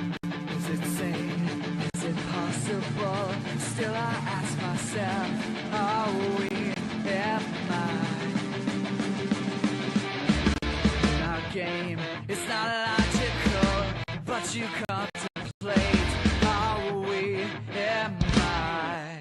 Is it sane? Is it possible? Still I ask myself, are we, am I? Our game is not logical, but you contemplate, are we, am I?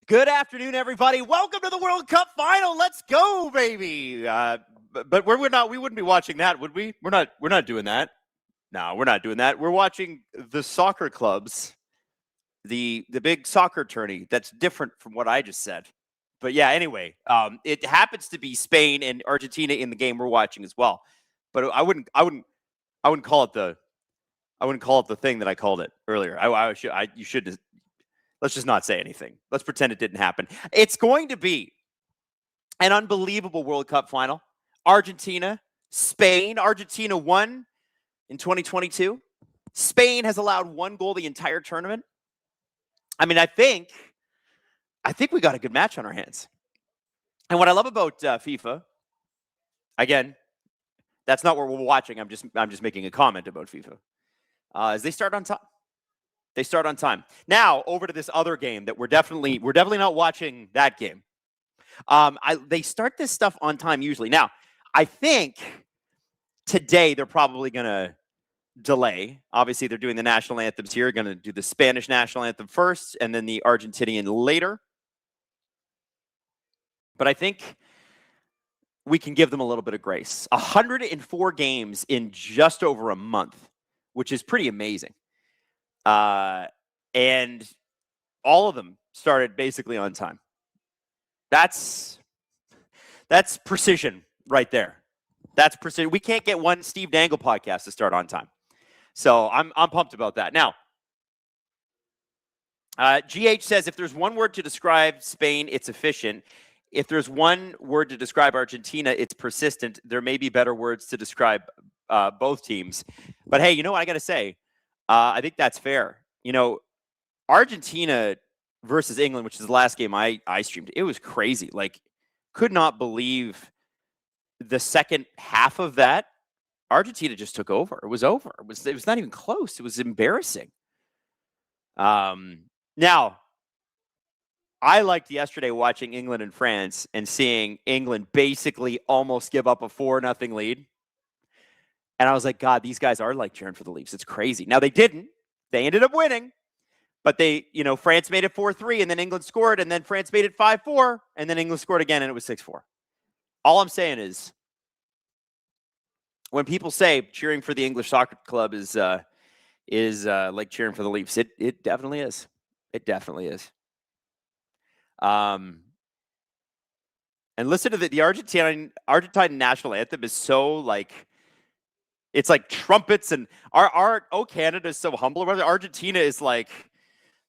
Good afternoon, everybody. Welcome to the World Cup final. Let's go, baby. But we wouldn't be watching that, would we? We're not doing that. No, we're not doing that. We're watching the soccer clubs, the big soccer tourney. That's different from what I just said. But yeah, anyway, it happens to be Spain and Argentina in the game we're watching as well. But I wouldn't call it the thing that I called it earlier. You should. Let's just not say anything. Let's pretend it didn't happen. It's going to be an unbelievable World Cup final. Argentina, Spain. Argentina won in 2022. Spain has allowed one goal the entire tournament. I mean, I think we got a good match on our hands. And what I love about FIFA, again, that's not what we're watching. I'm just making a comment about FIFA. Is they start on top. They start on time. Now, over to this other game that we're definitely not watching that game. They start this stuff on time usually. Now, I think today they're probably going to delay. Obviously, they're doing the national anthems here. Going to do the Spanish national anthem first and then the Argentinian later. But I think we can give them a little bit of grace. 104 games in just over a month, which is pretty amazing. And all of them started basically on time. That's precision right there. That's precision. We can't get one Steve Dangle podcast to start on time. So I'm pumped about that. Now, GH says if there's one word to describe Spain, it's efficient. If there's one word to describe Argentina, it's persistent. There may be better words to describe both teams. But hey, you know what I got to say? I think that's fair. You know, Argentina versus England, which is the last game I streamed, it was crazy. Like, could not believe the second half of that. Argentina just took over. It was over. It was not even close. It was embarrassing. Now, I liked yesterday watching England and France and seeing England basically almost give up a 4-0 lead. And I was like, God, these guys are like cheering for the Leafs. It's crazy. Now, they didn't. They ended up winning. But they, France made it 4-3, and then England scored, and then France made it 5-4, and then England scored again, and it was 6-4. All I'm saying is, when people say cheering for the English soccer club is like cheering for the Leafs, it definitely is. It definitely is. And listen to the Argentine national anthem is so like, it's like trumpets, and our Canada is so humble. Argentina is like,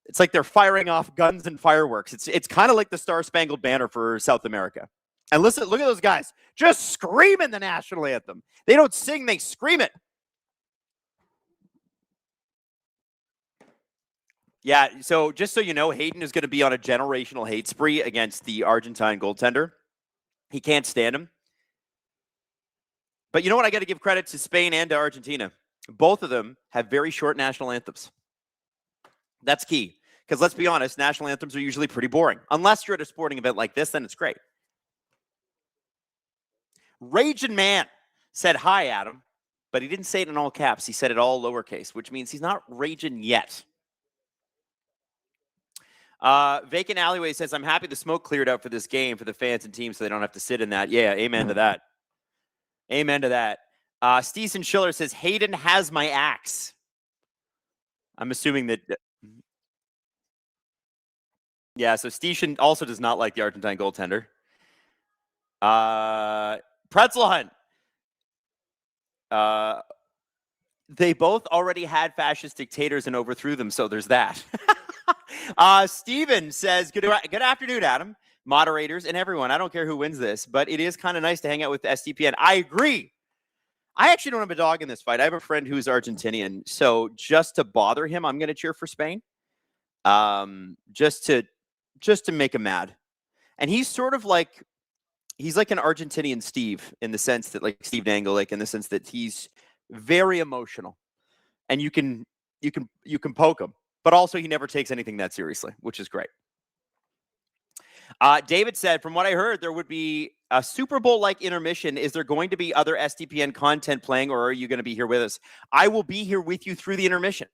it's like they're firing off guns and fireworks. It's kind of like the Star Spangled Banner for South America. And look at those guys just screaming the national anthem. They don't sing, they scream it. Yeah, so just so you know, Hayden is going to be on a generational hate spree against the Argentine goaltender. He can't stand him. But you know what? I got to give credit to Spain and to Argentina. Both of them have very short national anthems. That's key. Because let's be honest, national anthems are usually pretty boring. Unless you're at a sporting event like this, then it's great. Raging Man said, hi, Adam. But he didn't say it in all caps. He said it all lowercase, which means he's not raging yet. Vacant Alleyway says, I'm happy the smoke cleared out for this game for the fans and teams so they don't have to sit in that. Yeah, amen to that. Amen to that. Steven Schiller says, Hayden has my axe. I'm assuming that... Yeah, so Steven also does not like the Argentine goaltender. Pretzel Hunt. They both already had fascist dictators and overthrew them, so there's that. Steven says, good afternoon, Adam, moderators, and everyone. I don't care who wins this, but it is kind of nice to hang out with the SDPN. I agree. I actually don't have a dog in this fight. I have a friend who's Argentinian, so just to bother him, I'm going to cheer for Spain. Just to make him mad. And he's sort of like, he's like an Argentinian Steve in the sense that, like Steve Dangle, like in the sense that he's very emotional, and you can poke him, but also he never takes anything that seriously, which is great. David said, from what I heard, there would be a Super Bowl-like intermission. Is there going to be other SDPN content playing, or are you going to be here with us? I will be here with you through the intermission.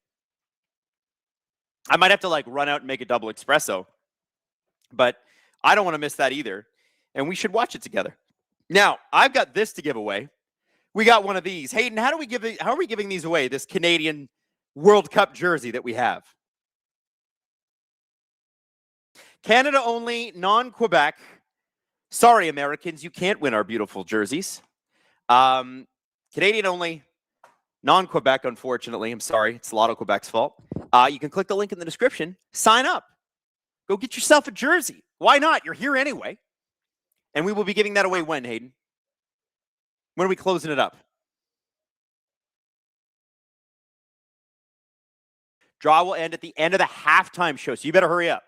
I might have to like run out and make a double espresso, but I don't want to miss that either. And we should watch it together. Now, I've got this to give away. We got one of these. Hayden, how are we giving these away? This Canadian World Cup jersey that we have. Canada only, non-Quebec. Sorry, Americans, you can't win our beautiful jerseys. Canadian only, non-Quebec, unfortunately. I'm sorry. It's Lotto Quebec's fault. You can click the link in the description. Sign up. Go get yourself a jersey. Why not? You're here anyway. And we will be giving that away when, Hayden? When are we closing it up? Draw will end at the end of the halftime show, so you better hurry up.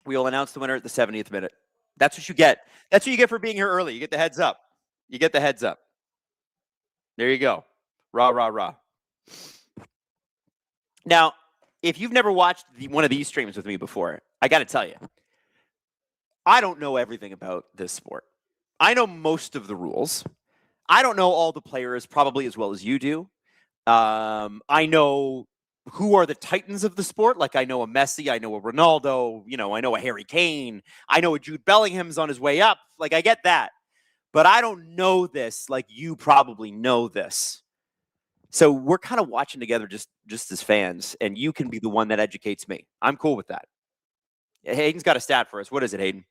We will announce the winner at the 70th minute. That's what you get. That's what you get for being here early. You get the heads up. You get the heads up. There you go. Rah, rah, rah. Now, if you've never watched one of these streams with me before, I got to tell you, I don't know everything about this sport. I know most of the rules. I don't know all the players probably as well as you do. I know who are the titans of the sport. Like I know a Messi, I know a Ronaldo, I know a Harry Kane. I know a Jude Bellingham's on his way up. Like I get that. But I don't know this like you probably know this. So we're kind of watching together just as fans, and you can be the one that educates me. I'm cool with that. Hayden's got a stat for us. What is it, Hayden?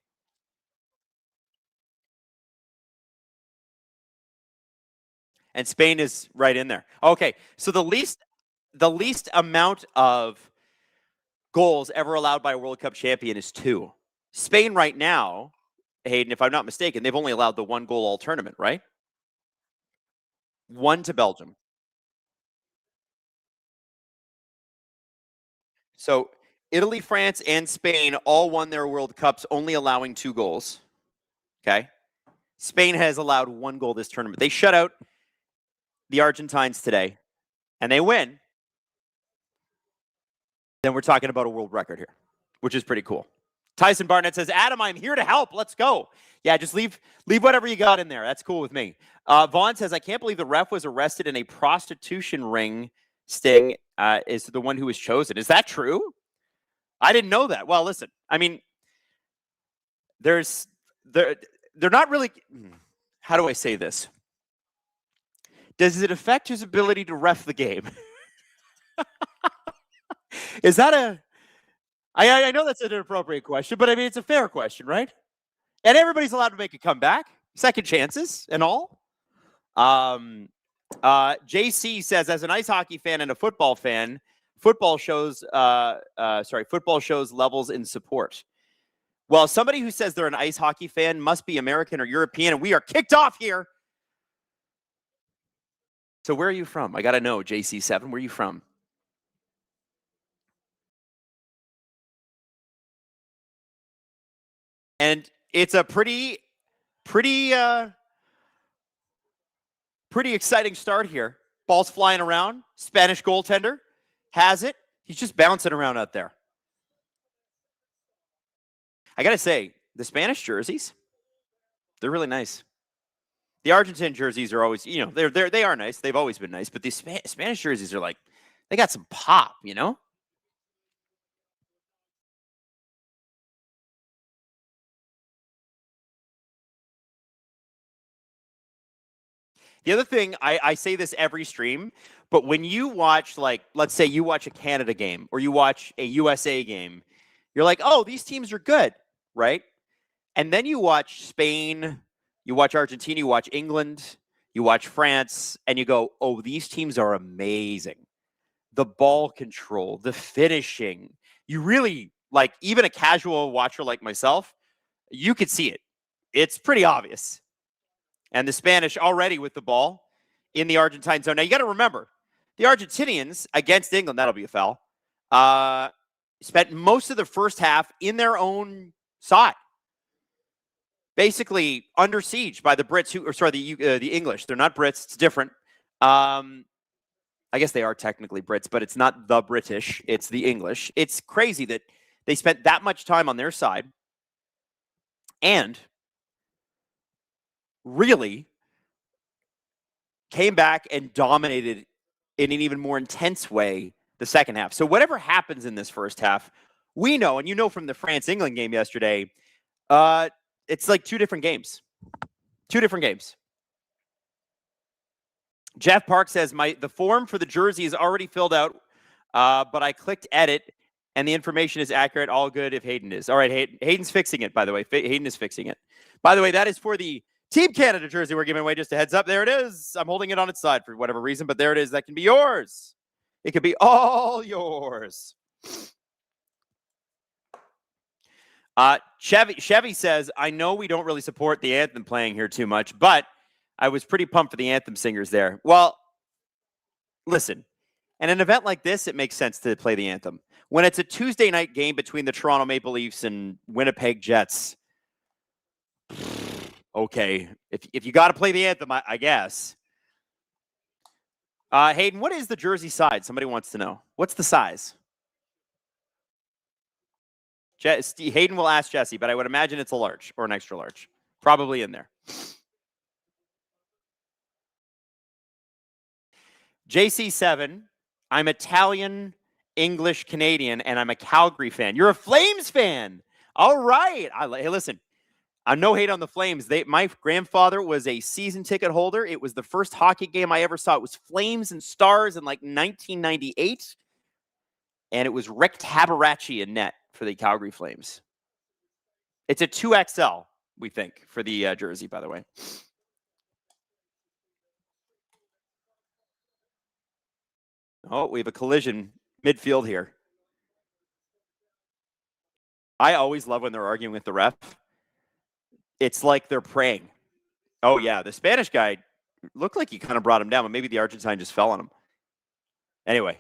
And Spain is right in there. Okay, so the least amount of goals ever allowed by a World Cup champion is 2. Spain right now, Hayden, if I'm not mistaken, they've only allowed the 1 goal all tournament, right? 1 to Belgium. So Italy, France, and Spain all won their World Cups, only allowing 2 goals. Okay. Spain has allowed 1 goal this tournament. They shut out the Argentines today, and they win. Then we're talking about a world record here, which is pretty cool. Tyson Barnett says, Adam, I'm here to help. Let's go. Yeah, just leave whatever you got in there. That's cool with me. Vaughn says, I can't believe the ref was arrested in a prostitution ring sting is the one who was chosen. Is that true? I didn't know that. Well, listen, I mean, they're not really, how do I say this? Does it affect his ability to ref the game? Is that I know that's an inappropriate question, but I mean, it's a fair question, right? And everybody's allowed to make a comeback, second chances and all. JC says, as an ice hockey fan and a football fan, football shows levels in support. Well, somebody who says they're an ice hockey fan must be American or European, and we are kicked off here. So where are you from? I got to know, JC7, where are you from? And it's a pretty exciting start here. Ball's flying around. Spanish goaltender has it. He's just bouncing around out there. I got to say, the Spanish jerseys, they're really nice. The Argentine jerseys are always, they are nice. They've always been nice. But these Spanish jerseys are like, they got some pop, The other thing, I say this every stream, but when you watch, like, let's say you watch a Canada game or you watch a USA game, you're like, oh, these teams are good, right? And then you watch Spain, you watch Argentina, you watch England, you watch France, and you go, oh, these teams are amazing. The ball control, the finishing, you really, like, even a casual watcher like myself, you could see it. It's pretty obvious. And the Spanish already with the ball in the Argentine zone. Now, you got to remember, the Argentinians against England, that'll be a foul, spent most of the first half in their own side, basically under siege by the Brits, the English. They're not Brits. It's different. I guess they are technically Brits, but it's not the British. It's the English. It's crazy that they spent that much time on their side and really came back and dominated in an even more intense way the second half. So whatever happens in this first half, we know, and you know from the France-England game yesterday, it's like 2 different games. 2 different games. Jeff Park says, the form for the jersey is already filled out, but I clicked edit, and the information is accurate. All good if Hayden is. All right, Hayden's fixing it, by the way. Hayden is fixing it. By the way, that is for the Team Canada jersey we're giving away. Just a heads up. There it is. I'm holding it on its side for whatever reason, but there it is. That can be yours. It could be all yours. Chevy says, I know we don't really support the anthem playing here too much, but I was pretty pumped for the anthem singers there. Well, listen, in an event like this, it makes sense to play the anthem. When it's a Tuesday night game between the Toronto Maple Leafs and Winnipeg Jets, okay, if you got to play the anthem, I guess. Hayden, what is the jersey size? Somebody wants to know. What's the size? Hayden will ask Jesse, but I would imagine it's a large or an extra large. Probably in there. JC7, I'm Italian, English, Canadian, and I'm a Calgary fan. You're a Flames fan. All right. Hey, listen, I'm no hate on the Flames. My grandfather was a season ticket holder. It was the first hockey game I ever saw. It was Flames and Stars in like 1998. And it was Rick Tabarachi in net for the Calgary Flames. It's a 2XL, we think, for the jersey, by the way. Oh, we have a collision midfield here. I always love when they're arguing with the ref. It's like they're praying. Oh, yeah. The Spanish guy looked like he kind of brought him down, but maybe the Argentine just fell on him. Anyway.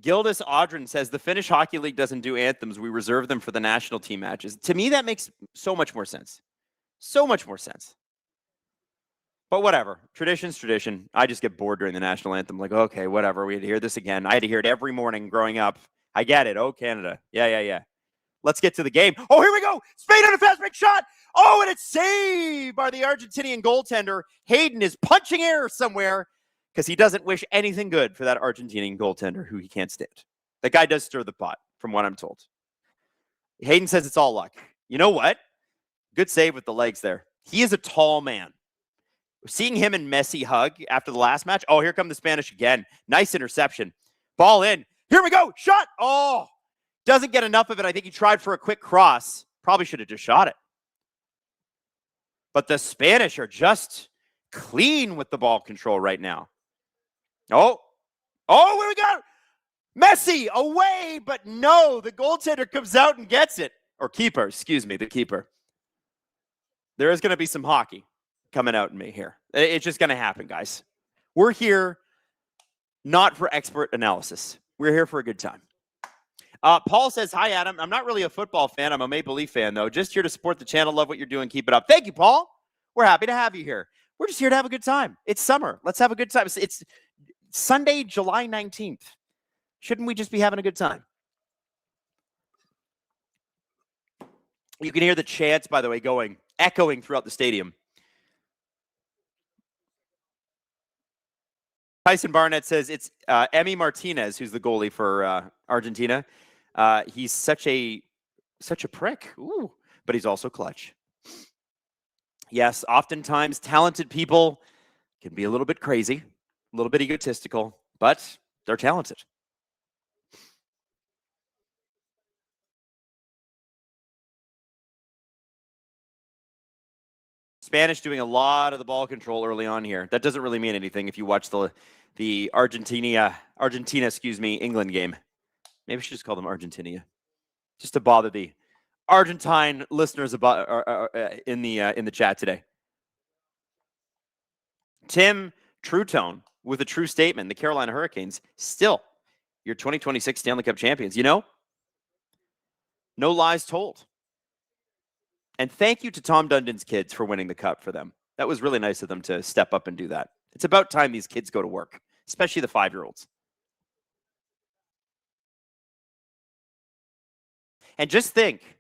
Gildas Audrin says the Finnish Hockey League doesn't do anthems. We reserve them for the national team matches. To me, that makes so much more sense. So much more sense. But whatever. Tradition's tradition. I just get bored during the national anthem. Like, okay, whatever. We had to hear this again. I had to hear it every morning growing up. I get it. Oh, Canada. Yeah. Let's get to the game. Oh, here we go. Spain on a fast break shot. Oh, and it's saved by the Argentinian goaltender. Hayden is punching air somewhere because he doesn't wish anything good for that Argentinian goaltender who he can't stand. That guy does stir the pot, from what I'm told. Hayden says it's all luck. You know what? Good save with the legs there. He is a tall man. Seeing him and Messi hug after the last match. Oh, here come the Spanish again. Nice interception. Ball in. Here we go. Shot. Oh, doesn't get enough of it. I think he tried for a quick cross. Probably should have just shot it. But the Spanish are just clean with the ball control right now. Oh, where we go? Messi away, but no, the goaltender comes out and gets it. Or keeper, excuse me, the keeper. There is going to be some hockey coming out in me here. It's just going to happen, guys. We're here not for expert analysis. We're here for a good time. Paul says, hi, Adam. I'm not really a football fan. I'm a Maple Leaf fan, though. Just here to support the channel. Love what you're doing. Keep it up. Thank you, Paul. We're happy to have you here. We're just here to have a good time. It's summer. Let's have a good time. It's Sunday, July 19th. Shouldn't we just be having a good time? You can hear the chants, by the way, echoing throughout the stadium. Tyson Barnett says it's Emi Martinez, who's the goalie for Argentina. He's such a prick. Ooh, but he's also clutch. Yes, oftentimes talented people can be a little bit crazy, a little bit egotistical, but they're talented. Spanish doing a lot of the ball control early on here. That doesn't really mean anything if you watch the Argentina, England game. Maybe I should just call them Argentina, just to bother the Argentine listeners about in the chat today. Tim Trutone with a true statement: the Carolina Hurricanes still your 2026 Stanley Cup champions. You know, no lies told. And thank you to Tom Dundon's kids for winning the cup for them. That was really nice of them to step up and do that. It's about time these kids go to work, especially the 5-year-olds. And just think,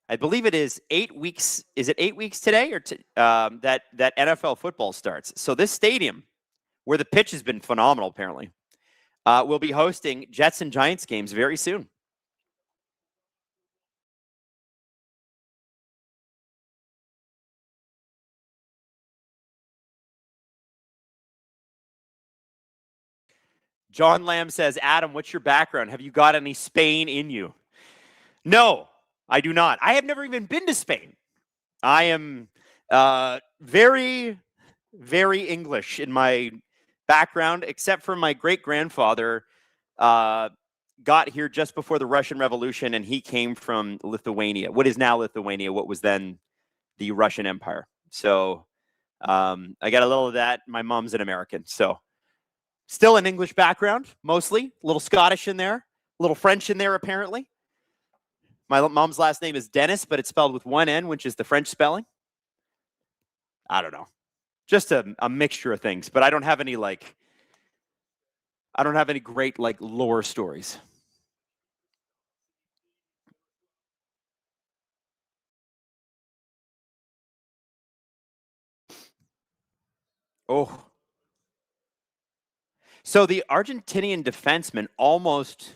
I believe it is 8 weeks. Is it 8 weeks today or that NFL football starts? So this stadium, where the pitch has been phenomenal, apparently, will be hosting Jets and Giants games very soon. John Lamb says, Adam, what's your background? Have you got any Spain in you? No, I do not. I have never even been to Spain. I am very, very English in my background, except for my great-grandfather got here just before the Russian Revolution, and he came from Lithuania, what is now Lithuania, what was then the Russian Empire. So I got a little of that. My mom's an American, so still an English background, mostly. A little Scottish in there, a little French in there, apparently. My mom's last name is Dennis, but it's spelled with one N, which is the French spelling. I don't know. Just a mixture of things, but I don't have any great lore stories. Oh. So the Argentinian defenseman almost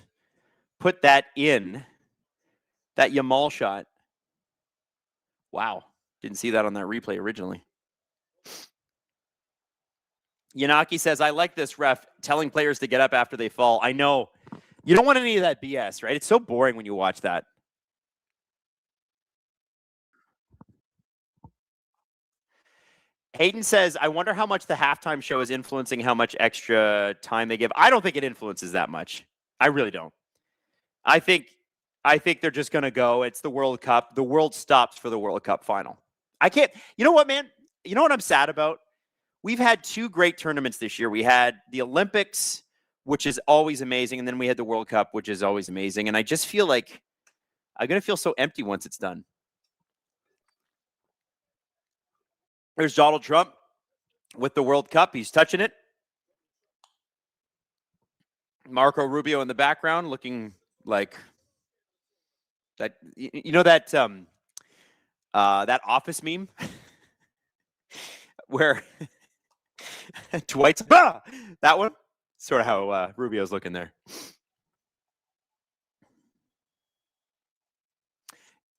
put that in, that Yamal shot. Wow. Didn't see that on that replay originally. Yanaki says, I like this ref telling players to get up after they fall. I know. You don't want any of that BS, right? It's so boring when you watch that. Hayden says, I wonder how much the halftime show is influencing how much extra time they give. I don't think it influences that much. I really don't. I think they're just going to go. It's the World Cup. The world stops for the World Cup final. I can't. You know what, man? You know what I'm sad about? We've had two great tournaments this year. We had the Olympics, which is always amazing, and then we had the World Cup, which is always amazing. And I just feel like I'm going to feel so empty once it's done. There's Donald Trump with the World Cup. He's touching it. Marco Rubio in the background looking like that. You know that that Office meme where Dwight's that one. Sort of how Rubio's looking there.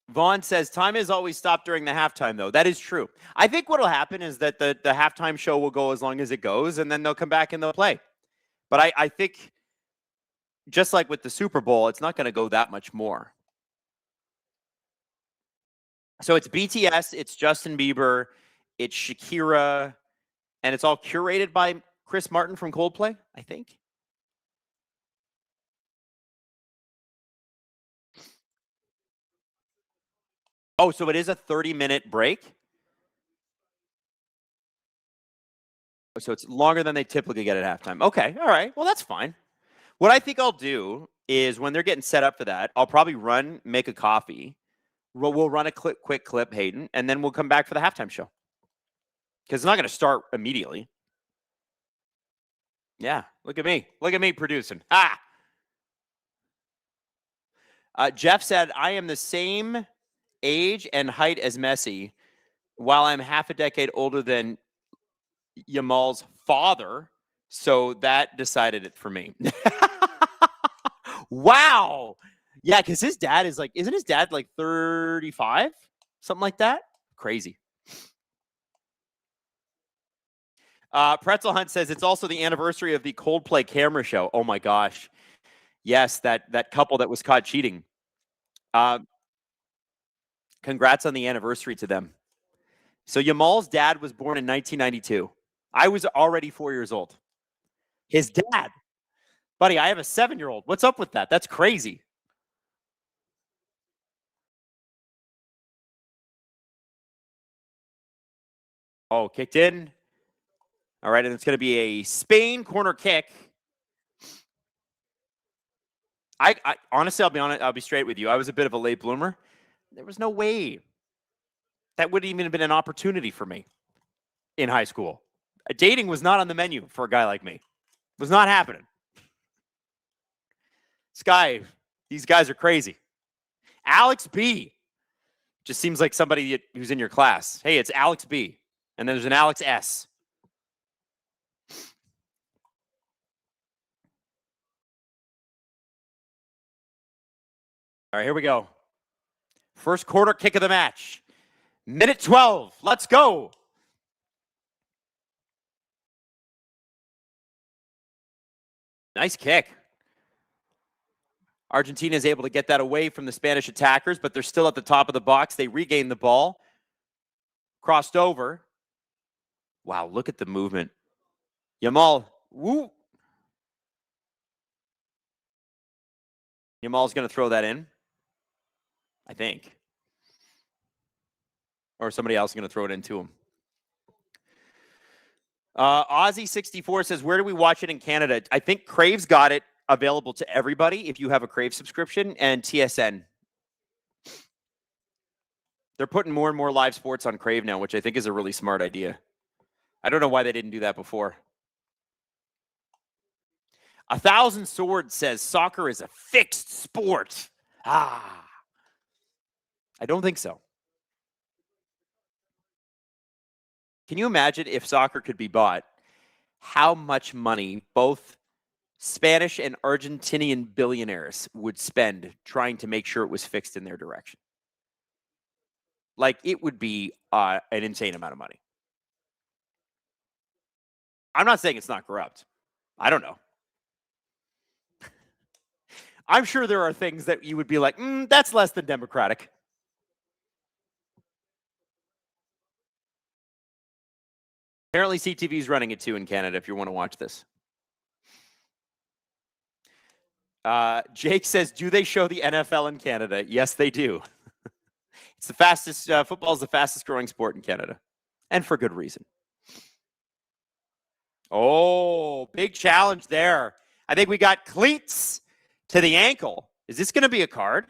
Vaughn says time is always stopped during the halftime, though. That is true. I think what will happen is that the halftime show will go as long as it goes, and then they'll come back and they'll play. But I think just like with the Super Bowl, it's not going to go that much more. So it's BTS, it's Justin Bieber, it's Shakira, and it's all curated by Chris Martin from Coldplay, I think. Oh, so it is a 30-minute break? So it's longer than they typically get at halftime. Okay, all right. Well, that's fine. What I think I'll do is when they're getting set up for that, I'll probably make a coffee. We'll run a quick clip, Hayden, and then we'll come back for the halftime show. Because it's not going to start immediately. Yeah, look at me. Look at me producing. Jeff said, I am the same age and height as Messi, while I'm half a decade older than Yamal's father. So that decided it for me. Wow. Yeah, because his dad is isn't his dad like 35? Something like that? Crazy. Pretzel Hunt says it's also the anniversary of the Coldplay camera show. Oh my gosh. Yes, that couple that was caught cheating. Congrats on the anniversary to them. So Yamal's dad was born in 1992. I was already 4 years old. His dad. Buddy, I have a 7-year-old. What's up with that? That's crazy. Oh, kicked in. All right, and it's going to be a Spain corner kick. I honestly, I'll be honest. I'll be straight with you. I was a bit of a late bloomer. There was no way that would even have been an opportunity for me in high school. Dating was not on the menu for a guy like me. It was not happening. These guys are crazy. Alex B. Just seems like somebody who's in your class. Hey, it's Alex B. And then there's an Alex S. All right, here we go. First quarter kick of the match. Minute 12. Let's go. Nice kick. Argentina is able to get that away from the Spanish attackers, but they're still at the top of the box. They regain the ball. Crossed over. Wow, look at the movement. Yamal. Woo. Yamal's going to throw that in, I think. Or somebody else is going to throw it into him. Aussie64 says, where do we watch it in Canada? I think Crave's got it available to everybody if you have a Crave subscription, and TSN. They're putting more and more live sports on Crave now, which I think is a really smart idea. I don't know why they didn't do that before. 1,000 Swords says soccer is a fixed sport. I don't think so. Can you imagine if soccer could be bought, how much money both Spanish and Argentinian billionaires would spend trying to make sure it was fixed in their direction? Like, it would be an insane amount of money. I'm not saying it's not corrupt. I don't know. I'm sure there are things that you would be like, that's less than democratic. Apparently, CTV is running it too in Canada if you want to watch this. Jake says, do they show the NFL in Canada? Yes, they do. It's the fastest, football is the fastest growing sport in Canada, and for good reason. Oh, big challenge there. I think we got cleats to the ankle. Is this going to be a card?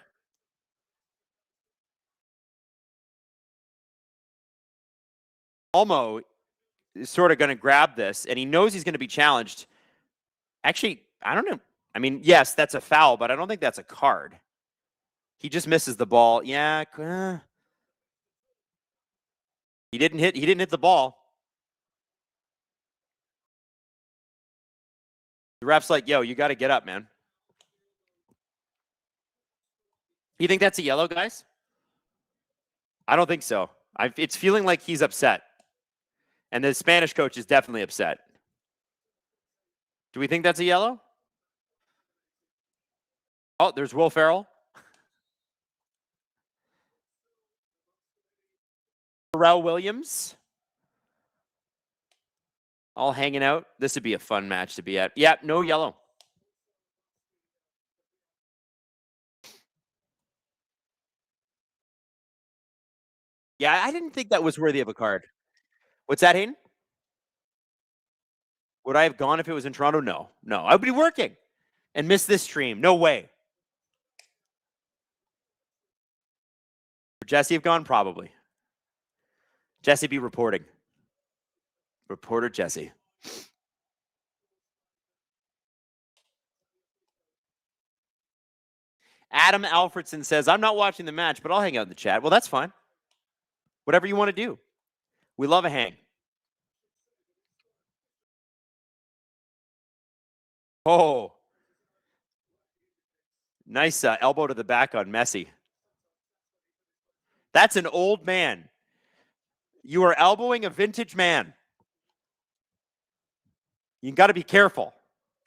Almo is sort of going to grab this, and he knows he's going to be challenged. Actually, I don't know. I mean, yes, that's a foul, but I don't think that's a card. He just misses the ball. Yeah. He didn't hit the ball. The ref's like, yo, you got to get up, man. You think that's a yellow, guys? I don't think so. It's feeling like he's upset. And the Spanish coach is definitely upset. Do we think that's a yellow? Oh, there's Will Ferrell. Pharrell Williams. All hanging out. This would be a fun match to be at. Yeah, no yellow. Yeah, I didn't think that was worthy of a card. What's that, Hayden? Would I have gone if it was in Toronto? No. No. I would be working and miss this stream. No way. Would Jesse have gone? Probably. Jesse be reporting. Reporter Jesse. Adam Alfredson says, I'm not watching the match, but I'll hang out in the chat. Well, that's fine. Whatever you want to do. We love a hang. Oh. Nice elbow to the back on Messi. That's an old man. You are elbowing a vintage man. You got to be careful.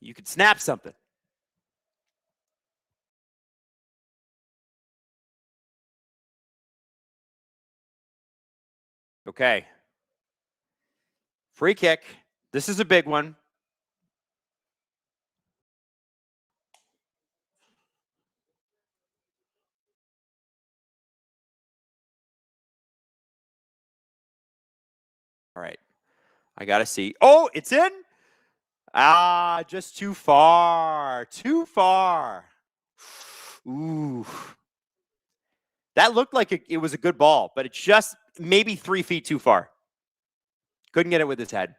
You could snap something. Okay. Free kick. This is a big one. All right. I got to see. Oh, it's in. Ah, just too far. Too far. Ooh. That looked like it was a good ball, but it's just maybe 3 feet too far. Couldn't get it with his head.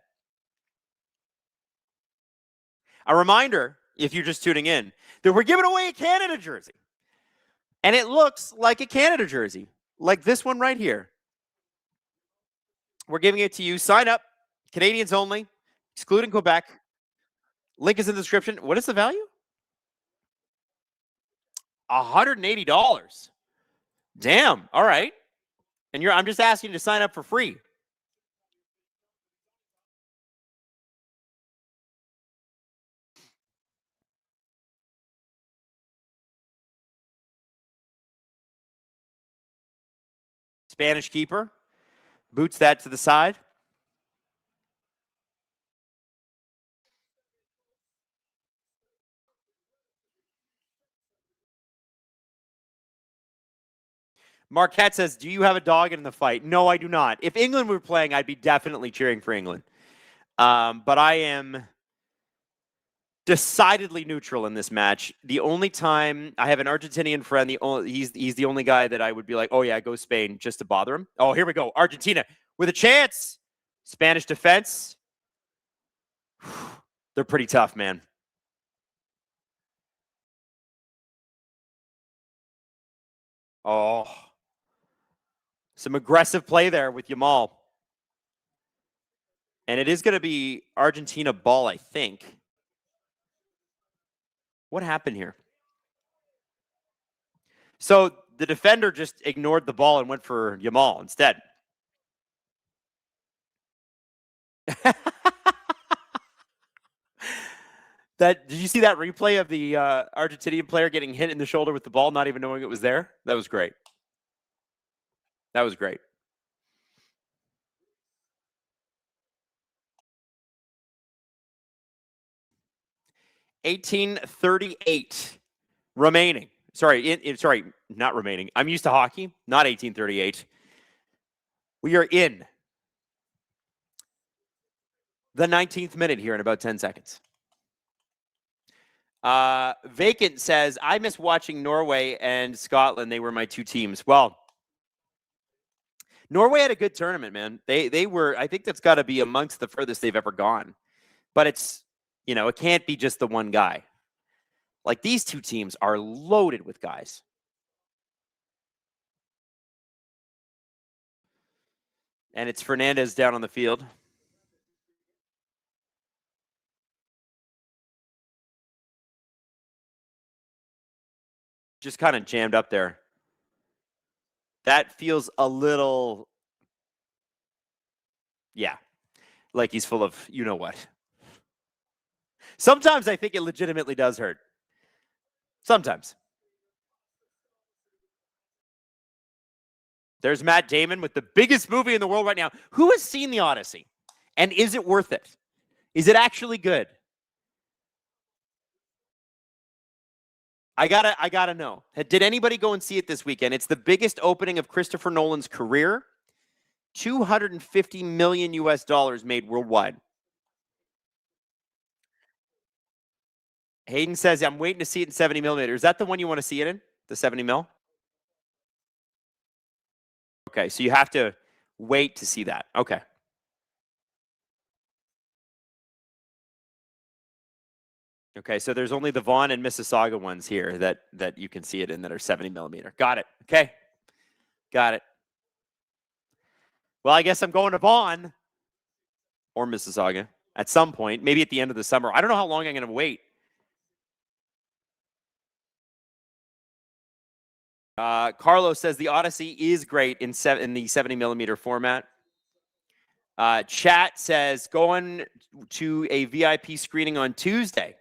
A reminder, if you're just tuning in, that we're giving away a Canada jersey. And it looks like a Canada jersey, like this one right here. We're giving it to you. Sign up. Canadians only, excluding Quebec. Link is in the description. What is the value? $180. Damn. All right. And I'm just asking you to sign up for free. Spanish keeper. Boots that to the side. Marquette says, do you have a dog in the fight? No, I do not. If England were playing, I'd be definitely cheering for England. But I am decidedly neutral in this match. The only time I have an Argentinian friend, he's the only guy that I would be like, oh yeah, go Spain, just to bother him. Oh, here we go. Argentina with a chance. Spanish defense. They're pretty tough, man. Oh. Some aggressive play there with Yamal. And it is going to be Argentina ball, I think. What happened here? So the defender just ignored the ball and went for Yamal instead. Did you see that replay of the Argentinian player getting hit in the shoulder with the ball, not even knowing it was there? That was great. That was great. 1838 remaining. Sorry, not remaining. I'm used to hockey, not 1838. We are in the 19th minute here in about 10 seconds. Vacant says, I miss watching Norway and Scotland. They were my two teams. Well, Norway had a good tournament, man. They were, I think that's got to be amongst the furthest they've ever gone. But it's, it can't be just the one guy. Like, these two teams are loaded with guys. And it's Fernandez down on the field. Just kind of jammed up there. That feels a little, like he's full of you-know-what. Sometimes I think it legitimately does hurt. Sometimes. There's Matt Damon with the biggest movie in the world right now. Who has seen The Odyssey? And is it worth it? Is it actually good? I gotta know. Did anybody go and see it this weekend? It's the biggest opening of Christopher Nolan's career. $250 million US made worldwide. Hayden says, I'm waiting to see it in 70 millimeter. Is that the one you want to see it in? The 70 mil? Okay, so you have to wait to see that. Okay. Okay, so there's only the Vaughan and Mississauga ones here that you can see it in that are 70 millimeter. Got it. Okay. Got it. Well, I guess I'm going to Vaughan or Mississauga at some point, maybe at the end of the summer. I don't know how long I'm going to wait. Carlos says the Odyssey is great in the 70 millimeter format. Chat says going to a VIP screening on Tuesday.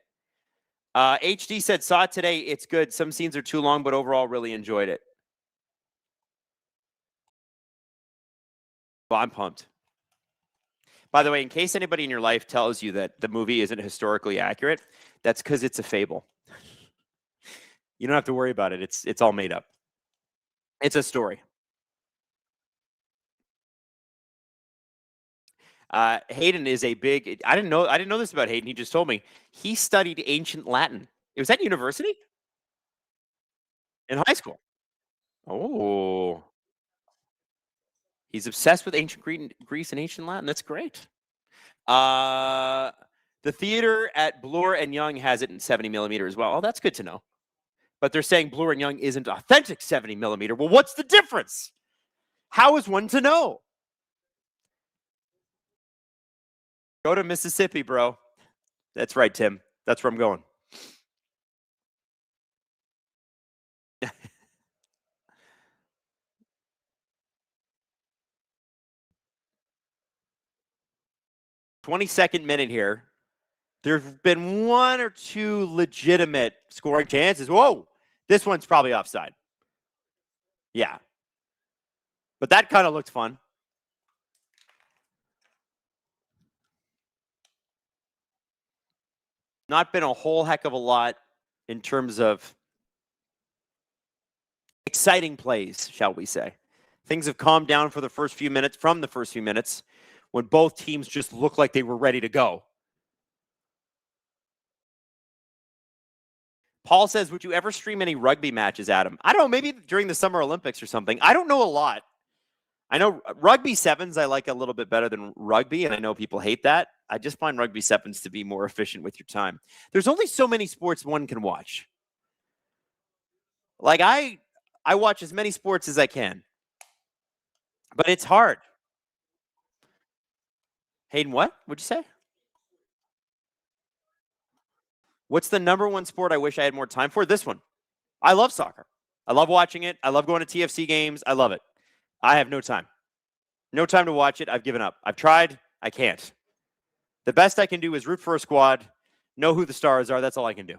HD said, saw it today. It's good. Some scenes are too long, but overall really enjoyed it. Well, I'm pumped. By the way, in case anybody in your life tells you that the movie isn't historically accurate, that's because it's a fable. You don't have to worry about it. It's all made up. It's a story. Hayden is a big. I didn't know this about Hayden. He just told me he studied ancient Latin. It was at university, in high school. Oh, he's obsessed with ancient Greece and ancient Latin. That's great. The theater at Bloor and Young has it in 70 millimeter as well. Oh, that's good to know. But they're saying Bloor and Young isn't authentic 70 millimeter. Well, what's the difference? How is one to know? Go to Mississippi, bro. That's right, Tim. That's where I'm going. (22nd minute here. There have been one or two legitimate scoring chances. Whoa, this one's probably offside. Yeah. But that kind of looked fun. Not been a whole heck of a lot in terms of exciting plays, shall we say. Things have calmed down for the first few minutes, when both teams just looked like they were ready to go. Paul says, would you ever stream any rugby matches, Adam? I don't know, maybe during the Summer Olympics or something. I don't know a lot. I know rugby sevens I like a little bit better than rugby, and I know people hate that. I just find rugby sevens to be more efficient with your time. There's only so many sports one can watch. Like, I watch as many sports as I can, but it's hard. Hayden, what? What'd you say? What's the number one sport I wish I had more time for? This one. I love soccer. I love watching it. I love going to TFC games. I love it. I have no time. No time to watch it. I've given up. I've tried. I can't. The best I can do is root for a squad, know who the stars are. That's all I can do.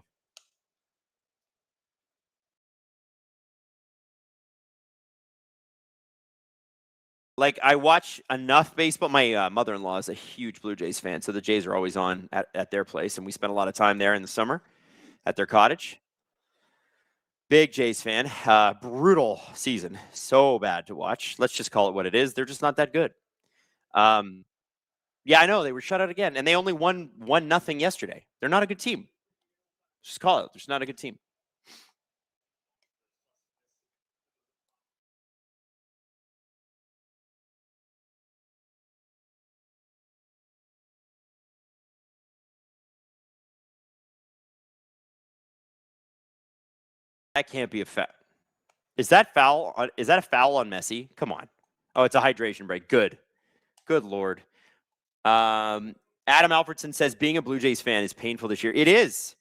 Like, I watch enough baseball. My mother-in-law is a huge Blue Jays fan, so the Jays are always on at their place, and we spend a lot of time there in the summer. at their cottage. Big Jays fan. Brutal season. So bad to watch. Let's just call it what it is. They're just not that good. Yeah, I know. They were shut out again, and they only won 1-0 yesterday. They're not a good team. Just call it. They're just not a good team. That can't be a foul. Is that foul? Is that a foul on Messi? Come on. Oh, it's a hydration break. Good. Good Lord. Adam Alfredson says being a Blue Jays fan is painful this year. It is.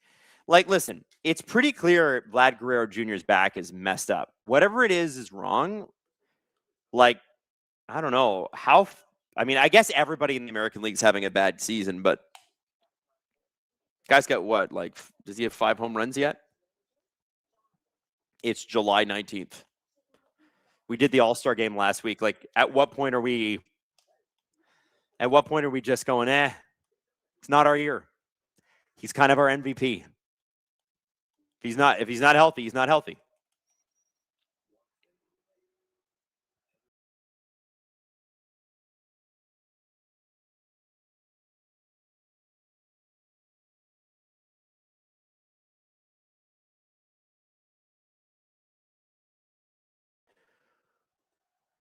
Like, listen, it's pretty clear Vlad Guerrero Jr.'s back is messed up. Whatever it is wrong. Like, I don't know how. I mean, I guess everybody in the American League is having a bad season, but guy's got what? Like, does he have 5 home runs yet? It's July 19th. We did the All-Star game last week. Like, at what point are we just going, it's not our year. He's kind of our MVP. If he's not healthy, he's not healthy.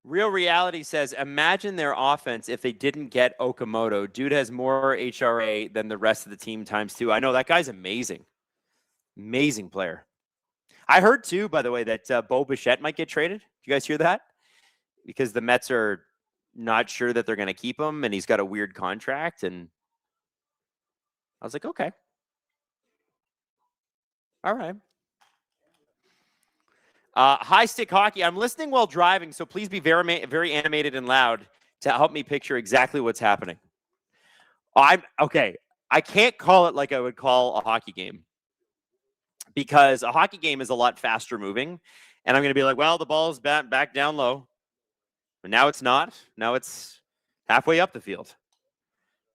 Real Reality says, imagine their offense if they didn't get Okamoto. Dude has more HRA than the rest of the team ×2. I know, that guy's amazing. Amazing player. I heard, too, by the way, that Bo Bichette might get traded. Did you guys hear that? Because the Mets are not sure that they're going to keep him, and he's got a weird contract. And I was like, okay. All right. High Stick Hockey. I'm listening while driving, so please be very, very animated and loud to help me picture exactly what's happening. Okay. I can't call it like I would call a hockey game, because a hockey game is a lot faster moving, and I'm going to be like, well, the ball's back down low. But now it's not. Now it's halfway up the field.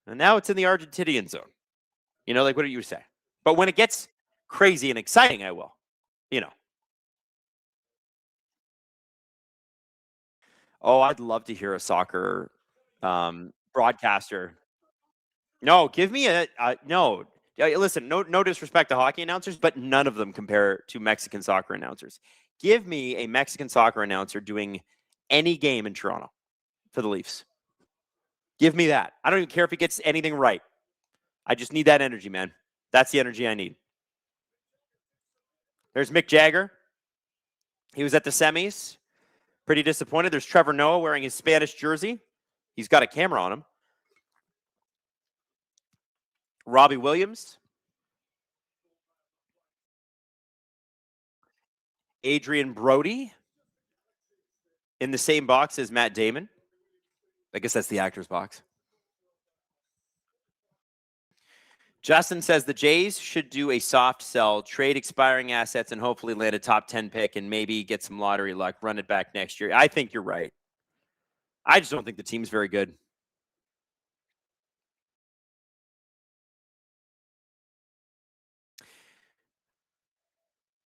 And now it's in the Argentinian zone. You know, like, what do you say? But when it gets crazy and exciting, I will. You know. Oh, I'd love to hear a soccer broadcaster. No, give me no. Listen, no disrespect to hockey announcers, but none of them compare to Mexican soccer announcers. Give me a Mexican soccer announcer doing any game in Toronto for the Leafs. Give me that. I don't even care if he gets anything right. I just need that energy, man. That's the energy I need. There's Mick Jagger. He was at the semis. Pretty disappointed. There's Trevor Noah wearing his Spanish jersey. He's got a camera on him. Robbie Williams. Adrian Brody in the same box as Matt Damon. I guess that's the actor's box. Justin says the Jays should do a soft sell, trade expiring assets, and hopefully land a top 10 pick and maybe get some lottery luck, run it back next year. I think you're right. I just don't think the team's very good.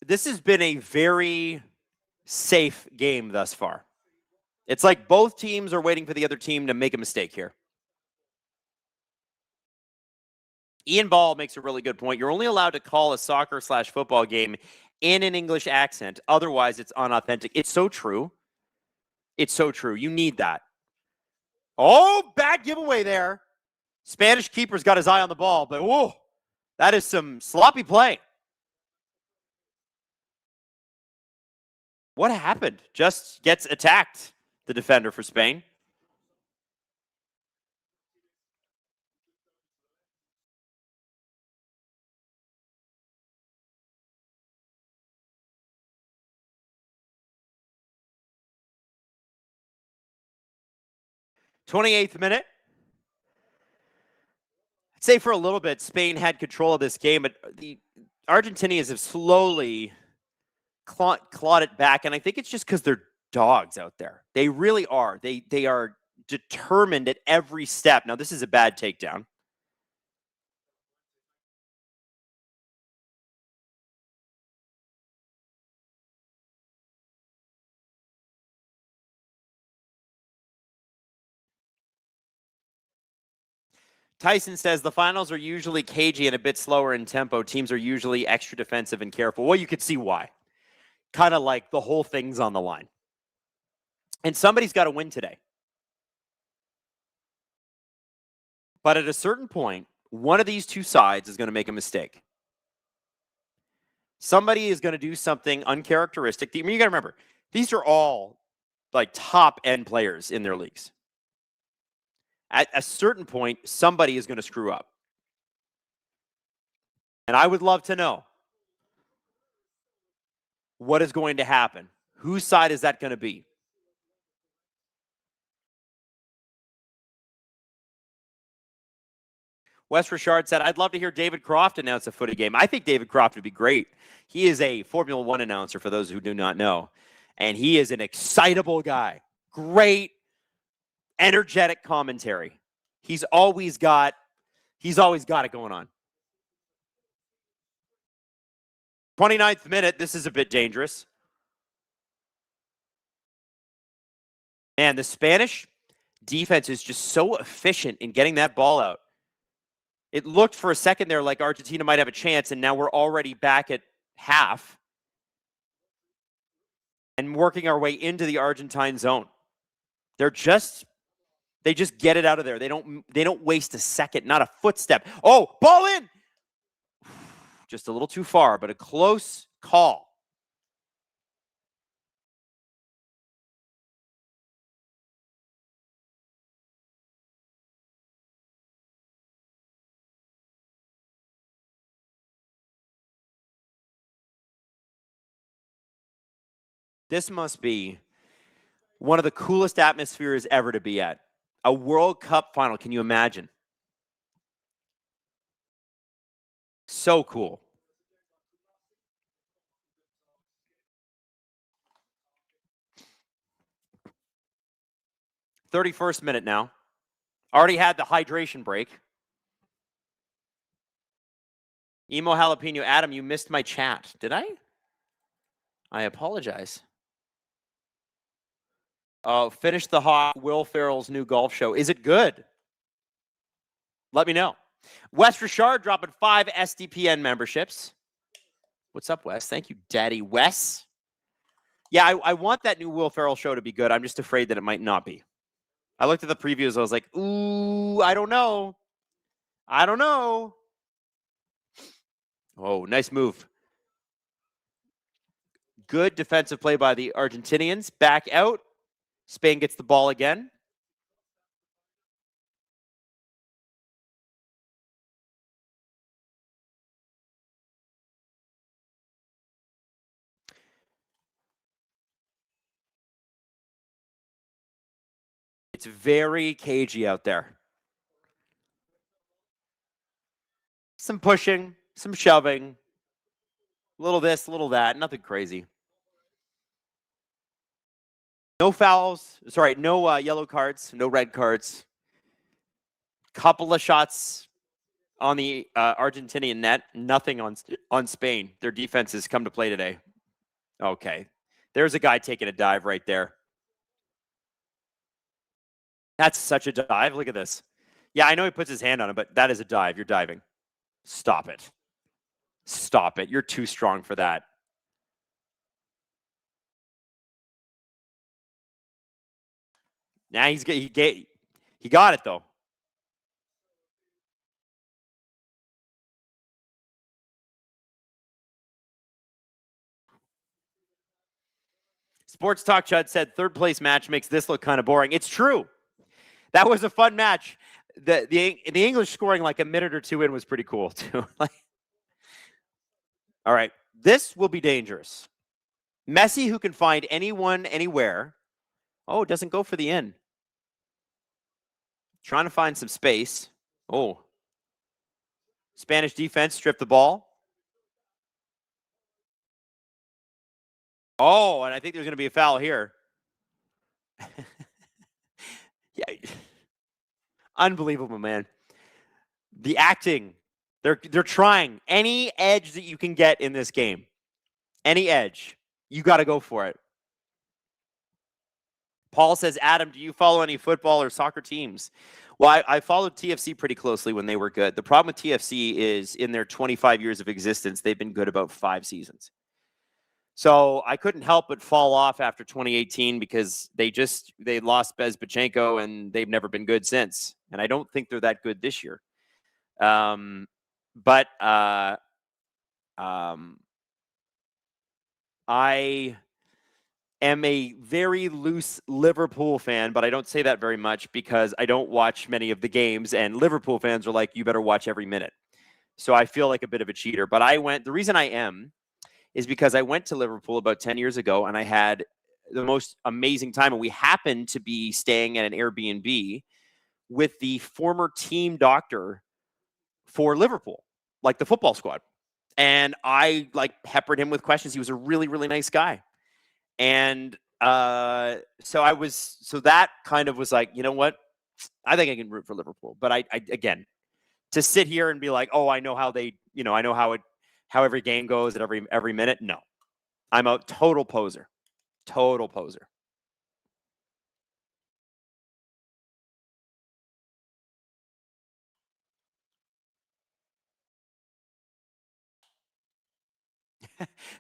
This has been a very safe game thus far. It's like both teams are waiting for the other team to make a mistake here. Ian Ball makes a really good point. You're only allowed to call a soccer/football game in an English accent. Otherwise, it's unauthentic. It's so true. It's so true. You need that. Oh, bad giveaway there. Spanish keeper's got his eye on the ball, but whoa, that is some sloppy play. What happened? Just gets attacked, the defender for Spain. '28th minute. I'd say for a little bit, Spain had control of this game, but the Argentinians have slowly clawed it back, and I think it's just because they're dogs out there. They really are. They are determined at every step. Now, this is a bad takedown. Tyson says the finals are usually cagey and a bit slower in tempo. Teams are usually extra defensive and careful. Well, you could see why. Kind of like the whole thing's on the line. And somebody's got to win today. But at a certain point, one of these two sides is going to make a mistake. Somebody is going to do something uncharacteristic. I mean, you got to remember, these are all like top end players in their leagues. At a certain point, somebody is going to screw up. And I would love to know what is going to happen. Whose side is that going to be? Wes Richard said, I'd love to hear David Croft announce a footy game. I think David Croft would be great. He is a Formula One announcer, for those who do not know. And he is an excitable guy. Great, energetic commentary. He's always got it going on. 29th minute, this is a bit dangerous. And the Spanish defense is just so efficient in getting that ball out. It looked for a second there like Argentina might have a chance, and now we're already back at half and working our way into the Argentine zone. They just get it out of there. They don't waste a second, not a footstep. Oh, ball in. Just a little too far, but a close call. This must be one of the coolest atmospheres ever to be at. A World Cup final. Can you imagine? So cool. "31st minute now. Already had the hydration break. Emo Jalapeno, Adam, you missed my chat. Did I? I apologize. Finish the Hawk, Will Ferrell's new golf show. Is it good? Let me know. Wes Richard dropping 5 SDPN memberships. What's up, Wes? Thank you, Daddy Wes. Yeah, I want that new Will Ferrell show to be good. I'm just afraid that it might not be. I looked at the previews. I was like, ooh, I don't know. Oh, nice move. Good defensive play by the Argentinians. Back out. Spain gets the ball again. It's very cagey out there. Some pushing, some shoving, a little this, a little that, nothing crazy. No fouls, no yellow cards, no red cards. Couple of shots on the Argentinian net, nothing on Spain. Their defense has come to play today. Okay. There's a guy taking a dive right there. That's such a dive. Look at this. Yeah, I know he puts his hand on it, but that is a dive. You're diving. Stop it. Stop it. You're too strong for that. Now he got it though. Sports Talk Chud said third place match makes this look kind of boring. It's true. That was a fun match. The English scoring like a minute or two in was pretty cool too. All right, this will be dangerous. Messi, who can find anyone anywhere. Oh, doesn't go for the in. Trying to find some space. Oh. Spanish defense stripped the ball. Oh, and I think there's going to be a foul here. Yeah. Unbelievable, man. The acting. They're trying. Any edge that you can get in this game. Any edge. You got to go for it. Paul says, Adam, do you follow any football or soccer teams? Well, I followed TFC pretty closely when they were good. The problem with TFC is in their 25 years of existence, they've been good about 5 seasons. So I couldn't help but fall off after 2018 because they lost Bezbachenko and they've never been good since. And I don't think they're that good this year. But I am a very loose Liverpool fan, but I don't say that very much because I don't watch many of the games, and Liverpool fans are like, you better watch every minute. So I feel like a bit of a cheater. But the reason I am is because I went to Liverpool about 10 years ago, and I had the most amazing time. And we happened to be staying at an Airbnb with the former team doctor for Liverpool, like the football squad. And I peppered him with questions. He was a really, really nice guy. And so that kind of was like, you know what? I think I can root for Liverpool. But I again, to sit here and be like, oh, I know how I know how every game goes at every minute. No, I'm a total poser. Total poser.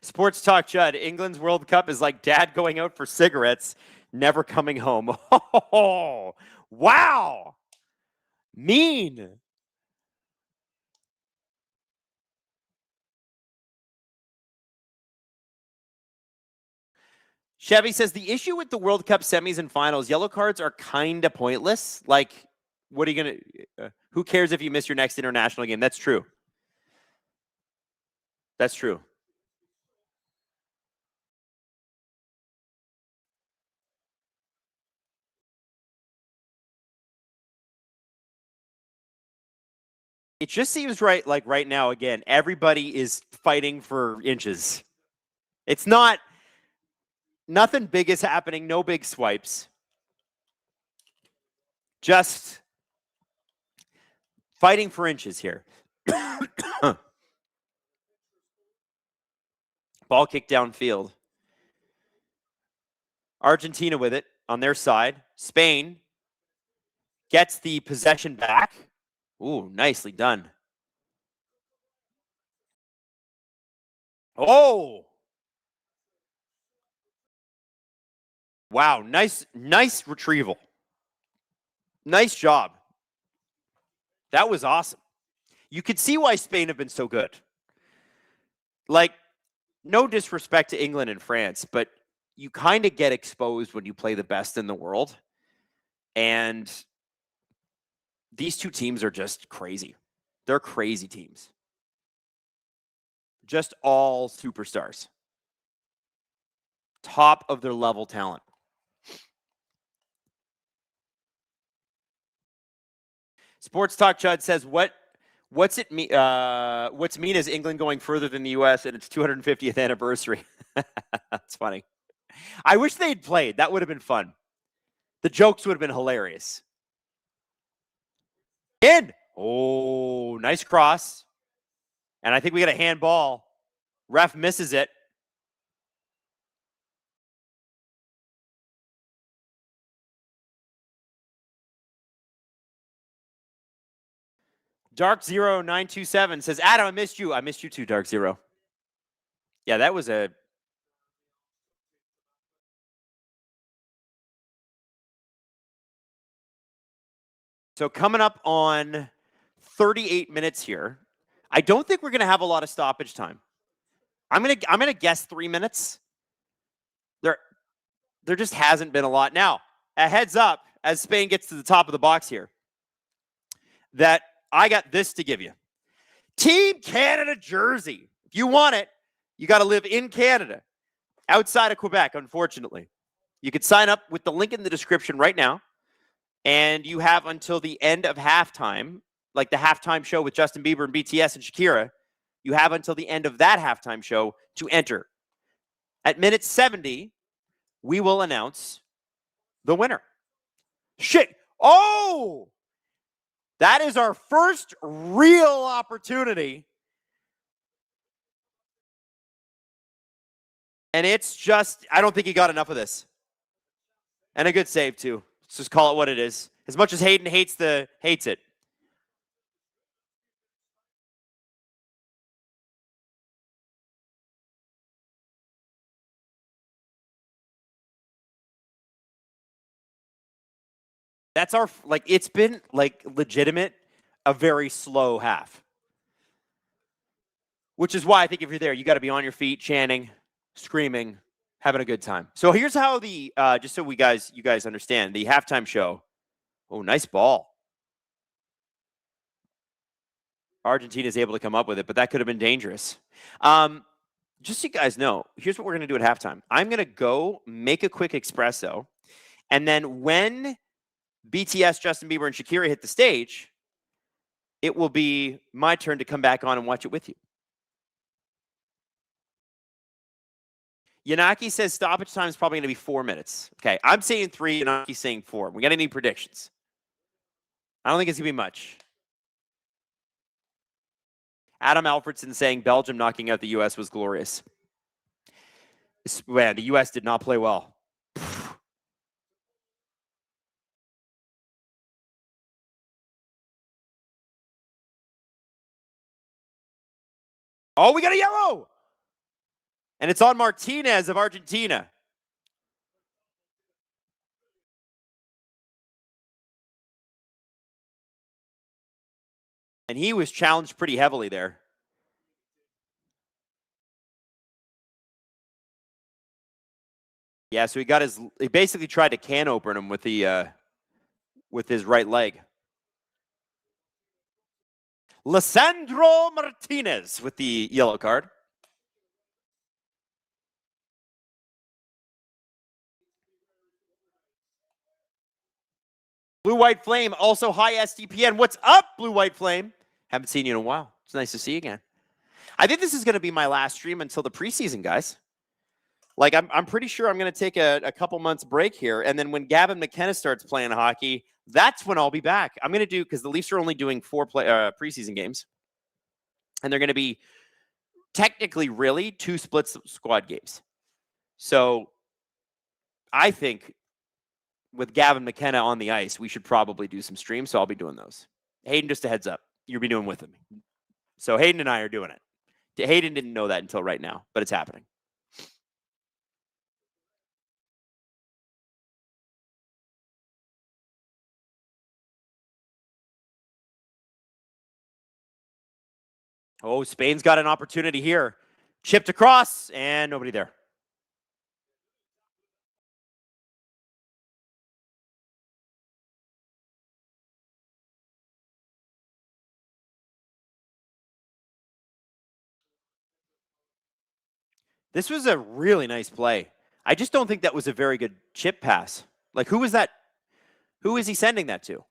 Sports Talk Judd. England's World Cup is like dad going out for cigarettes, never coming home. Oh, wow. Mean. Chevy says the issue with the World Cup semis and finals, yellow cards are kind of pointless. Like, what are you going to who cares if you miss your next international game? That's true. That's true. It just seems right, like right now, again, everybody is fighting for inches. It's nothing big is happening, no big swipes. Just fighting for inches here. Ball kicked downfield. Argentina with it on their side. Spain gets the possession back. Ooh, nicely done. Oh! Wow, nice retrieval. Nice job. That was awesome. You could see why Spain have been so good. Like, no disrespect to England and France, but you kind of get exposed when you play the best in the world. And these two teams are just crazy. They're crazy teams. Just all superstars. Top of their level talent. Sports Talk Chud says, what's it mean? What's mean is England going further than the U.S. and its 250th anniversary. That's funny. I wish they'd played. That would have been fun. The jokes would have been hilarious. In. Oh, nice cross. And I think we got a handball. Ref misses it. Dark0927 says, Adam, I missed you. I missed you too, Dark Zero. Yeah, that was a... So coming up on 38 minutes here, I don't think we're going to have a lot of stoppage time. I'm gonna guess 3 minutes. There just hasn't been a lot. Now, a heads up as Spain gets to the top of the box here, that I got this to give you. Team Canada jersey. If you want it, you got to live in Canada, outside of Quebec, unfortunately. You could sign up with the link in the description right now, and you have until the end of halftime, like the halftime show with Justin Bieber and BTS and Shakira. You have until the end of that halftime show to enter. At minute 70, we will announce the winner. Shit. Oh! That is our first real opportunity. And it's just, I don't think he got enough of this. And a good save, too. Let's just call it what it is. As much as Hayden hates it. That's our, like, it's been, like, legitimate, a very slow half. Which is why I think if you're there, you got to be on your feet, chanting, screaming, having a good time. So here's how the, just so you guys understand, the halftime show. Oh, nice ball. Argentina is able to come up with it, but that could have been dangerous. Just so you guys know, here's what we're going to do at halftime. I'm going to go make a quick espresso, and then when BTS, Justin Bieber, and Shakira hit the stage, it will be my turn to come back on and watch it with you. Yanaki says stoppage time is probably going to be 4 minutes. Okay, I'm saying 3, Yanaki's saying 4. We got any predictions? I don't think it's going to be much. Adam Alfredson saying Belgium knocking out the U.S. was glorious. Man, the U.S. did not play well. Oh, we got a yellow! And it's on Martinez of Argentina. And he was challenged pretty heavily there. Yeah, so he basically tried to can open him with the with his right leg. Lisandro Martinez with the yellow card. Blue White Flame, also high SDPN. What's up, Blue White Flame? Haven't seen you in a while. It's nice to see you again. I think this is going to be my last stream until the preseason, guys. Like, I'm pretty sure I'm going to take a couple months break here, and then when Gavin McKenna starts playing hockey, that's when I'll be back. I'm going to do, because the Leafs are only doing 4 preseason games, and they're going to be technically really 2 split squad games. So I think with Gavin McKenna on the ice, we should probably do some streams, so I'll be doing those. Hayden, just a heads up. You'll be doing with him. So Hayden and I are doing it. Hayden didn't know that until right now, but it's happening. Oh, Spain's got an opportunity here. Chipped across, and nobody there. This was a really nice play. I just don't think that was a very good chip pass. Like, who was that? Who is he sending that to?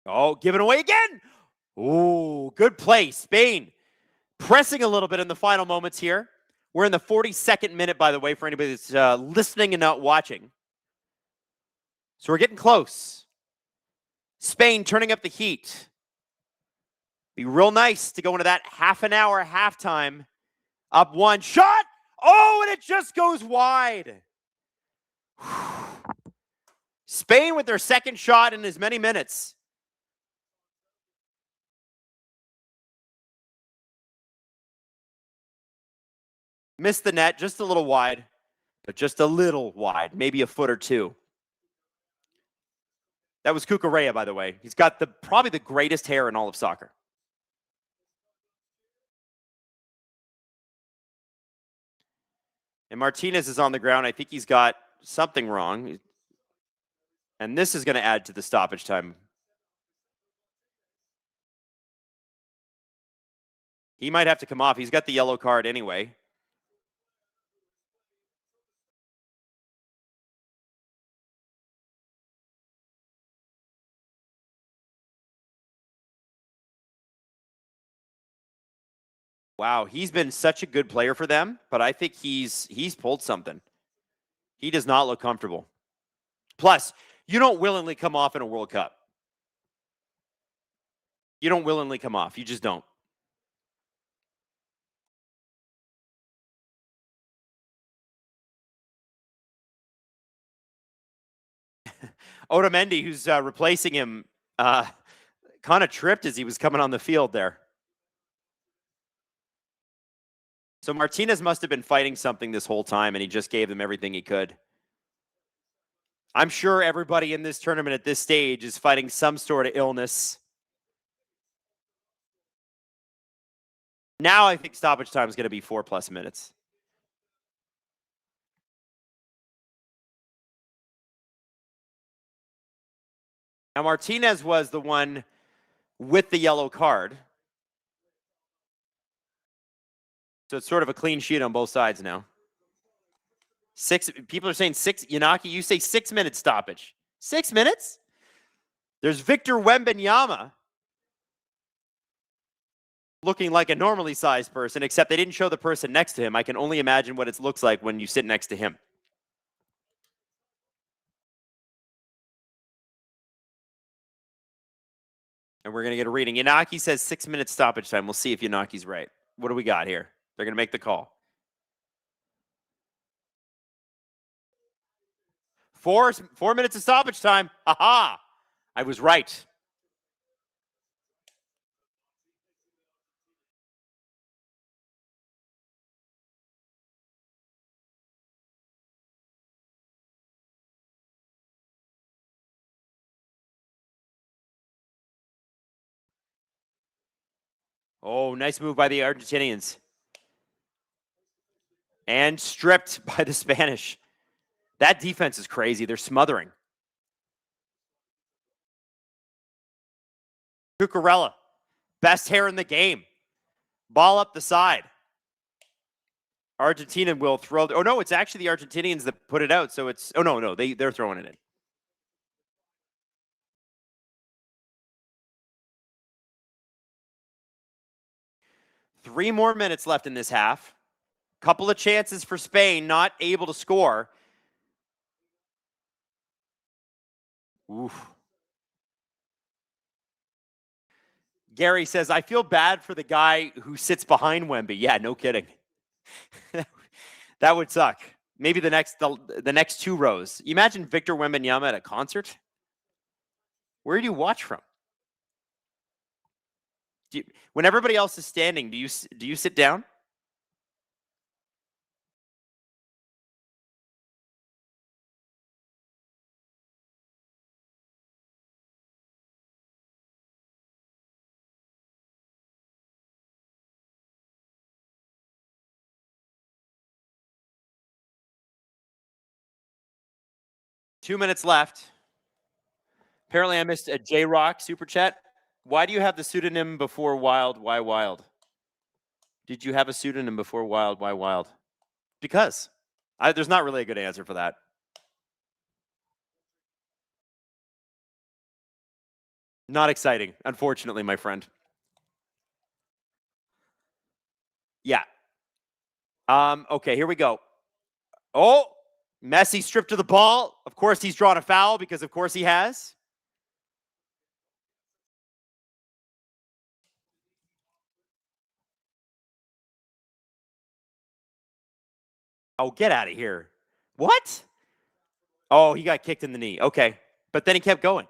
Oh, giving away again. Oh, good play. Spain pressing a little bit in the final moments here. We're in the 42nd minute, by the way, for anybody that's listening and not watching. So we're getting close. Spain turning up the heat. Be real nice to go into that half an hour halftime. Up 1 shot. Oh, and it just goes wide. Spain with their second shot in as many minutes. Missed the net, just a little wide, but just a little wide, maybe a foot or 2. That was Cucurella, by the way. He's got probably the greatest hair in all of soccer. And Martinez is on the ground. I think he's got something wrong. And this is going to add to the stoppage time. He might have to come off. He's got the yellow card anyway. Wow, he's been such a good player for them, but I think he's pulled something. He does not look comfortable. Plus, you don't willingly come off in a World Cup. You don't willingly come off. You just don't. Otamendi, who's replacing him, kind of tripped as he was coming on the field there. So Martinez must have been fighting something this whole time, and he just gave them everything he could. I'm sure everybody in this tournament at this stage is fighting some sort of illness. Now I think stoppage time is going to be 4+ minutes. Now Martinez was the one with the yellow card. So it's sort of a clean sheet on both sides now. People are saying 6. Yanaki, you say 6 minute stoppage. 6 minutes? There's Victor Wembanyama looking like a normally sized person, except they didn't show the person next to him. I can only imagine what it looks like when you sit next to him. And we're going to get a reading. Yanaki says 6 minutes stoppage time. We'll see if Yanaki's right. What do we got here? They're going to make the call. 4 minutes of stoppage time. Aha! I was right. Oh, nice move by the Argentinians. And stripped by the Spanish. That defense is crazy. They're smothering. Cucurella, best hair in the game. Ball up the side. Argentina will throw. Oh, no, it's actually the Argentinians that put it out. So it's, oh, no, they're throwing it in. Three more minutes left in this half. Couple of chances for Spain, not able to score. Oof. Gary says, I feel bad for the guy who sits behind Wemby. Yeah, no kidding. That would suck. Maybe the next 2 rows. Imagine Victor Wembanyama at a concert. Where do you watch from? When everybody else is standing, do you sit down? Two minutes left. Apparently, I missed a J-Rock super chat. Why do you have the pseudonym before Wild? Why Wild? Did you have a pseudonym before Wild? Why Wild? Because. There's not really a good answer for that. Not exciting, unfortunately, my friend. Yeah. Okay, here we go. Oh, Messi stripped to the ball. Of course, he's drawn a foul because, of course, he has. Oh, get out of here. What? Oh, he got kicked in the knee. Okay. But then he kept going.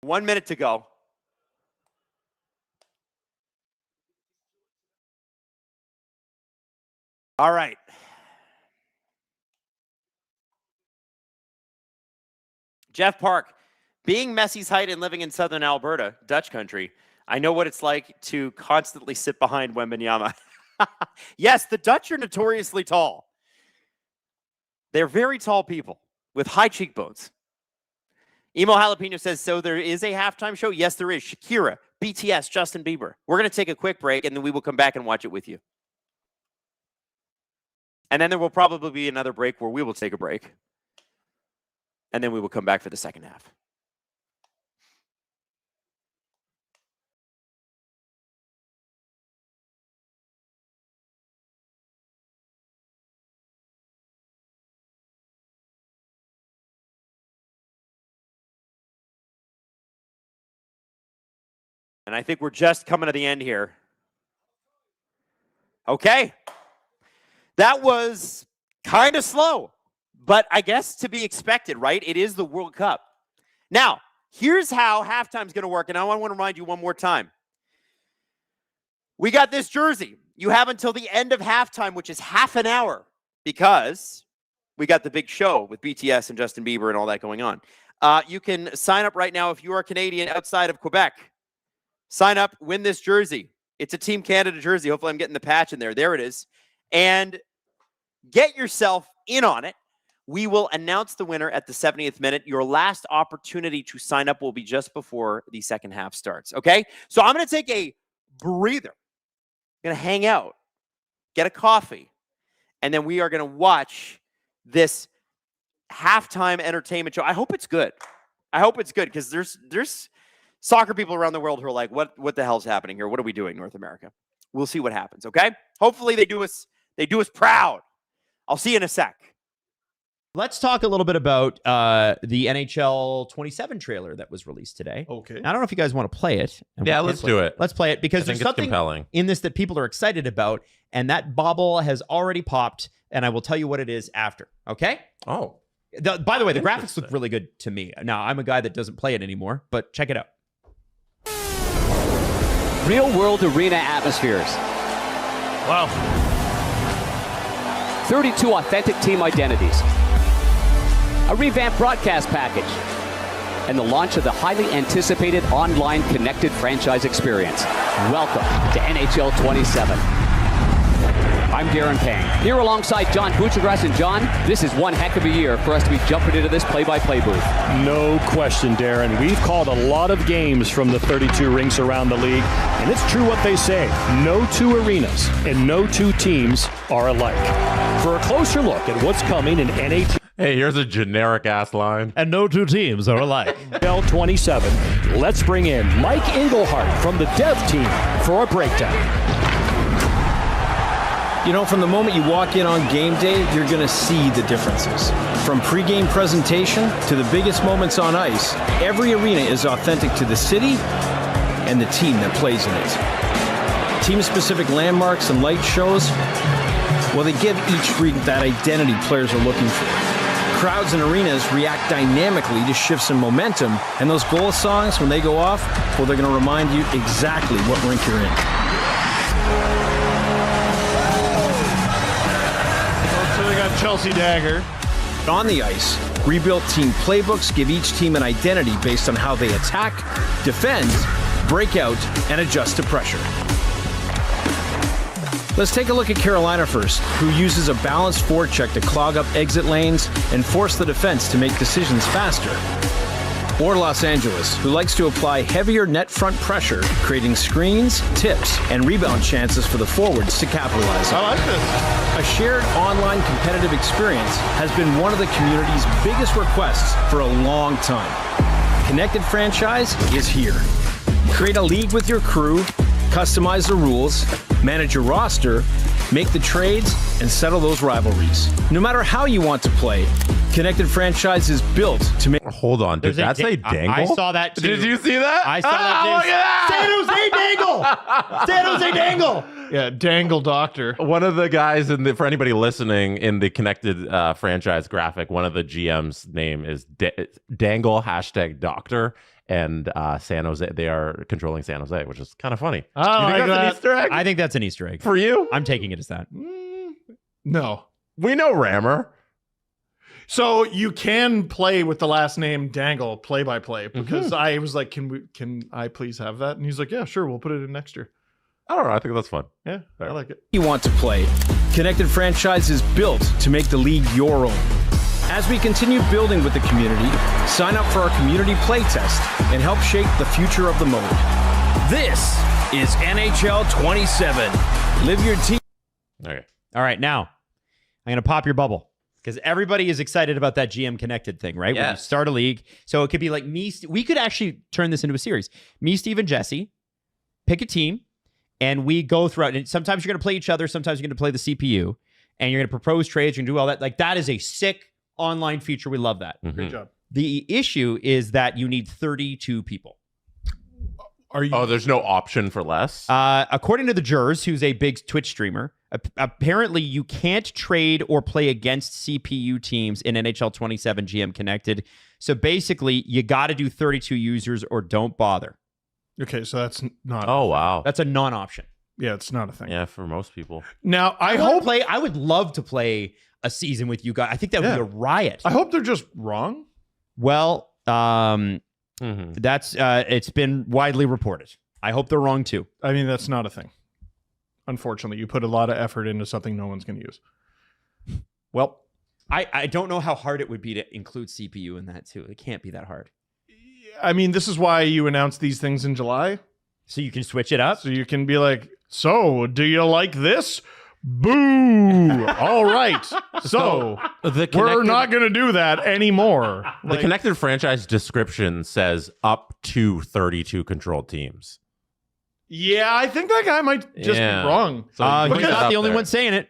One minute to go. All right. Jeff Park, being Messi's height and living in southern Alberta, Dutch country, I know what it's like to constantly sit behind Wembanyama. Yes, the Dutch are notoriously tall. They're very tall people with high cheekbones. Emo Jalapeno says, so there is a halftime show? Yes, there is. Shakira, BTS, Justin Bieber. We're going to take a quick break, and then we will come back and watch it with you. And then there will probably be another break where we will take a break. And then we will come back for the second half. And I think we're just coming to the end here. Okay. That was kind of slow, but I guess to be expected, right? It is the World Cup. Now, here's how halftime's going to work, and I want to remind you one more time. We got this jersey. You have until the end of halftime, which is half an hour, because we got the big show with BTS and Justin Bieber and all that going on. You can sign up right now if you are Canadian outside of Quebec. Sign up, win this jersey. It's a Team Canada jersey. Hopefully I'm getting the patch in there. There it is. And get yourself in on it. We will announce the winner at the 70th minute. Your last opportunity to sign up will be just before the second half starts, okay? So I'm going to take a breather. I'm going to hang out, get a coffee, and then we are going to watch this halftime entertainment show. I hope it's good. I hope it's good, because there's soccer people around the world who are like, what the hell's happening here? What are we doing, North America? We'll see what happens, okay? Hopefully they do us proud. I'll see you in a sec. Let's talk a little bit about the NHL 27 trailer that was released today. Okay. I don't know if you guys want to play it. Yeah, let's do it. Let's play it, because there's something compelling in this that people are excited about, and that bauble has already popped, and I will tell you what it is after, okay? Oh. By the way, the graphics look really good to me. Now, I'm a guy that doesn't play it anymore, but check it out. Real-world arena atmospheres. Wow. 32 authentic team identities. A revamped broadcast package. And the launch of the highly anticipated online connected franchise experience. Welcome to NHL 27. I'm Darren Pang, here alongside John Buccigross. And John, this is one heck of a year for us to be jumping into this play-by-play booth. No question, Darren. We've called a lot of games from the 32 rinks around the league, and it's true what they say. No two arenas and no two teams are alike. For a closer look at what's coming in NHL Hey, here's a generic-ass line. And no two teams are alike. 27, let's bring in Mike Engelhart from the dev team for a breakdown. You know, from the moment you walk in on game day, you're going to see the differences. From pregame presentation to the biggest moments on ice, every arena is authentic to the city and the team that plays in it. Team-specific landmarks and light shows, well, they give each rink that identity players are looking for. Crowds and arenas react dynamically to shifts in momentum, and those goal songs, when they go off, well, they're going to remind you exactly what rink you're in. So they got Chelsea Dagger. On the ice, rebuilt team playbooks give each team an identity based on how they attack, defend, break out, and adjust to pressure. Let's take a look at Carolina first, who uses a balanced forecheck to clog up exit lanes and force the defense to make decisions faster. Or Los Angeles, who likes to apply heavier net front pressure, creating screens, tips, and rebound chances for the forwards to capitalize on. I like this. A shared online competitive experience has been one of the community's biggest requests for a long time. Connected Franchise is here. Create a league with your crew, customize the rules, manage your roster, make the trades, and settle those rivalries. No matter how you want to play, Connected Franchise is built to make... Hold on. Did that say dangle? I saw that too. Did you see that? I saw that too. Look at that! San Jose Dangle! Yeah, Dangle Doctor. One of the guys, for anybody listening, in the Connected Franchise graphic, one of the GM's name is Dangle #Doctor. And San Jose, they are controlling San Jose, which is kind of funny. Oh, you think that's an Easter egg? I think that's an Easter egg. For you? I'm taking it as that. No. We know Rammer. So you can play with the last name Dangle play-by-play, because I was like, can I please have that? And he's like, yeah, sure, we'll put it in next year. I don't know. I think that's fun. Yeah, I like it. You want to play. Connected Franchise is built to make the league your own. As we continue building with the community, sign up for our community playtest and help shape the future of the mode. This is NHL 27. Live your team. Okay. All right, now I'm going to pop your bubble, because everybody is excited about that GM Connected thing, right? Yes. When you start a league. So it could be like me. We could actually turn this into a series. Me, Steve, and Jesse pick a team, and we go throughout. And sometimes you're going to play each other. Sometimes you're going to play the CPU, and you're going to propose trades. You're going to do all that. Like, that is a sick online feature. We love that. Great job. The issue is that you need 32 people. Are you? Oh, there's no option for less. According to the Jurors, who's a big Twitch streamer, apparently you can't trade or play against CPU teams in NHL 27 GM Connected. So basically, you got to do 32 users or don't bother. Okay, so that's not. Oh wow. That's a non-option. Yeah, it's not a thing. Yeah, for most people. Now I would love to play a season with you guys. I think that would be a riot. I hope they're just wrong. Well, that's it's been widely reported. I hope they're wrong too. I mean, that's not a thing. Unfortunately, you put a lot of effort into something no one's going to use. Well, I don't know how hard it would be to include CPU in that too. It can't be that hard. I mean, this is why you announce these things in July. So you can switch it up? So you can be like, so do you like this? Boo! All right. So we're not going to do that anymore. The Connected franchise description says up to 32 controlled teams. Yeah, I think that guy might just be wrong. So he's not the only one saying it.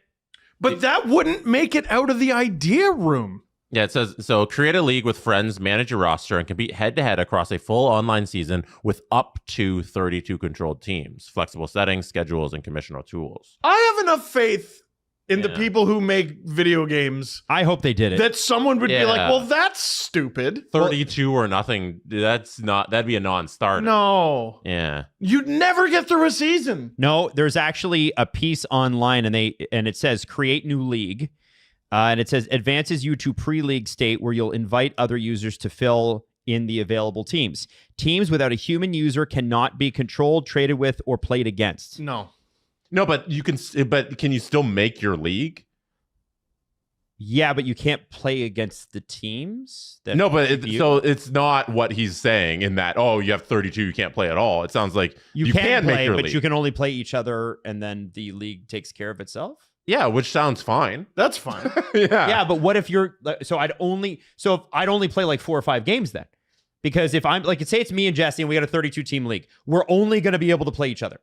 But that wouldn't make it out of the idea room. Yeah, it says, so create a league with friends, manage your roster, and compete head-to-head across a full online season with up to 32 controlled teams, flexible settings, schedules, and commissioner tools. I have enough faith in the people who make video games. I hope they did it. That someone would be like, well, that's stupid. 32 or nothing, that'd be a non-starter. No. Yeah. You'd never get through a season. No, there's actually a piece online, and it says create new league. And it says advances you to pre-league state where you'll invite other users to fill in the available teams. Teams without a human user cannot be controlled, traded with, or played against. No, but can you still make your league? Yeah, but you can't play against the teams. So it's not what he's saying in that, oh, you have 32, you can't play at all. It sounds like you can play, make your but league. you can only play each other, and then the league takes care of itself. Yeah, which sounds fine. That's fine. Yeah, but what if you're if I'd only play like 4 or 5 games then? Because if I'm like, say it's me and Jesse and we got a 32 team league, we're only going to be able to play each other.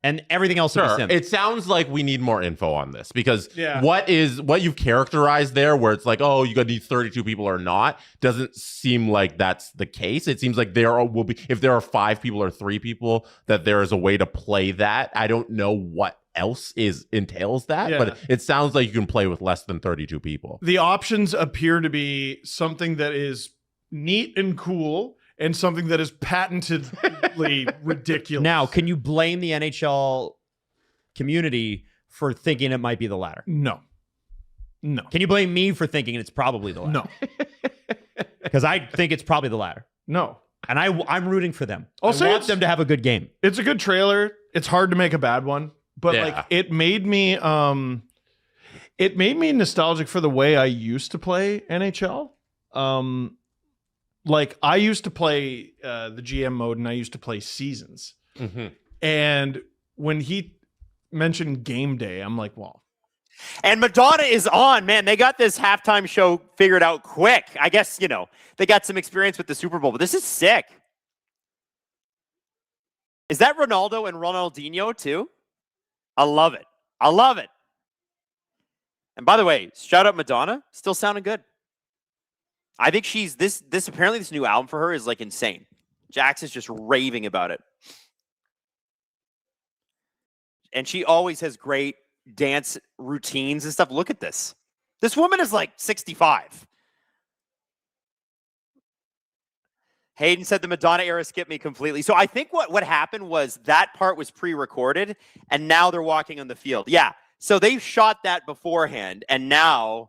And everything else will be sim. It sounds like we need more info on this because what you've characterized there where it's like, oh, you got to need 32 people or not, doesn't seem like that's the case. It seems like there will be, if there are 5 people or 3 people, that there is a way to play that. I don't know what else entails that, but it sounds like you can play with less than 32 people. The options appear to be something that is neat and cool and something that is patentedly ridiculous. Now, can you blame the NHL community for thinking it might be the latter? No. Can you blame me for thinking it's probably the latter? No. Because I think it's probably the latter. No. And I'm rooting for them. I want them to have a good game. It's a good trailer. It's hard to make a bad one. But it made me nostalgic for the way I used to play NHL. Like I used to play the GM mode and I used to play seasons. Mm-hmm. And when he mentioned game day, I'm like, well. And Madonna is on, man. They got this halftime show figured out quick. I guess, they got some experience with the Super Bowl, but this is sick. Is that Ronaldo and Ronaldinho too? I love it. I love it. And by the way, shout out Madonna. Still sounding good. I think she's this apparently this new album for her is like insane. Jax is just raving about it. And she always has great dance routines and stuff. Look at this. This woman is like 65. Hayden said the Madonna era skipped me completely. So I think what happened was that part was pre-recorded, and now they're walking on the field. Yeah, so they shot that beforehand, and now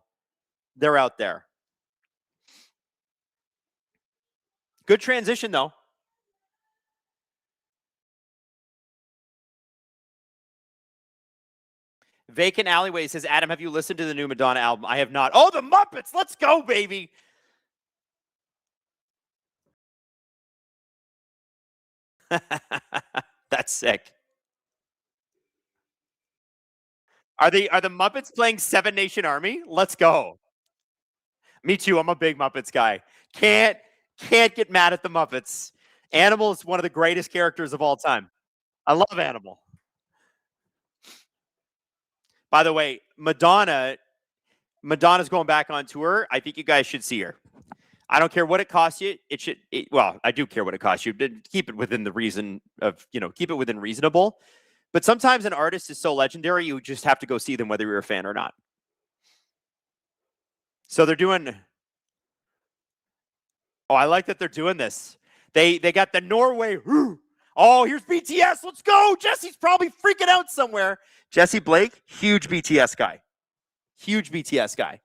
they're out there. Good transition, though. Vacant Alleyway says, Adam, have you listened to the new Madonna album? I have not. Oh, the Muppets! Let's go, baby! That's sick. Are the Muppets playing Seven Nation Army? Let's go. Me too. I'm a big Muppets guy. Can't get mad at the Muppets. Animal is one of the greatest characters of all time. I love Animal. By the way, Madonna's going back on tour. I think you guys should see her. I don't care what it costs you. Well, I do care what it costs you. Keep it within the reason of, keep it within reasonable. But sometimes an artist is so legendary, you just have to go see them whether you're a fan or not. So they're doing. Oh, I like that they're doing this. They got the Norway. Oh, here's BTS. Let's go. Jesse's probably freaking out somewhere. Jesse Blake, huge BTS guy. Huge BTS guy.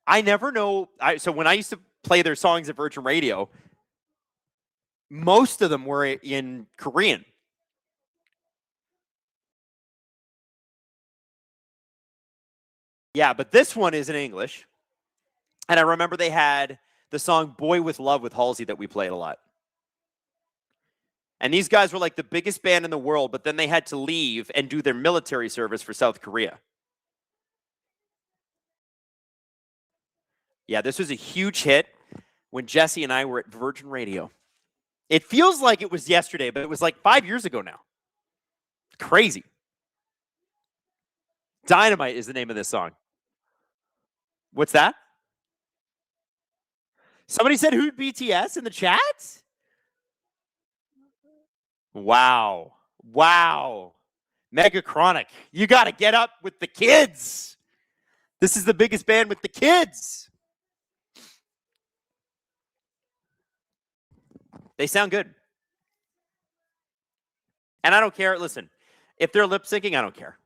I never know. So when I used to play their songs at Virgin Radio, most of them were in Korean. Yeah, but this one is in English. And I remember they had the song Boy with Love with Halsey that we played a lot. And these guys were like the biggest band in the world, but then they had to leave and do their military service for South Korea. Yeah, this was a huge hit when Jesse and I were at Virgin Radio. It feels like it was yesterday, but it was like 5 years ago now. Crazy. Dynamite is the name of this song. What's that? Somebody said who BTS in the chat? Wow. Mega Chronic. You got to get up with the kids. This is the biggest band with the kids. They sound good. And I don't care. Listen, if they're lip syncing, I don't care.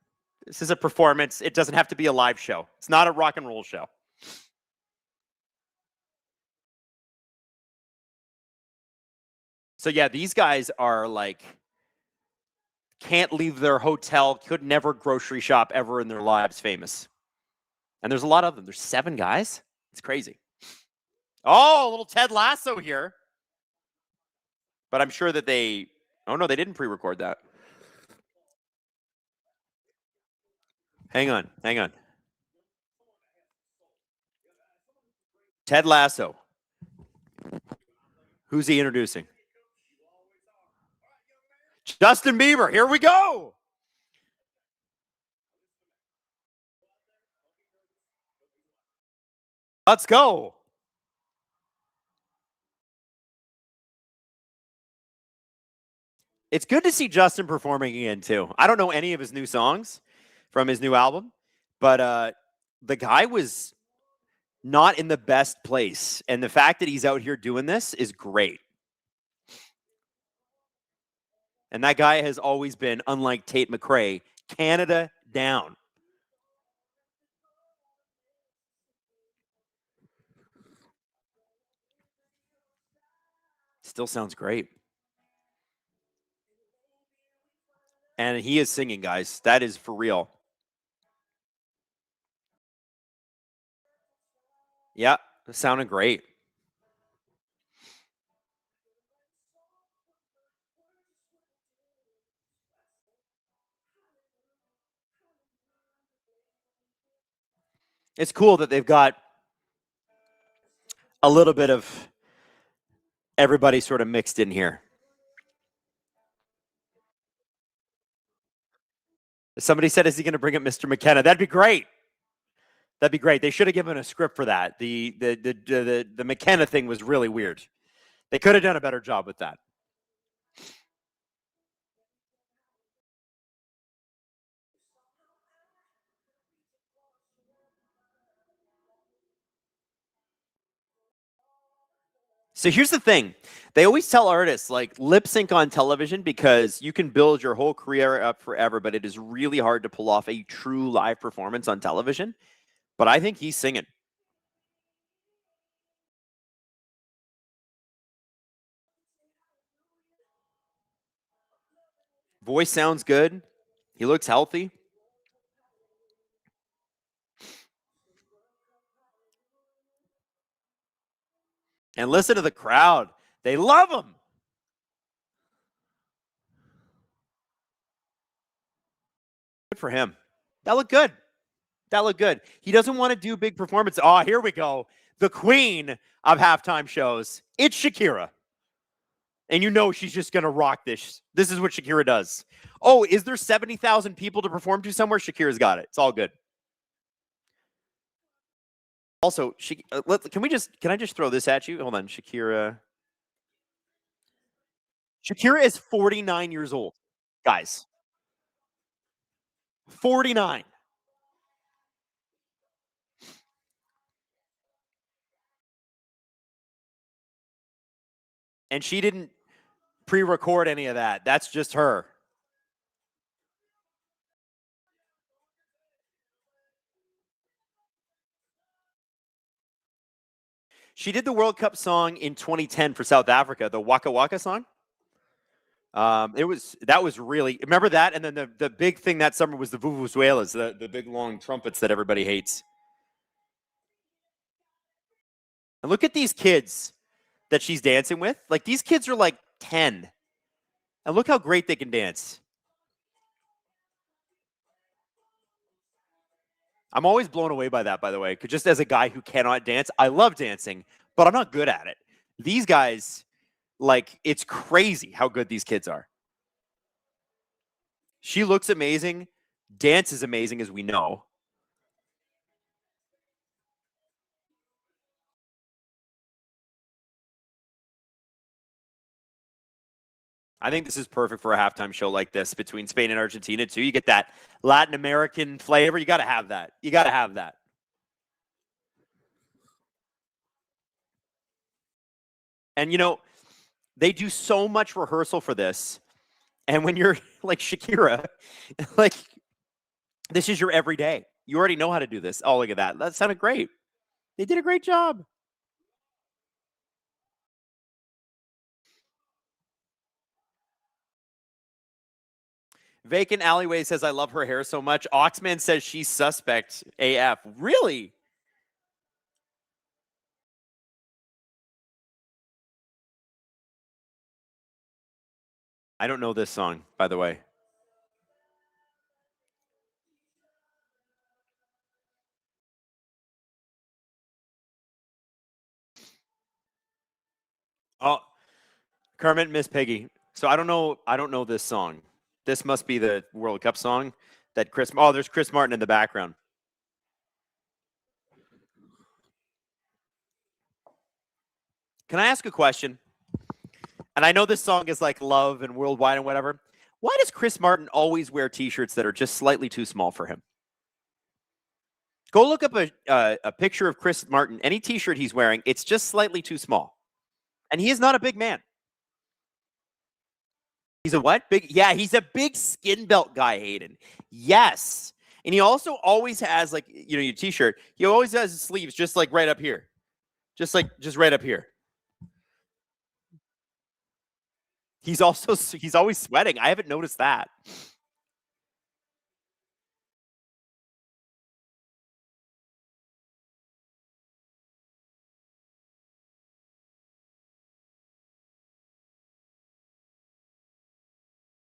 This is a performance. It doesn't have to be a live show. It's not a rock and roll show. So yeah, these guys are like, can't leave their hotel, could never grocery shop ever in their lives, famous. And there's a lot of them. There's 7 guys. It's crazy. Oh, a little Ted Lasso here. But I'm sure that oh no, they didn't pre-record that. Hang on. Ted Lasso. Who's he introducing? Justin Bieber. Here we go. Let's go. It's good to see Justin performing again, too. I don't know any of his new songs from his new album, but the guy was not in the best place. And the fact that he's out here doing this is great. And that guy has always been, unlike Tate McRae, Canada down. Still sounds great. And he is singing, guys. That is for real. Yeah, it sounded great. It's cool that they've got a little bit of everybody sort of mixed in here. Somebody said, is he going to bring up Mr. McKenna? That'd be great. That'd be great. They should have given a script for that. The McKenna thing was really weird. They could have done a better job with that. So here's the thing. They always tell artists, like, lip sync on television because you can build your whole career up forever, but it is really hard to pull off a true live performance on television. But I think he's singing. Voice sounds good. He looks healthy. And listen to the crowd. They love him. Good for him. That looked good. That looked good. He doesn't want to do big performance. Oh, here we go. The queen of halftime shows. It's Shakira. And you know she's just going to rock this. This is what Shakira does. Oh, is there 70,000 people to perform to somewhere? Shakira's got it. It's all good. Also, can I just throw this at you? Hold on, Shakira. Shakira is 49 years old, guys. 49. And she didn't pre-record any of that. That's just her. She did the World Cup song in 2010 for South Africa, the Waka Waka song. That was really, remember that? And then the big thing that summer was the vuvuzelas, the big long trumpets that everybody hates. And look at these kids that she's dancing with. Like, these kids are like 10. And look how great they can dance. I'm always blown away by that, by the way, because just as a guy who cannot dance, I love dancing, but I'm not good at it. These guys, like, it's crazy how good these kids are. She looks amazing. Dance is amazing, as we know. I think this is perfect for a halftime show like this between Spain and Argentina, too. You get that Latin American flavor. You got to have that. You got to have that. And, you know, they do so much rehearsal for this. And when you're like Shakira, like, this is your everyday. You already know how to do this. Oh, look at that. That sounded great. They did a great job. Vacant Alleyway says, I love her hair so much. Oxman says she's suspect AF. Really? I don't know this song, by the way. Oh, Kermit, Miss Piggy. So I don't know this song. This must be the World Cup song that there's Chris Martin in the background. Can I ask a question? And I know this song is like love and worldwide and whatever. Why does Chris Martin always wear t-shirts that are just slightly too small for him? Go look up a picture of Chris Martin. Any t-shirt he's wearing, it's just slightly too small. And he is not a big man. He's a what? Big? Yeah, he's a big skin belt guy, Hayden. Yes. And he also always has, like, you know, your t-shirt. He always has his sleeves just like right up here. Just right up here. He's always sweating. I haven't noticed that.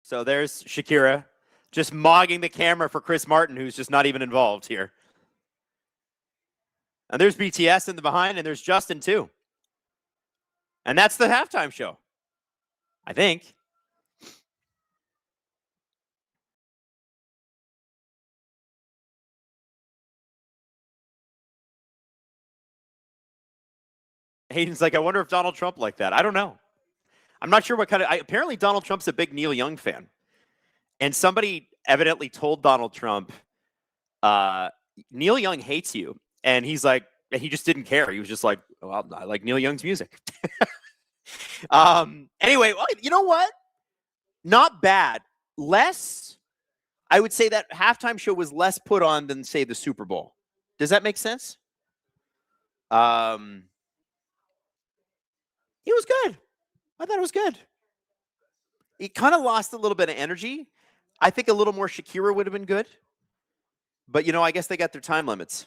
So there's Shakira just mogging the camera for Chris Martin, who's just not even involved here. And there's BTS in the behind, and there's Justin too. And that's the halftime show, I think. Hayden's like, I wonder if Donald Trump liked that. I don't know. I'm not sure what kind of. Apparently, Donald Trump's a big Neil Young fan. And somebody evidently told Donald Trump, Neil Young hates you. And he's like, he just didn't care. He was just like, well, I like Neil Young's music. Anyway, you know what? Not bad. I would say that halftime show was less put on than, say, the Super Bowl. Does that make sense? It was good. I thought it was good. It kind of lost a little bit of energy. I think a little more Shakira would have been good. But, you know, I guess they got their time limits.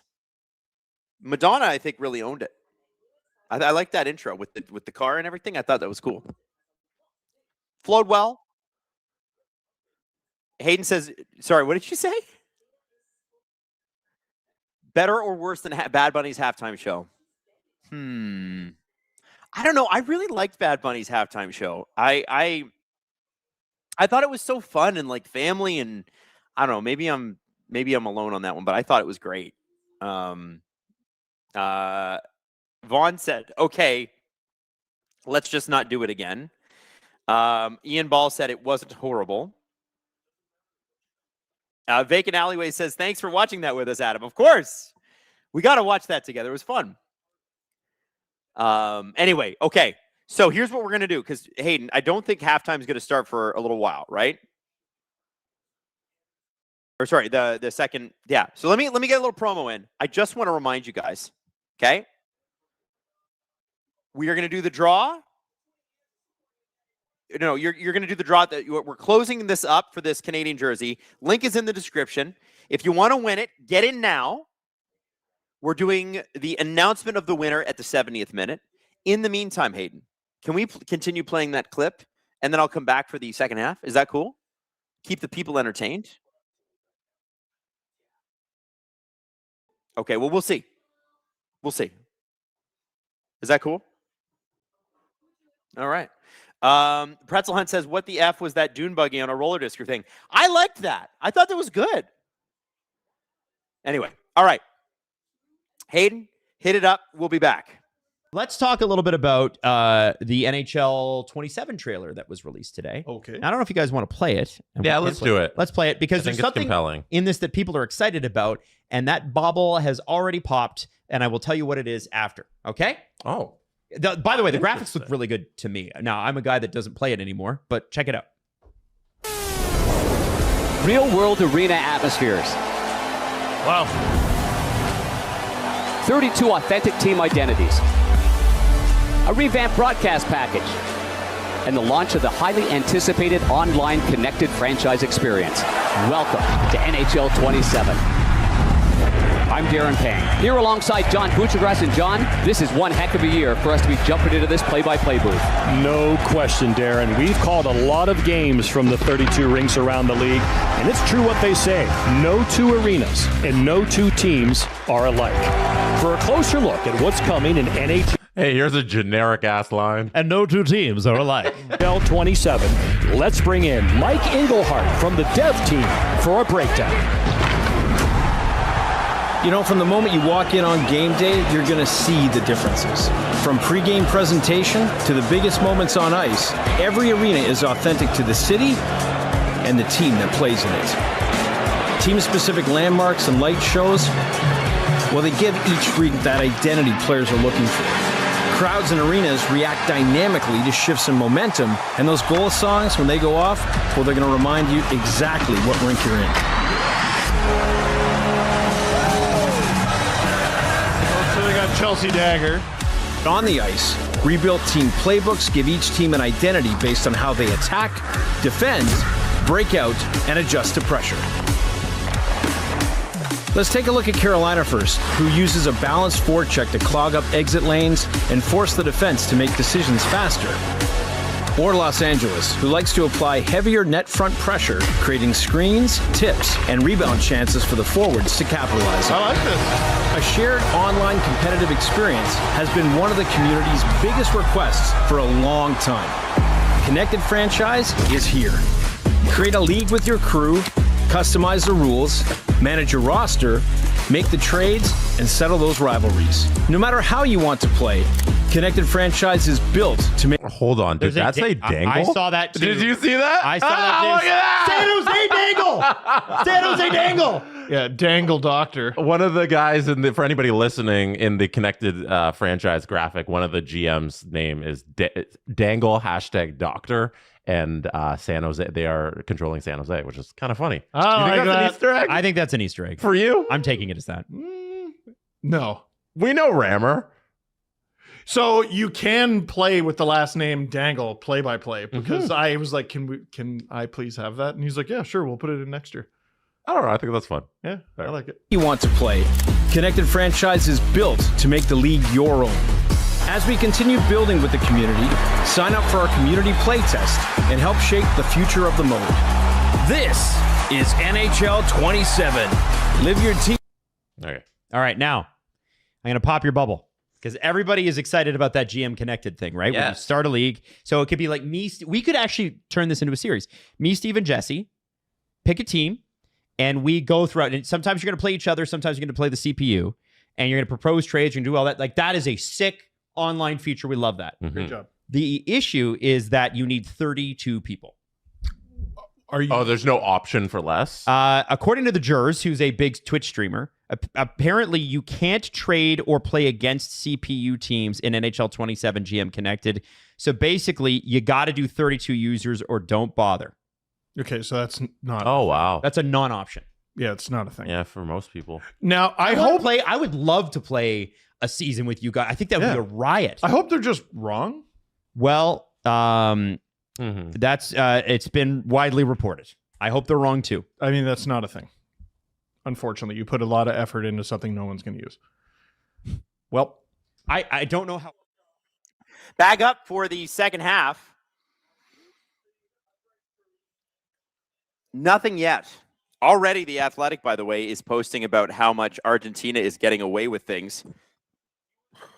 Madonna, I think, really owned it. I like that intro with the car and everything. I thought that was cool. Flowed well. Hayden says, sorry, what did you say? Better or worse than Bad Bunny's halftime show? I don't know. I really liked Bad Bunny's halftime show. I thought it was so fun and like family, and I don't know. Maybe I'm alone on that one, but I thought it was great. Vaughn said, "Okay, let's just not do it again." Ian Ball said it wasn't horrible. Vacant Alleyway says, "Thanks for watching that with us, Adam." Of course, we got to watch that together. It was fun. Anyway, okay. So here's what we're going to do. Because, Hayden, I don't think halftime is going to start for a little while, right? Or sorry, the second. Yeah. So let me get a little promo in. I just want to remind you guys, okay? We are going to do the draw. No, you're going to do the draw. We're closing this up for this Canadian jersey. Link is in the description. If you want to win it, get in now. We're doing the announcement of the winner at the 70th minute. In the meantime, Hayden, can we continue playing that clip? And then I'll come back for the second half. Is that cool? Keep the people entertained. Okay, well, we'll see. We'll see. Is that cool? All right. Pretzel Hunt says, "What the F was that dune buggy on a roller disc thing?" I liked that. I thought that was good. Anyway, all right. Hayden, hit it up. We'll be back. Let's talk a little bit about the NHL 27 trailer that was released today. Okay. I don't know if you guys want to play it. Yeah, let's do it. Let's play it because there's something compelling in this that people are excited about, and that bauble has already popped, and I will tell you what it is after. Okay? Oh. By the way, the graphics look really good to me. Now, I'm a guy that doesn't play it anymore, but check it out. Real-world arena atmospheres. Wow. 32 authentic team identities. A revamped broadcast package. And the launch of the highly anticipated online connected franchise experience. Welcome to NHL 27. I'm Darren Pang, here alongside John Buccigross. And John, this is one heck of a year for us to be jumping into this play-by-play booth. No question, Darren. We've called a lot of games from the 32 rinks around the league, and it's true what they say. No two arenas and no two teams are alike. For a closer look at what's coming in NHL Hey, here's a generic-ass line. And no two teams are alike. 27, let's bring in Mike Engelhart from the dev team for a breakdown. You know, from the moment you walk in on game day, you're going to see the differences. From pregame presentation to the biggest moments on ice, every arena is authentic to the city and the team that plays in it. Team-specific landmarks and light shows, well, they give each rink that identity players are looking for. Crowds and arenas react dynamically to shifts in momentum, and those goal songs, when they go off, well, they're going to remind you exactly what rink you're in. So they got Chelsea Dagger. On the ice, rebuilt team playbooks give each team an identity based on how they attack, defend, break out, and adjust to pressure. Let's take a look at Carolina first, who uses a balanced forecheck to clog up exit lanes and force the defense to make decisions faster. Or Los Angeles, who likes to apply heavier net front pressure, creating screens, tips, and rebound chances for the forwards to capitalize on. I like this. A shared online competitive experience has been one of the community's biggest requests for a long time. Connected Franchise is here. Create a league with your crew, customize the rules, manage your roster, make the trades, and settle those rivalries. No matter how you want to play, Connected Franchise is built to make... Hold on, did that say dangle? I saw that too. Did you see that? I saw that too. San Jose Dangle! San Jose Dangle! Yeah, Dangle Doctor. One of the guys for anybody listening in the Connected franchise graphic, one of the GM's name is Dangle #Doctor. And San Jose, they are controlling San Jose, which is kind of funny. Oh, you think that's an Easter egg? I think that's an Easter egg. For you? I'm taking it as that. No. We know Rammer. So you can play with the last name Dangle play-by-play because I was like, can I please have that? And he's like, yeah, sure, we'll put it in next year. I don't know. I think that's fun. Yeah, I like it. You want to play. Connected Franchise is built to make the league your own. As we continue building with the community, sign up for our community playtest and help shape the future of the mode. This is NHL 27. Live your team. Okay. All right, now I'm going to pop your bubble. Because everybody is excited about that GM connected thing, right? When you Yes. start a league. So it could be like me. We could actually turn this into a series. Me, Steve, and Jesse pick a team, and we go throughout. And sometimes you're going to play each other. Sometimes you're going to play the CPU, and you're going to propose trades. You're going to do all that. Like, that is a sick online feature. We love that. Great job. The issue is that you need 32 people. Are you? Oh, there's no option for less? According to the Jurors, who's a big Twitch streamer, apparently you can't trade or play against CPU teams in NHL 27 GM Connected. So basically, you got to do 32 users or don't bother. Okay, so that's not. Oh, wow. That's a non-option. Yeah, it's not a thing. Yeah, for most people. Now I would love to play a season with you guys. I think that would be a riot. I hope they're just wrong. Well, that's it's been widely reported. I hope they're wrong too. I mean, that's not a thing. Unfortunately, you put a lot of effort into something no one's going to use. Well, I don't know how. Bag up for the second half. Nothing yet. Already, The Athletic, by the way, is posting about how much Argentina is getting away with things.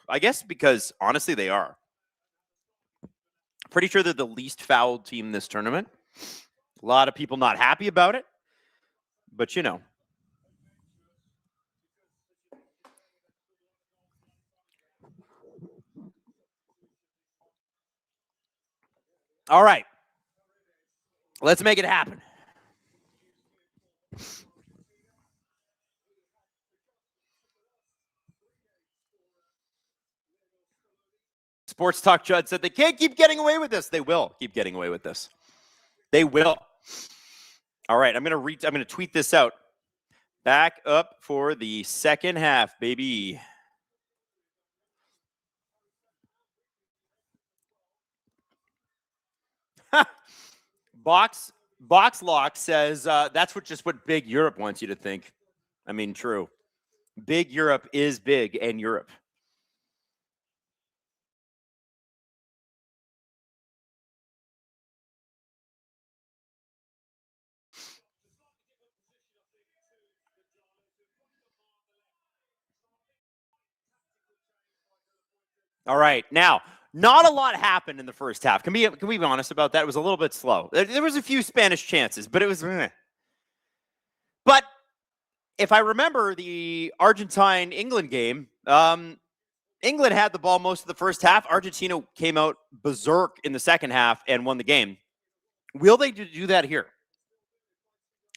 I guess because, honestly, they are. Pretty sure they're the least fouled team in this tournament. A lot of people not happy about it. But, you know. All right. Let's make it happen. Sports Talk Judd said they can't keep getting away with this. They will keep getting away with this. They will. All right, I'm gonna tweet this out. Back up for the second half, baby. Box Lock says that's what Big Europe wants you to think. I mean, true. Big Europe is big and Europe. All right. Now, not a lot happened in the first half. Can we be honest about that? It was a little bit slow. There was a few Spanish chances, but it was But if I remember the Argentine-England game, England had the ball most of the first half. Argentina came out berserk in the second half and won the game. Will they do that here?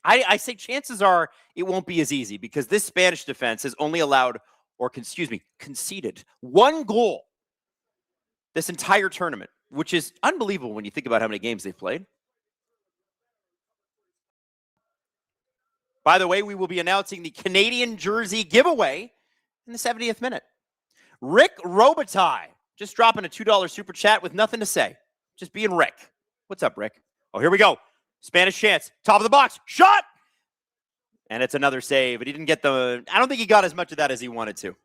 I say chances are it won't be as easy because this Spanish defense has only conceded one goal this entire tournament, which is unbelievable when you think about how many games they've played. By the way, we will be announcing the Canadian jersey giveaway in the 70th minute. Rick Robitaille just dropping a $2 super chat with nothing to say. Just being Rick. What's up, Rick? Oh, here we go. Spanish chance. Top of the box. Shot! And it's another save. But he didn't get I don't think he got as much of that as he wanted to.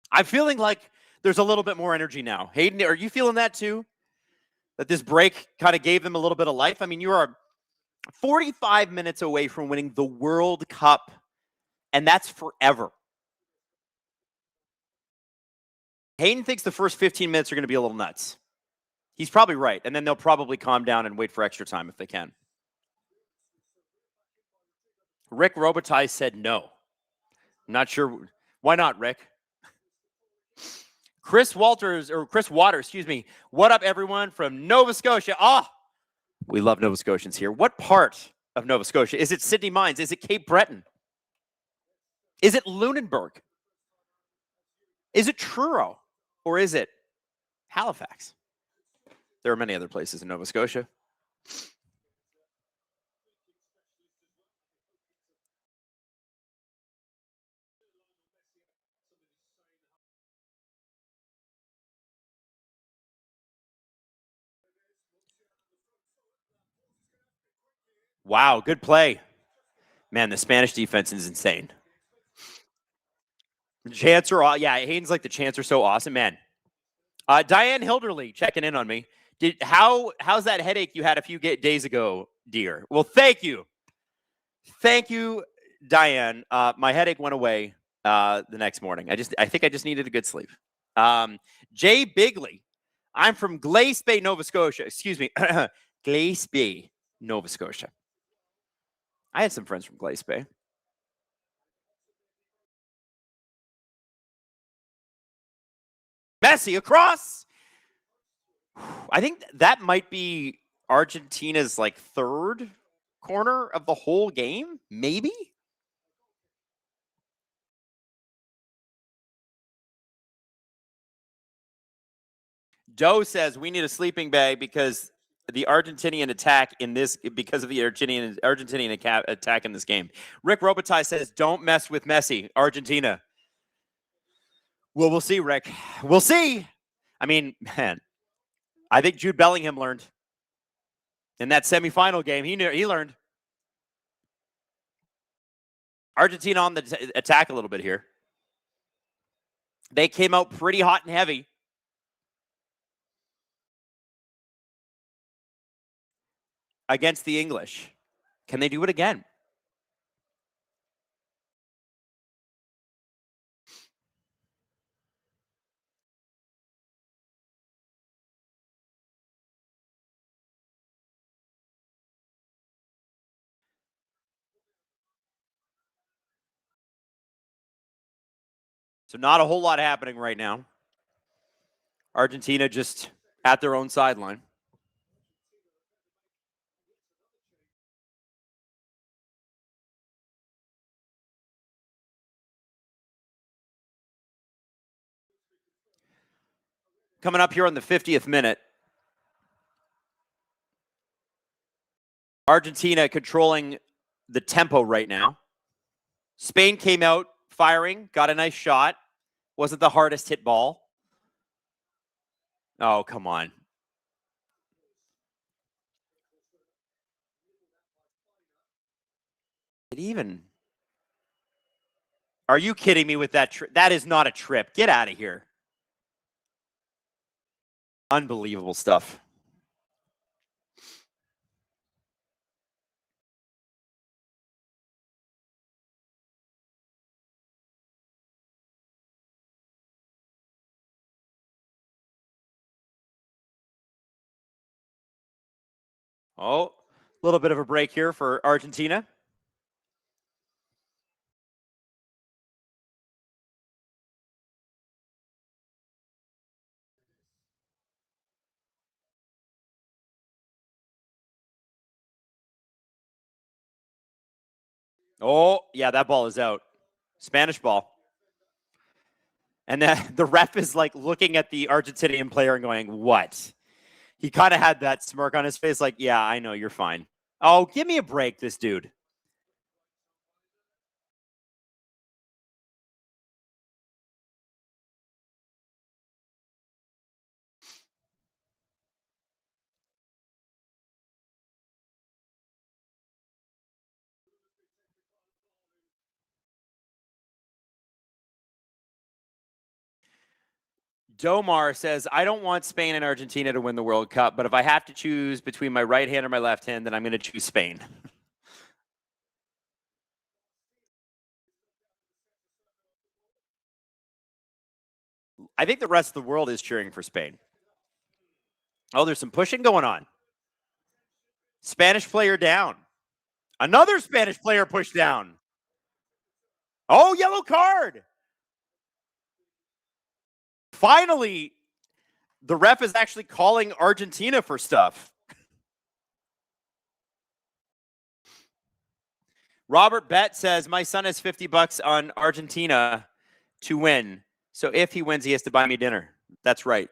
I'm feeling like there's a little bit more energy now. Hayden, are you feeling that too? That this break kind of gave them a little bit of life? I mean, you are 45 minutes away from winning the World Cup, and that's forever. Hayden thinks the first 15 minutes are going to be a little nuts. He's probably right, and then they'll probably calm down and wait for extra time if they can. Rick Robitaille said no. I'm not sure. Why not, Rick? Chris Waters, excuse me. What up, everyone from Nova Scotia? We love Nova Scotians here. What part of Nova Scotia? Is it Sydney Mines? Is it Cape Breton? Is it Lunenburg? Is it Truro? Or is it Halifax? There are many other places in Nova Scotia. Wow, good play. Man, the Spanish defense is insane. The chants are, Hayden's like the chants are so awesome, man. Diane Hilderly checking in on me. How's that headache you had a few days ago, dear? Well, thank you. Thank you, Diane. My headache went away. the next morning. I think I just needed a good sleep. Jay Bigley. I'm from Glace Bay, Nova Scotia. Excuse me. Glace Bay, Nova Scotia. I had some friends from Glace Bay. Messi across. I think that might be Argentina's like third corner of the whole game, maybe. Joe says we need a sleeping bag because the Argentinian attack in this because of the Argentinian attack in this game. Rick Robitaille says don't mess with Messi, Argentina. Well, we'll see, Rick. We'll see. I mean, man, I think Jude Bellingham learned in that semifinal game. He learned. Argentina on the attack a little bit here. They came out pretty hot and heavy. Against the English. Can they do it again? So not a whole lot happening right now. Argentina just at their own sideline. Coming up here on the 50th minute. Argentina controlling the tempo right now. Spain came out firing, got a nice shot. Wasn't the hardest hit ball. Oh, come on. It even. Are you kidding me with that trip? That is not a trip. Get out of here. Unbelievable stuff. Oh, a little bit of a break here for Argentina. Oh, yeah, that ball is out. Spanish ball. And then the ref is like looking at the Argentinian player and going, what? He kind of had that smirk on his face like, yeah, I know, you're fine. Oh, give me a break, this dude. Domar says, I don't want Spain and Argentina to win the World Cup, but if I have to choose between my right hand or my left hand, then I'm going to choose Spain. I think the rest of the world is cheering for Spain. Oh, there's some pushing going on. Spanish player down. Another Spanish player pushed down. Oh, yellow card. Finally, the ref is actually calling Argentina for stuff. Robert Bett says, my son has $50 on Argentina to win. So if he wins, he has to buy me dinner. That's right.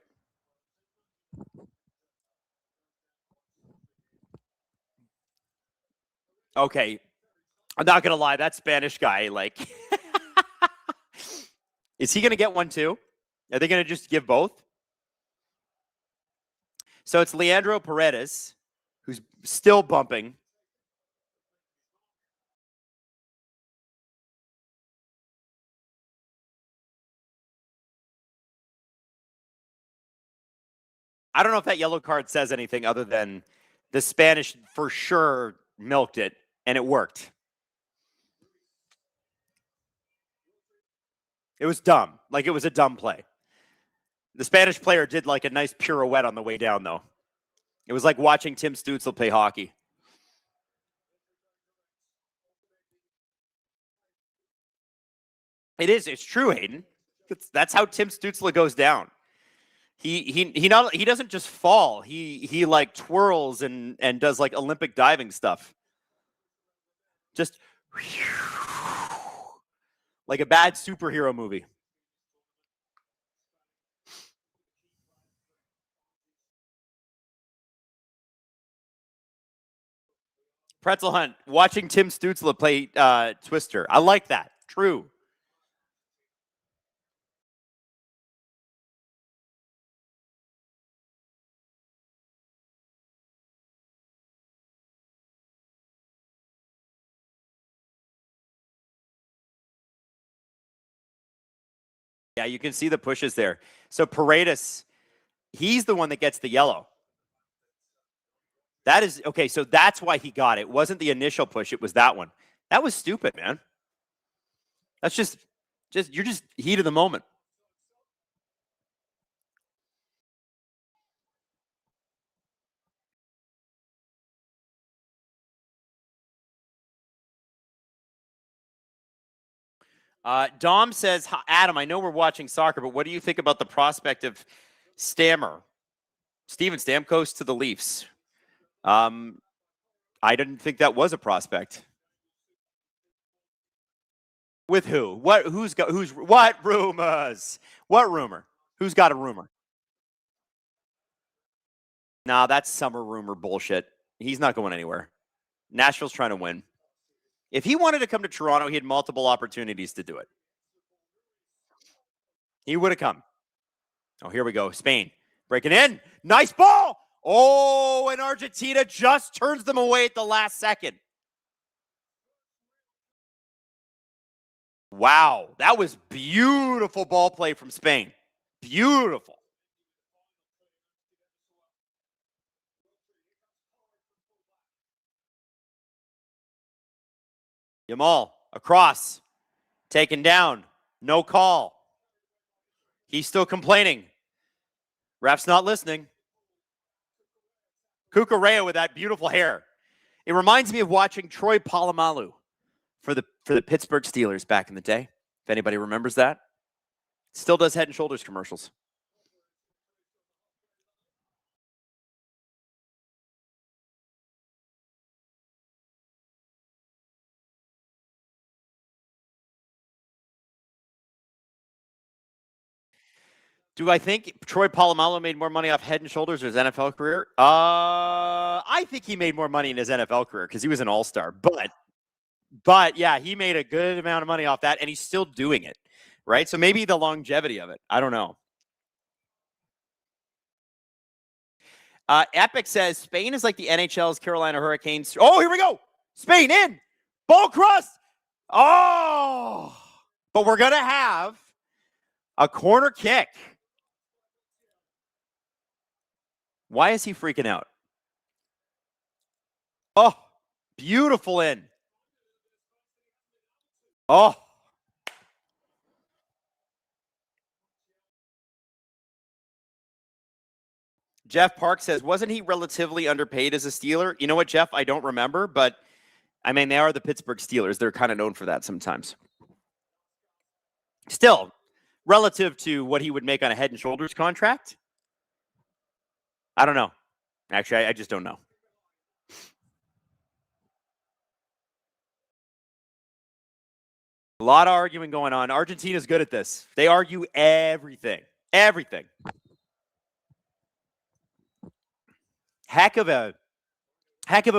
Okay. I'm not going to lie. That Spanish guy, like, is he going to get one too? Are they going to just give both? So it's Leandro Paredes, who's still bumping. I don't know if that yellow card says anything other than the Spanish for sure milked it, and it worked. It was dumb. Like, it was a dumb play. The Spanish player did like a nice pirouette on the way down, though. It was like watching Tim Stützle play hockey. It is. It's true, Hayden. That's how Tim Stützle goes down. He doesn't just fall. He like twirls and does like Olympic diving stuff. Just like a bad superhero movie. Pretzel Hunt, watching Tim Stützle play Twister. I like that. True. Yeah, you can see the pushes there. So Paredes, he's the one that gets the yellow. That is okay. So that's why he got it. It wasn't the initial push. It was that one. That was stupid, man. That's just you're just heat of the moment. Dom says, Adam, I know we're watching soccer, but what do you think about the prospect of Steven Stamkos to the Leafs? I didn't think that was a prospect. With who? What? What rumors? What rumor? Who's got a rumor? Nah, that's summer rumor bullshit. He's not going anywhere. Nashville's trying to win. If he wanted to come to Toronto, he had multiple opportunities to do it. He would have come. Oh, here we go. Spain breaking in. Nice ball. Oh, and Argentina just turns them away at the last second. Wow, that was beautiful ball play from Spain. Beautiful. Yamal across, taken down, no call. He's still complaining. Ref's not listening. Cucurella with that beautiful hair. It reminds me of watching Troy Polamalu for the Pittsburgh Steelers back in the day. If anybody remembers that. Still does Head and Shoulders commercials. Do I think Troy Polamalu made more money off Head and Shoulders or his NFL career? I think he made more money in his NFL career because he was an all-star. But yeah, he made a good amount of money off that, and he's still doing it, right? So maybe the longevity of it. I don't know. Epic says Spain is like the NHL's Carolina Hurricanes. Oh, here we go. Spain in. Ball cross. Oh, but we're going to have a corner kick. Why is he freaking out? Oh, beautiful in. Oh. Jeff Park says, wasn't he relatively underpaid as a Steeler? You know what, Jeff? I don't remember, but I mean, they are the Pittsburgh Steelers. They're kind of known for that sometimes. Still, relative to what he would make on a Head and Shoulders contract, I don't know. Actually, I just don't know. A lot of arguing going on. Argentina's good at this. They argue everything. Everything. Heck of a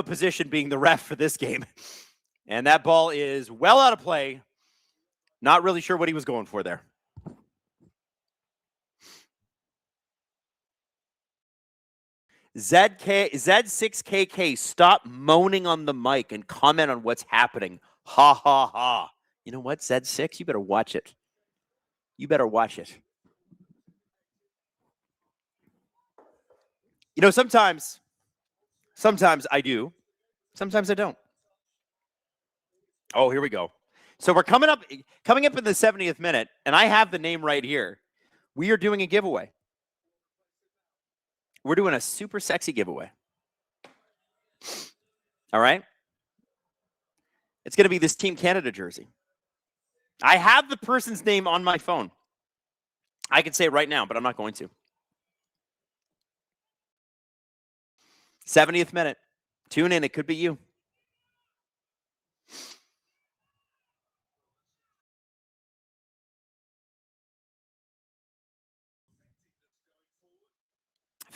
position being the ref for this game. And that ball is well out of play. Not really sure what he was going for there. Z6KK, stop moaning on the mic and comment on what's happening. Ha, ha, ha. You know what, Z6? You better watch it. You better watch it. You know, sometimes I do. Sometimes I don't. Oh, here we go. So we're coming up in the 70th minute, and I have the name right here. We are doing a giveaway. We're doing a super sexy giveaway. All right? It's going to be this Team Canada jersey. I have the person's name on my phone. I can say it right now, but I'm not going to. 70th minute. Tune in. It could be you.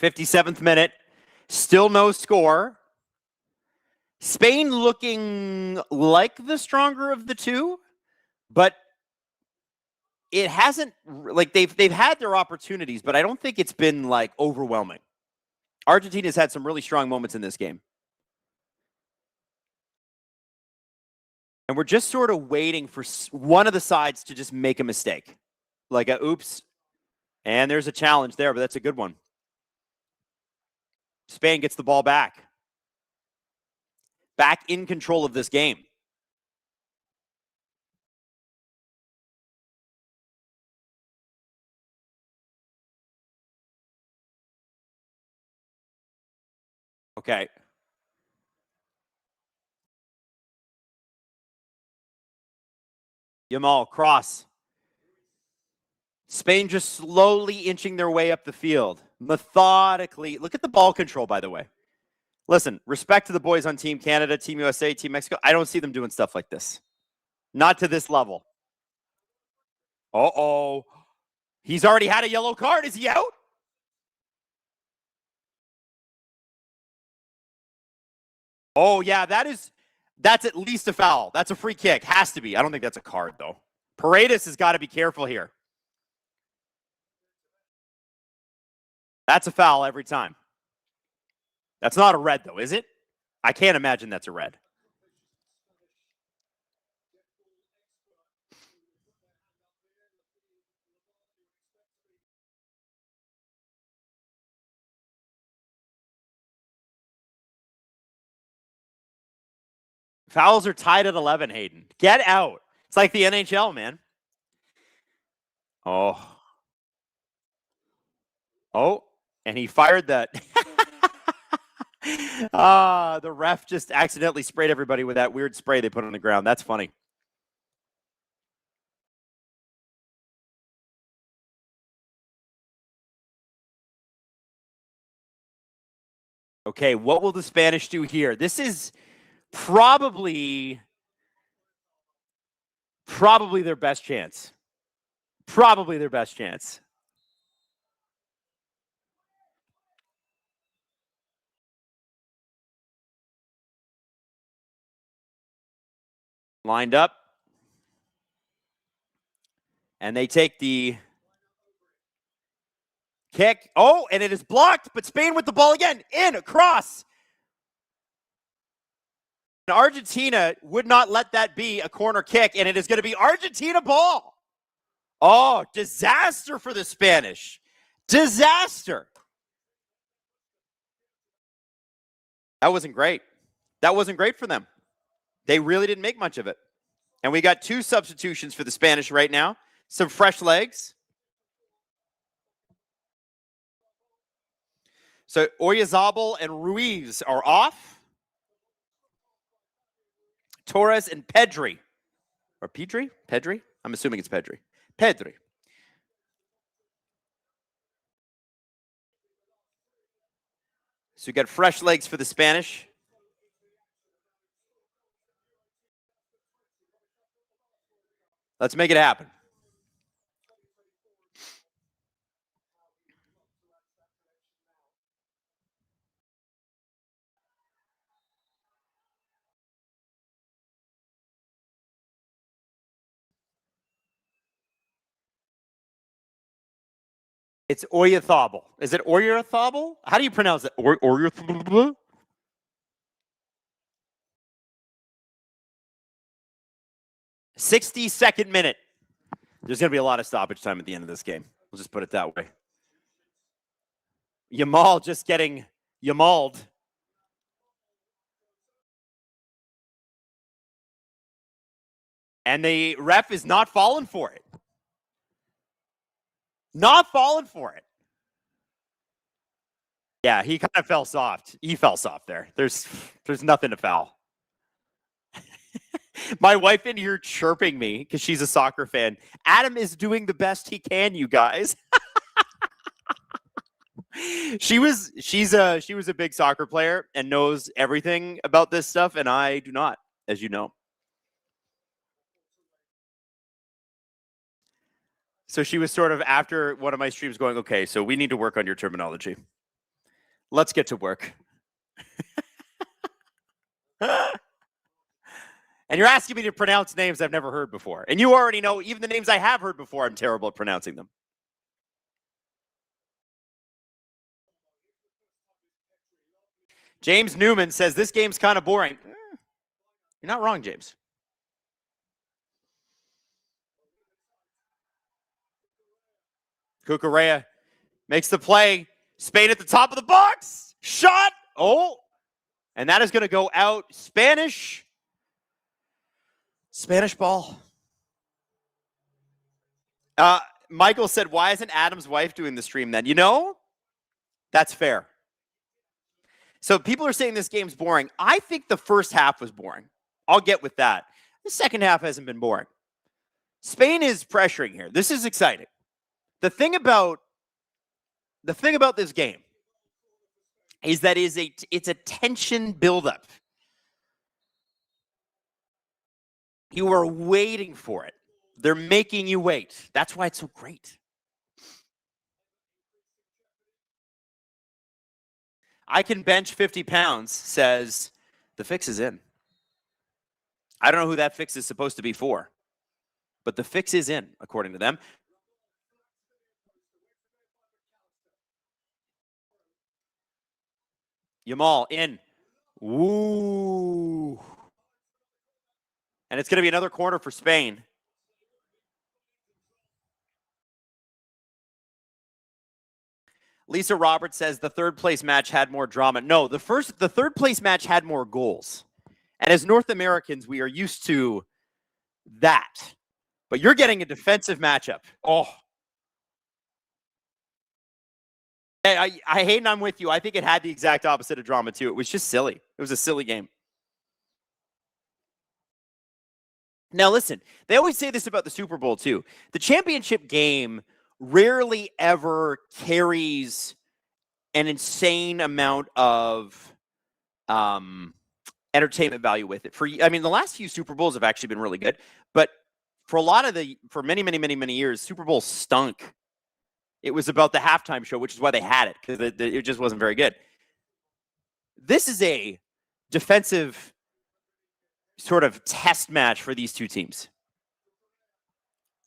'57th minute. Still no score. Spain looking like the stronger of the two, but it hasn't, like, they've had their opportunities, but I don't think it's been like overwhelming. Argentina's had some really strong moments in this game. And we're just sort of waiting for one of the sides to just make a mistake. Like a oops. And there's a challenge there, but that's a good one. Spain gets the ball back. Back in control of this game. Okay. Yamal, cross. Spain just slowly inching their way up the field. Methodically. Look at the ball control, by the way. Listen, respect to the boys on Team Canada, Team USA, Team Mexico. I don't see them doing stuff like this. Not to this level. Uh-oh. He's already had a yellow card. Is he out? Oh, yeah, that's at least a foul. That's a free kick. Has to be. I don't think that's a card, though. Paredes has got to be careful here. That's a foul every time. That's not a red, though, is it? I can't imagine that's a red. Fouls are tied at 11, Hayden. Get out. It's like the NHL, man. Oh. Oh, and he fired that. The ref just accidentally sprayed everybody with that weird spray they put on the ground. That's funny. Okay, what will the Spanish do here? This is probably their best chance. Probably their best chance. Lined up. And they take the kick. Oh, and it is blocked, but Spain with the ball again. In, across. And Argentina would not let that be a corner kick, and it is going to be Argentina ball. Oh, disaster for the Spanish. Disaster. That wasn't great. That wasn't great for them. They really didn't make much of it. And we got 2 substitutions for the Spanish right now. Some fresh legs. So Oyarzabal and Ruiz are off. Torres and Pedri. Or Pedri? Pedri? I'm assuming it's Pedri. Pedri. So we got fresh legs for the Spanish. Let's make it happen. It's Oyarzabal. Is it Oyarzabal? How do you pronounce it? Oyarzabal? '62nd minute. There's going to be a lot of stoppage time at the end of this game. We'll just put it that way. Yamal just getting Yamaled. And the ref is not falling for it. Not falling for it. Yeah, he kind of fell soft. He fell soft there. There's nothing to foul. My wife in here chirping me because she's a soccer fan. Adam is doing the best he can, you guys. She was a big soccer player and knows everything about this stuff, and I do not, as you know. So she was sort of after one of my streams going, okay, so we need to work on your terminology. Let's get to work. And you're asking me to pronounce names I've never heard before. And you already know even the names I have heard before, I'm terrible at pronouncing them. James Newman says this game's kind of boring. You're not wrong, James. Cucurella makes the play. Spain at the top of the box. Shot. Oh. And that is going to go out. Spanish ball. Michael said, why isn't Adam's wife doing the stream then? You know, that's fair. So people are saying this game's boring. I think the first half was boring. I'll get with that. The second half hasn't been boring. Spain is pressuring here. This is exciting. The thing about this game is that it's a tension buildup. You are waiting for it. They're making you wait. That's why it's so great. I can bench 50 pounds, says the fix is in. I don't know who that fix is supposed to be for, but the fix is in, according to them. Yamal in. Ooh. And it's going to be another corner for Spain. Lisa Roberts says the third place match had more drama. No, the third place match had more goals. And as North Americans, we are used to that. But you're getting a defensive matchup. Oh. I hate and I'm with you. I think it had the exact opposite of drama, too. It was just silly. It was a silly game. Now, listen, they always say this about the Super Bowl, too. The championship game rarely ever carries an insane amount of entertainment value with it. The last few Super Bowls have actually been really good, but for many years, Super Bowl stunk. It was about the halftime show, which is why they had it, because it just wasn't very good. This is a defensive sort of test match for these two teams.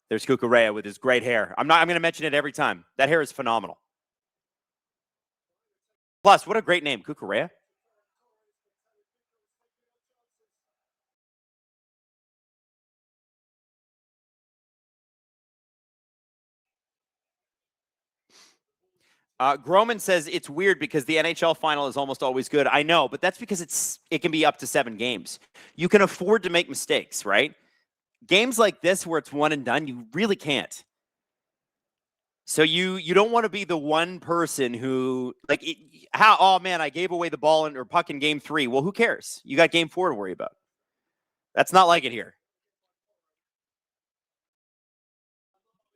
There's Cucurella with his great hair. I'm going to mention it every time. That hair is phenomenal. Plus, what a great name, Cucurella. Groman says it's weird because the NHL final is almost always good. I know, but that's because it can be up to 7 games. You can afford to make mistakes, right? Games like this where it's one and done, you really can't. So you don't want to be the one person who oh man, I gave away the ball or puck in game 3. Well, who cares? You got game 4 to worry about. That's not like it here.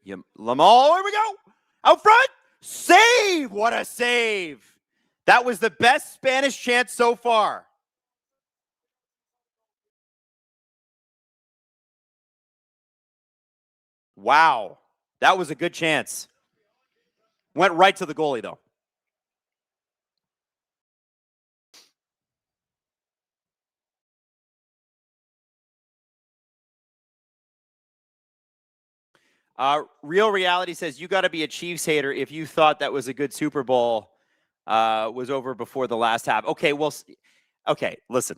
Lamal, here we go. Out front. Save! What a save! That was the best Spanish chance so far. Wow. That was a good chance. Went right to the goalie, though. Real Reality says, you got to be a Chiefs hater if you thought that was a good Super Bowl was over before the last half. Okay, listen.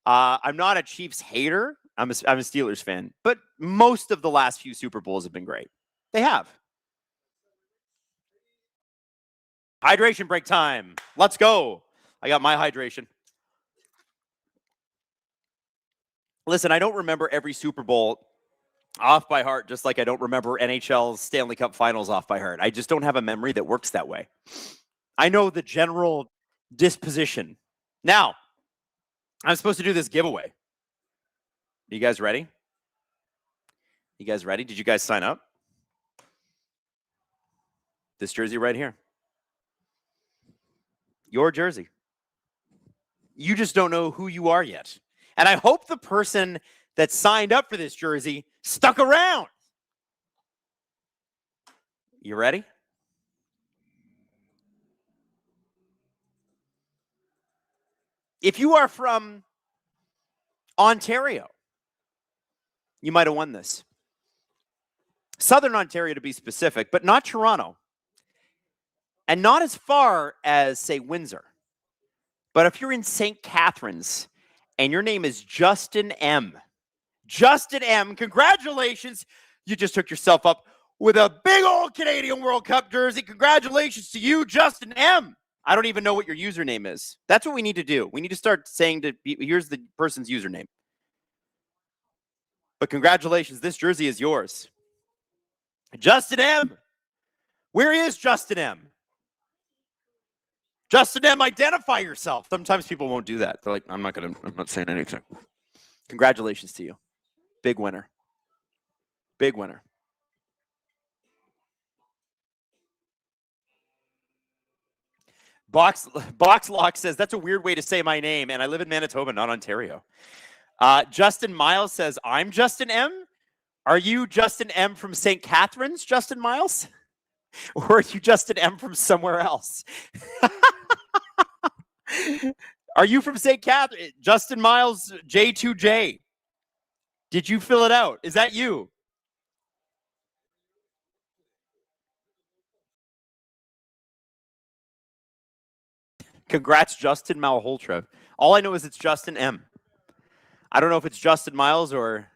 I'm not a Chiefs hater. I'm a Steelers fan. But most of the last few Super Bowls have been great. They have. Hydration break time. Let's go. I got my hydration. Listen, I don't remember every Super Bowl off by heart, just like I don't remember NHL's Stanley Cup Finals off by heart. I just don't have a memory that works that way. I know the general disposition. Now, I'm supposed to do this giveaway. You guys ready? You guys ready? Did you guys sign up? This jersey right here. Your jersey. You just don't know who you are yet. And I hope the person that signed up for this jersey stuck around. You ready? If you are from Ontario, you might have won this. Southern Ontario to be specific, but not Toronto. And not as far as, say, Windsor. But if you're in St. Catharines and your name is Justin M. Justin M., congratulations. You just took yourself up with a big old Canadian World Cup jersey. Congratulations to you, Justin M. I don't even know what your username is. That's what we need to do. We need to start saying here's the person's username. But congratulations, this jersey is yours. Justin M. Where is Justin M.? Justin M., identify yourself. Sometimes people won't do that. They're like, I'm not saying anything. Congratulations to you. Big winner. Big winner. Boxlock says, that's a weird way to say my name, and I live in Manitoba, not Ontario. Justin Miles says, I'm Justin M. Are you Justin M. from St. Catharines, Justin Miles? Or are you Justin M. from somewhere else? Are you from St. Catharines? Justin Miles, J2J. Did you fill it out? Is that you? Congrats, Justin Malholtra. All I know is it's Justin M. I don't know if it's Justin Miles or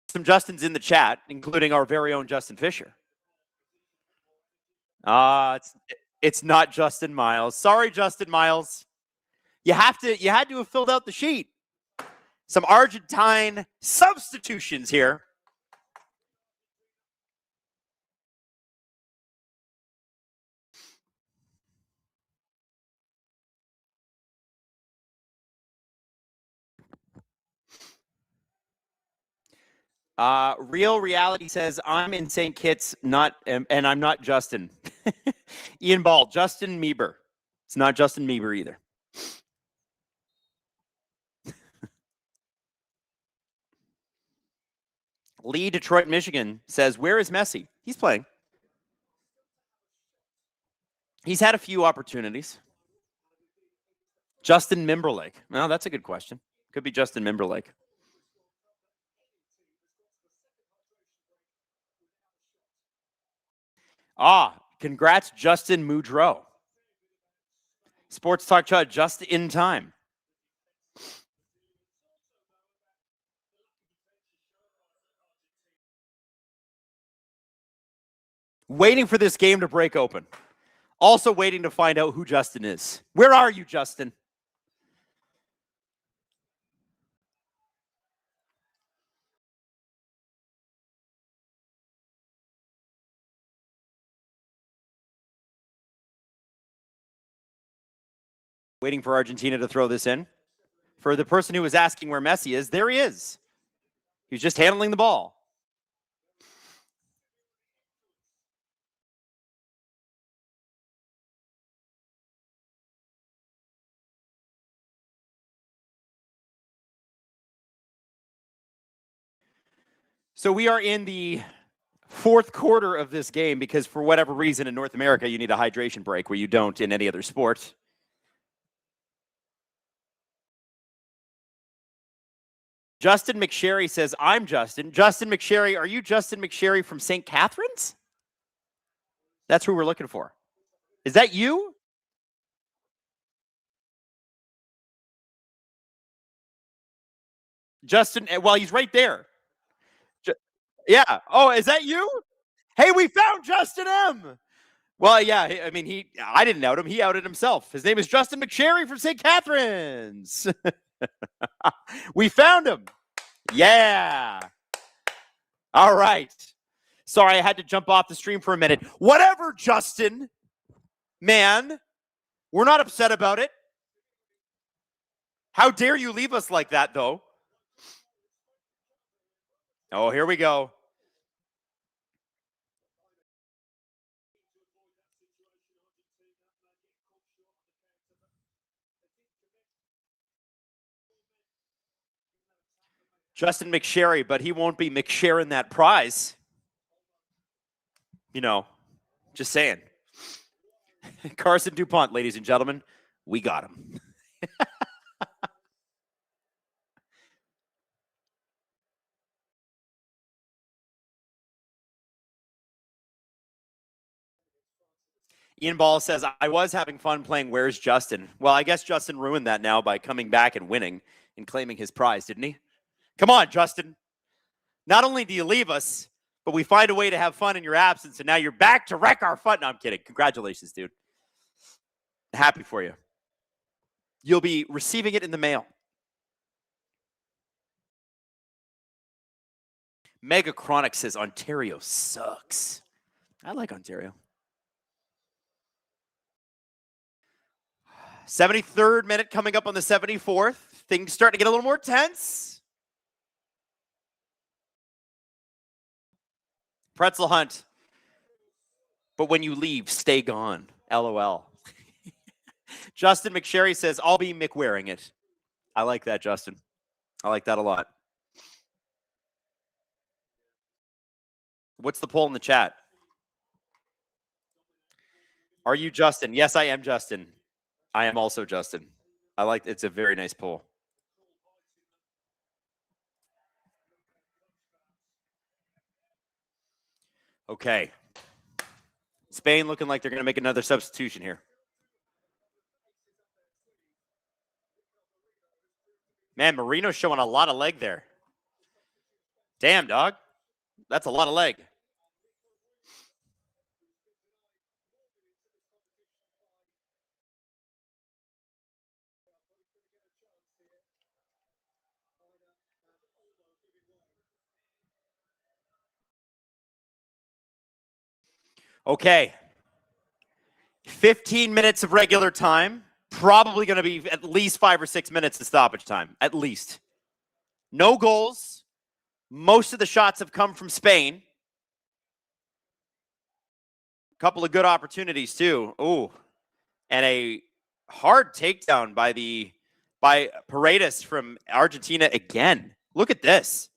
some Justins in the chat, including our very own Justin Fisher. It's not Justin Miles. Sorry, Justin Miles. You had to have filled out the sheet. Some Argentine substitutions here. Real Reality says, I'm in St. Kitts, and I'm not Justin. Ian Ball, Justin Bieber. It's not Justin Bieber either. Lee, Detroit, Michigan says, where is Messi? He's playing. He's had a few opportunities. Justin Timberlake. Well, that's a good question. Could be Justin Timberlake. Congrats, Justin Moudreau. Sports Talk Chud, just in time. Waiting for this game to break open. Also waiting to find out who Justin is. Where are you, Justin? Waiting for Argentina to throw this in. For the person who was asking where Messi is, there he is. He's just handling the ball. So we are in the fourth quarter of this game because for whatever reason in North America, you need a hydration break where you don't in any other sport. Justin McSherry says, I'm Justin. Justin McSherry, are you Justin McSherry from St. Catharines? That's who we're looking for. Is that you? Justin, well, he's right there. Yeah. Oh, is that you? Hey, we found Justin M. Well, yeah, I mean, I didn't out him. He outed himself. His name is Justin McSherry from St. Catharines. We found him. Yeah. All right. Sorry, I had to jump off the stream for a minute. Whatever, Justin. Man, we're not upset about it. How dare you leave us like that, though? Oh, here we go. Justin McSherry, but he won't be McSharing that prize. You know, just saying. Carson DuPont, ladies and gentlemen, we got him. Ian Ball says, I was having fun playing Where's Justin? Well, I guess Justin ruined that now by coming back and winning and claiming his prize, didn't he? Come on, Justin. Not only do you leave us, but we find a way to have fun in your absence, and now you're back to wreck our fun. No, I'm kidding. Congratulations, dude. Happy for you. You'll be receiving it in the mail. Mega Chronic says Ontario sucks. I like Ontario. 73rd minute coming up on the 74th. Things starting to get a little more tense. Pretzel Hunt. But when you leave, stay gone. LOL. Justin McSherry says, I'll be McWearing it. I like that, Justin. I like that a lot. What's the poll in the chat? Are you Justin? Yes, I am Justin. I am also Justin. I like it's a very nice poll. Okay. Spain looking like they're going to make another substitution here. Man, Marino's showing a lot of leg there. Damn, dog. That's a lot of leg. Okay. 15 minutes of regular time. Probably going to be at least 5 or 6 minutes of stoppage time. At least. No goals. Most of the shots have come from Spain. A couple of good opportunities, too. Ooh. And a hard takedown by Paredes from Argentina again. Look at this.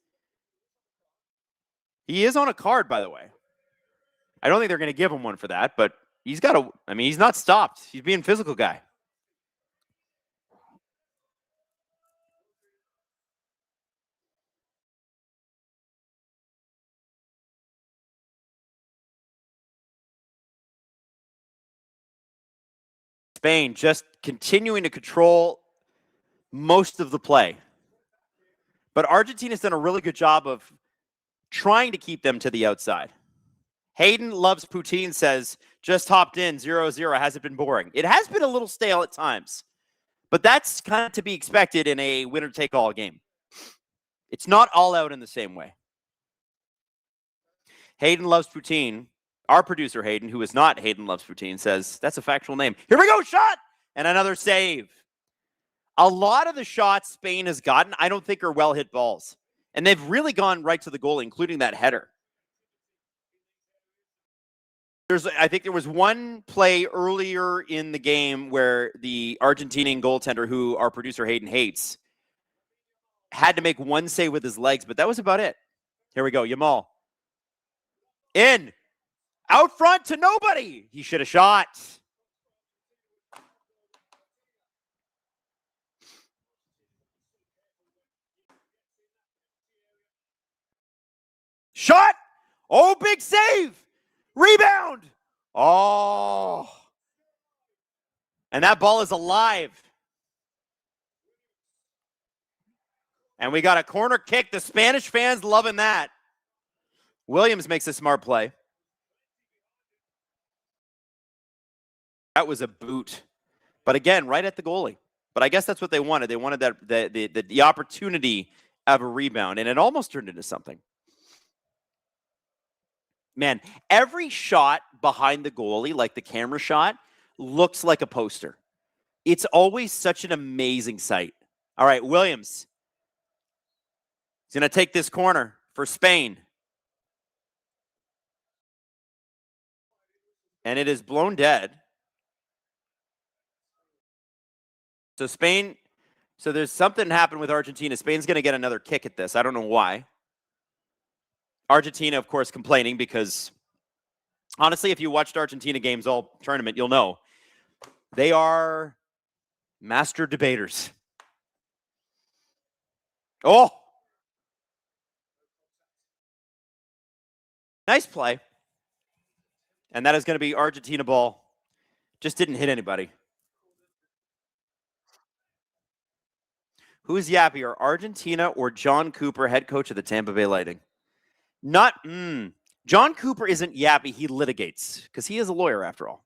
He is on a card, by the way. I don't think they're going to give him one for that, but he's got to, I mean, he's not stopped. He's being a physical guy. Spain just continuing to control most of the play. But Argentina's done a really good job of trying to keep them to the outside. Hayden Loves Poutine says, just hopped in, 0-0. Has it been boring? It has been a little stale at times. But that's kind of to be expected in a winner-take-all game. It's not all out in the same way. Hayden Loves Poutine, our producer Hayden, who is not Hayden Loves Poutine, says, that's a factual name. Here we go, shot! And another save. A lot of the shots Spain has gotten, I don't think are well-hit balls. And they've really gone right to the goal, including that header. I think there was one play earlier in the game where the Argentinian goaltender, who our producer Hayden hates, had to make one save with his legs, but that was about it. Here we go, Yamal. In. Out front to nobody. He should have shot. Shot. Oh, big save. Rebound. Oh. And that ball is alive. And we got a corner kick. The Spanish fans loving that. Williams makes a smart play. That was a boot. But again, right at the goalie. But I guess that's what they wanted. They wanted that the opportunity of a rebound, and it almost turned into something. Man, every shot behind the goalie, like the camera shot, looks like a poster. It's always such an amazing sight. All right, Williams. He's going to take this corner for Spain. And it is blown dead. So Spain, so there's something happened with Argentina. Spain's going to get another kick at this. I don't know why. Argentina, of course, complaining because, honestly, if you watched Argentina games all tournament, you'll know they are master debaters. Oh! Nice play. And that is going to be Argentina ball. Just didn't hit anybody. Who's yappier, Argentina or John Cooper, head coach of the Tampa Bay Lightning? John Cooper isn't yappy. He litigates because he is a lawyer after all.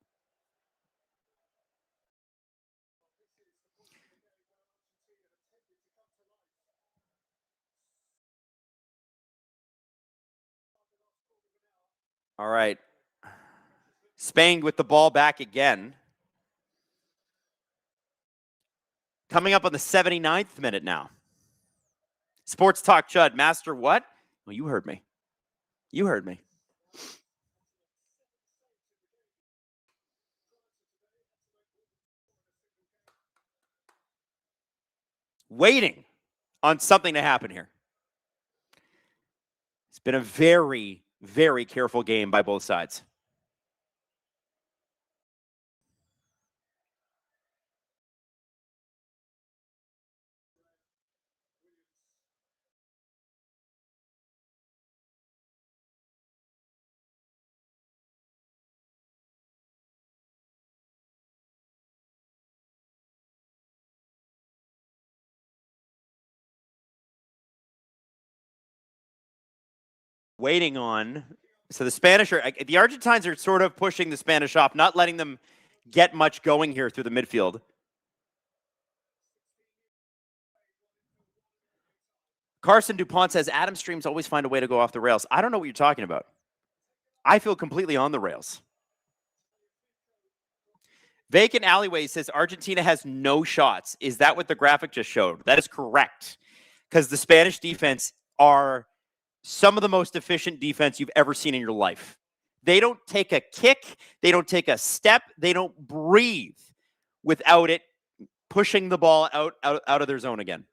All right. Spain with the ball back again. Coming up on the 79th minute now. Sports Talk Chud, master what? Well, you heard me. You heard me. Waiting on something to happen here. It's been a very, very careful game by both sides. Waiting on, so the Spanish are, the Argentines are sort of pushing the Spanish off, not letting them get much going here through the midfield. Carson DuPont says, Adam streams always find a way to go off the rails. I don't know what you're talking about. I feel completely on the rails. Vacant Alleyway says, Argentina has no shots. Is that what the graphic just showed? That is correct. Because the Spanish defense are some of the most efficient defense you've ever seen in your life. They don't take a kick. They don't take a step. They don't breathe without it pushing the ball out of their zone again.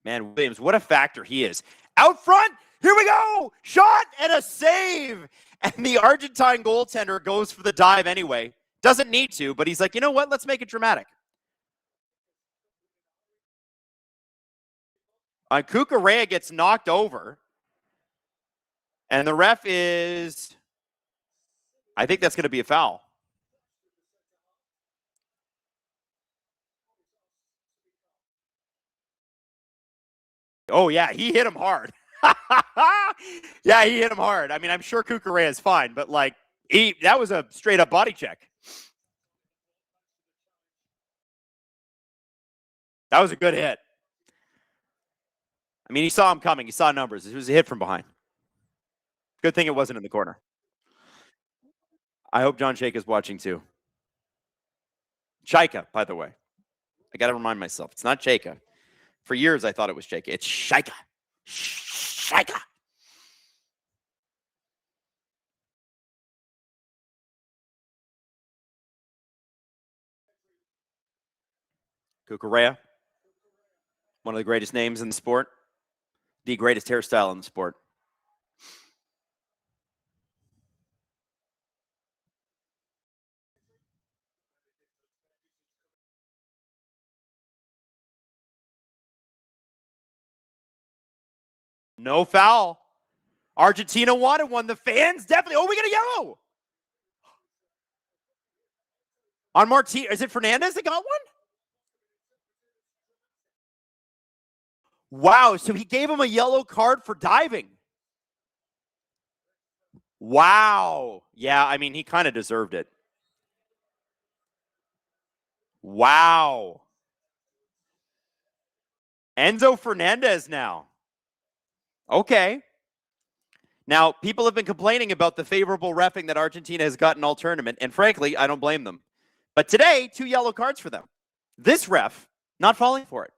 Man, Williams, what a factor he is. Out front, here we go. Shot and a save. And the Argentine goaltender goes for the dive anyway. Doesn't need to, but he's like, you know what? Let's make it dramatic. Cucurella gets knocked over. And the ref is, I think that's going to be a foul. Oh, yeah, he hit him hard. Yeah, he hit him hard. I mean, I'm sure Cucurella is fine, but like, that was a straight up body check. That was a good hit. I mean, he saw him coming. He saw numbers. It was a hit from behind. Good thing it wasn't in the corner. I hope John Shake is watching too. Shaika, by the way. I got to remind myself. It's not Shaika. For years, I thought it was Shaika. It's Shaika. Shaika. Cucurella, one of the greatest names in the sport, the greatest hairstyle in the sport. No foul. Argentina wanted one. The fans definitely. Oh, we got a yellow. On Martinez. Is it Fernandez that got one? Wow, so he gave him a yellow card for diving. Wow. Yeah, I mean, he kind of deserved it. Wow. Enzo Fernandez now. Okay. Now, people have been complaining about the favorable reffing that Argentina has gotten all tournament, and frankly, I don't blame them. But today, 2 yellow cards for them. This ref, not falling for it.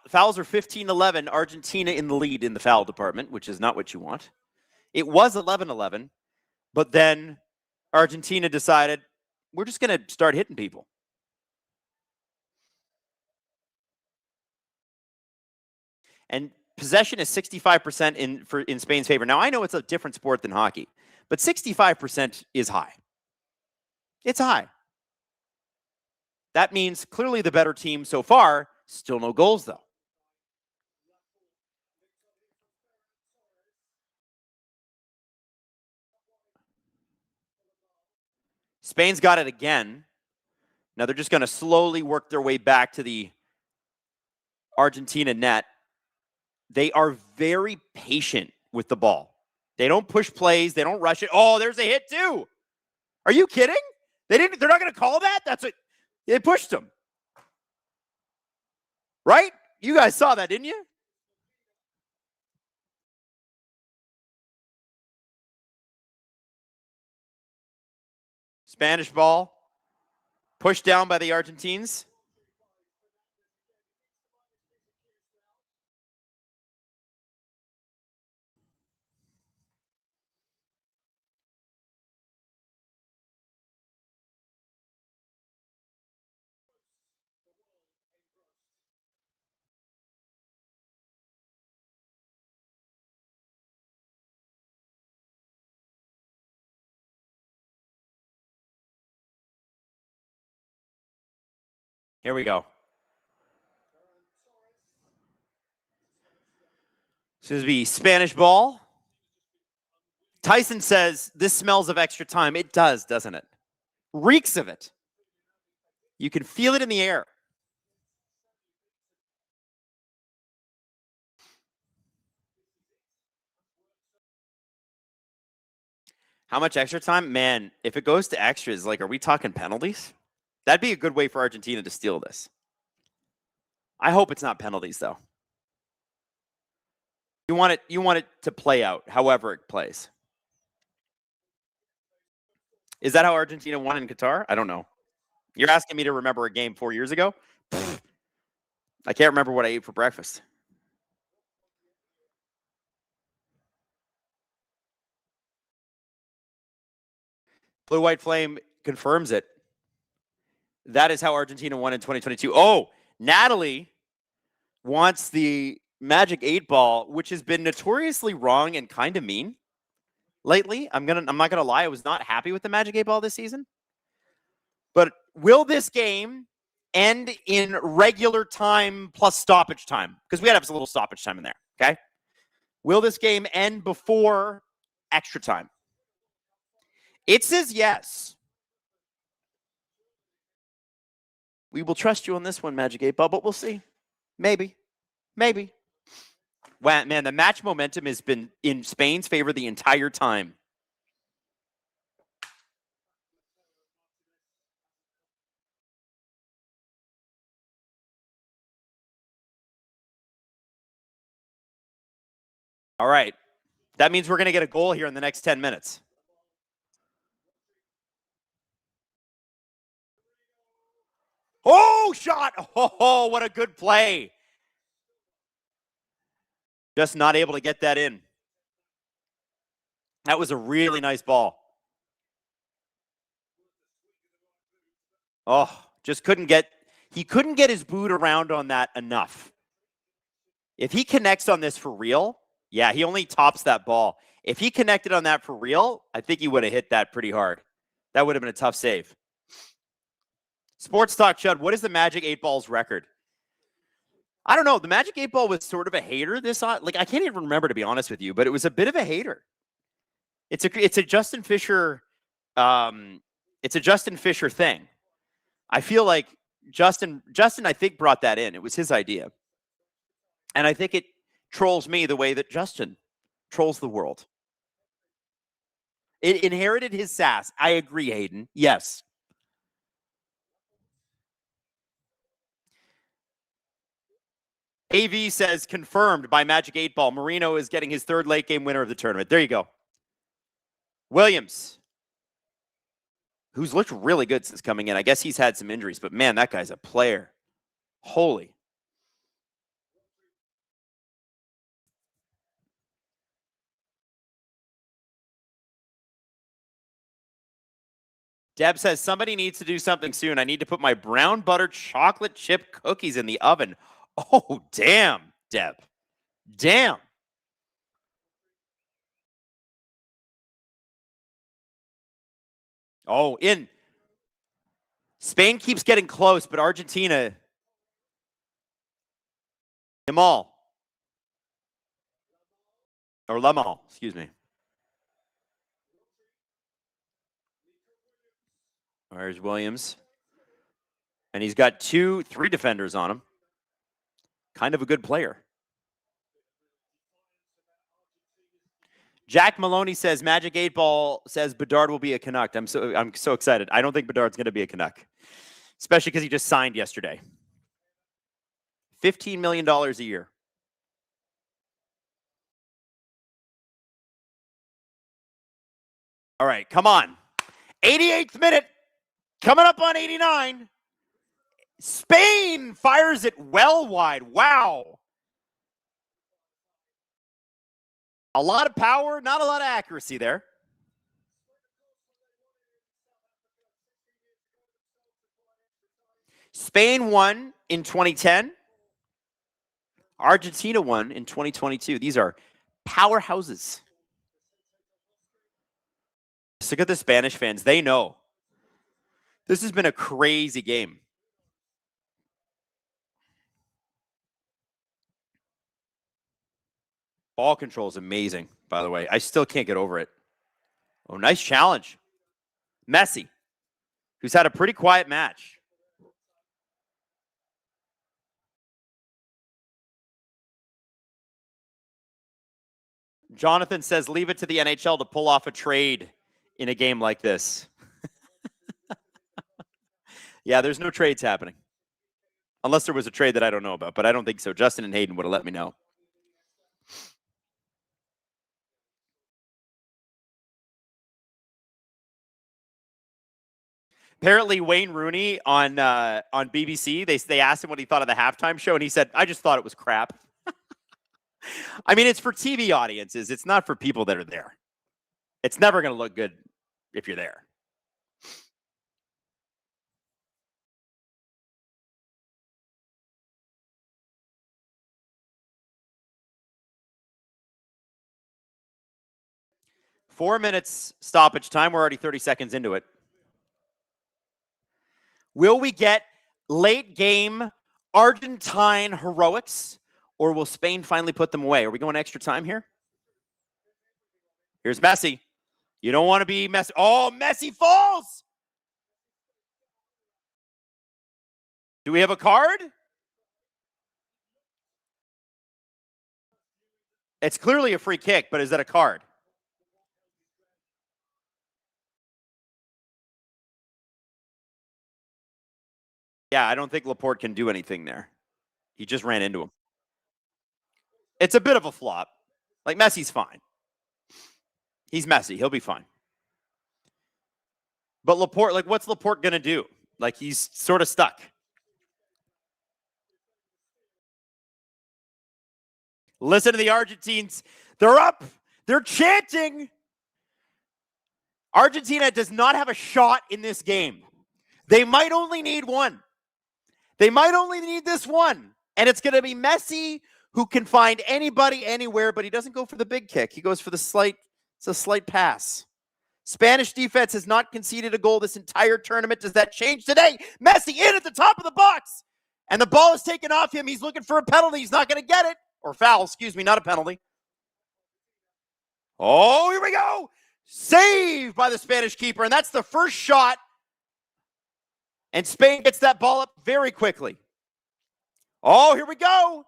Fouls are 15-11. Argentina in the lead in the foul department, which is not what you want. It was 11-11, but then Argentina decided, we're just going to start hitting people. And possession is 65% in Spain's favor. Now, I know it's a different sport than hockey, but 65% is high. It's high. That means clearly the better team so far. Still no goals, though. Spain's got it again. Now they're just going to slowly work their way back to the Argentina net. They are very patient with the ball. They don't push plays. They don't rush it. Oh, there's a hit too. Are you kidding? They're not going to call that? That's what they pushed him. Right? You guys saw that, didn't you? Spanish ball. Pushed down by the Argentines. Here we go. This is the Spanish ball. Tyson says, this smells of extra time. It does, doesn't it? Reeks of it. You can feel it in the air. How much extra time? Man, if it goes to extras, like, are we talking penalties? That'd be a good way for Argentina to steal this. I hope it's not penalties, though. You want it to play out however it plays. Is that how Argentina won in Qatar? I don't know. You're asking me to remember a game 4 years ago? I can't remember what I ate for breakfast. Blue White Flame confirms it. That is how Argentina won in 2022. Oh, Natalie wants the Magic 8 Ball, which has been notoriously wrong and kind of mean lately. I'm not gonna lie, I was not happy with the Magic 8 Ball this season. But will this game end in regular time plus stoppage time? Because we gotta have a little stoppage time in there, okay? Will this game end before extra time? It says yes. We will trust you on this one, Magic 8 Ball, but we'll see. Maybe. Wow, man, the match momentum has been in Spain's favor the entire time. All right. That means we're going to get a goal here in the next 10 minutes. Oh, shot. Oh, what a good play. Just not able to get that in. That was a really nice ball. Oh, just he couldn't get his boot around on that enough. If he connects on this for real, yeah, he only tops that ball. If he connected on that for real, I think he would have hit that pretty hard. That would have been a tough save. Sports Talk Chud, what is the Magic 8 Ball's record? I don't know. The Magic 8 Ball was sort of a hater this I can't even remember, to be honest with you, but it was a bit of a hater. It's a Justin Fisher thing. I feel like Justin I think brought that in. It was his idea. And I think it trolls me the way that Justin trolls the world. It inherited his sass. I agree, Hayden. Yes. AV says, confirmed by Magic 8 Ball. Marino is getting his third late game winner of the tournament. There you go. Williams, who's looked really good since coming in. I guess he's had some injuries, but man, that guy's a player. Holy. Deb says, somebody needs to do something soon. I need to put my brown butter chocolate chip cookies in the oven. Oh, damn, Deb. Damn. Oh, in. Spain keeps getting close, but Argentina. Yamal. Or Lamal, excuse me. There's Williams. And he's got 3 defenders on him. Kind of a good player. Jack Maloney says Magic 8 Ball says Bedard will be a Canuck. I'm so excited. I don't think Bedard's going to be a Canuck, especially because he just signed yesterday. $15 million a year. All right, come on. 88th minute, coming up on 89. Spain fires it well wide. Wow. A lot of power, not a lot of accuracy there. Spain won in 2010. Argentina won in 2022. These are powerhouses. Look at the Spanish fans. They know. This has been a crazy game. Ball control is amazing, by the way. I still can't get over it. Oh, nice challenge. Messi, who's had a pretty quiet match. Jonathan says, leave it to the NHL to pull off a trade in a game like this. Yeah, there's no trades happening. Unless there was a trade that I don't know about, but I don't think so. Justin and Hayden would have let me know. Apparently, Wayne Rooney on BBC, they asked him what he thought of the halftime show, and he said, I just thought it was crap. I mean, it's for TV audiences. It's not for people that are there. It's never going to look good if you're there. Four minutes stoppage time. We're already 30 seconds into it. Will we get late game Argentine heroics, or will Spain finally put them away? Are we going extra time here? Here's Messi. You don't want to be Messi. Oh, Messi falls. Do we have a card? It's clearly a free kick, but is that a card? Yeah, I don't think Laporte can do anything there. He just ran into him. It's a bit of a flop. Like, Messi's fine. He's Messi. He'll be fine. But Laporte, like, what's Laporte going to do? Like, he's sort of stuck. Listen to the Argentines. They're up. They're chanting. Argentina does not have a shot in this game. They might only need one. They might only need this one. And it's going to be Messi, who can find anybody anywhere, but he doesn't go for the big kick. He goes for the slight, it's a slight pass. Spanish defense has not conceded a goal this entire tournament. Does that change today? Messi in at the top of the box. And the ball is taken off him. He's looking for a penalty. He's not going to get it. Or foul, excuse me, not a penalty. Oh, here we go. Saved by the Spanish keeper. And that's the first shot. And Spain gets that ball up very quickly. Oh, here we go.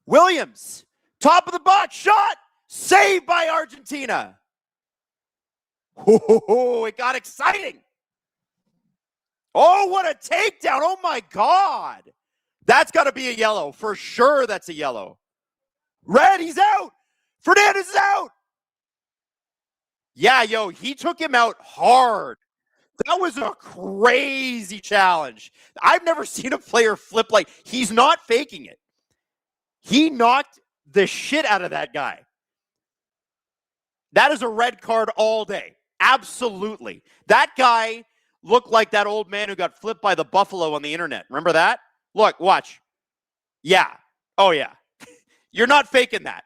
Williams, top of the box, shot, saved by Argentina. Oh, it got exciting. Oh, what a takedown. Oh, my God. That's got to be a yellow. For sure, that's a yellow. Red, he's out. Fernandez is out. Yeah, yo, he took him out hard. That was a crazy challenge. I've never seen a player flip like he's not faking it. He knocked the shit out of that guy. That is a red card all day. Absolutely. That guy looked like that old man who got flipped by the buffalo on the internet. Remember that? Look, watch. Yeah. Oh, yeah. You're not faking that.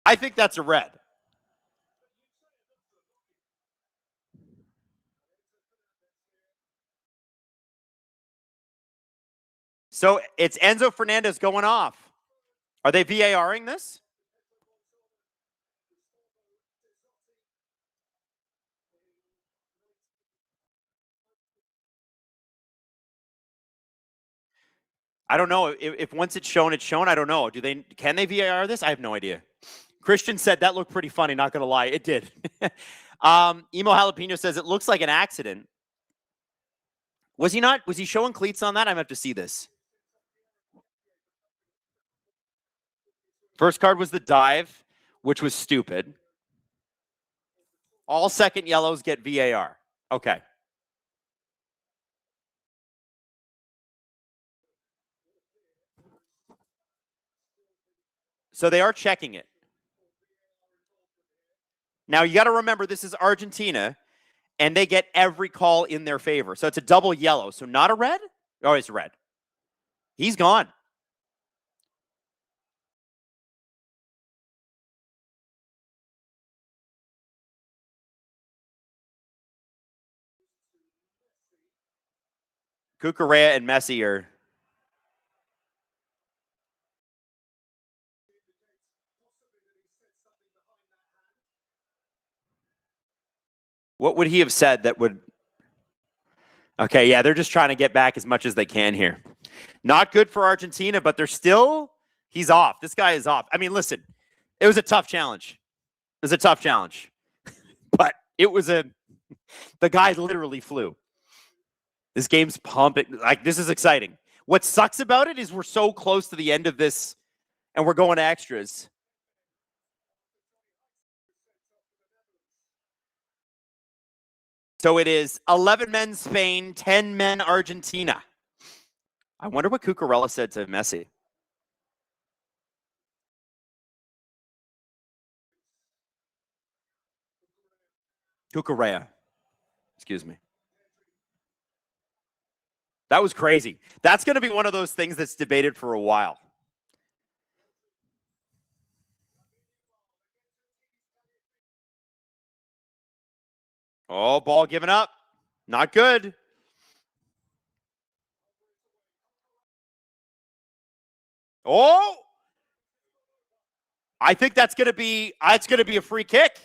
I think that's a red. So it's Enzo Fernandez going off. Are they VARing this? I don't know. If once it's shown, it's shown. I don't know. Can they VAR this? I have no idea. Christian said that looked pretty funny, not gonna lie. It did. Emo Jalapeno says it looks like an accident. Was he showing cleats on that? I'm gonna have to see this. First card was the dive, which was stupid. All second yellows get VAR. Okay. So they are checking it. Now you got to remember this is Argentina, and they get every call in their favor. So it's a double yellow. So not a red? Oh, it's red. He's gone. Cucurella and Messi are. What would he have said that would. Okay, yeah, they're just trying to get back as much as they can here. Not good for Argentina, but they're still. He's off. This guy is off. I mean, listen, it was a tough challenge. It was a tough challenge. But it was the guy literally flew. This game's pumping. Like, this is exciting. What sucks about it is we're so close to the end of this and we're going to extras. So it is 11 men Spain, 10 men Argentina. I wonder what Cucurella said to Messi. Cucurella. Excuse me. That was crazy. That's going to be one of those things that's debated for a while. Oh, ball given up. Not good. Oh, I think that's going to be a free kick.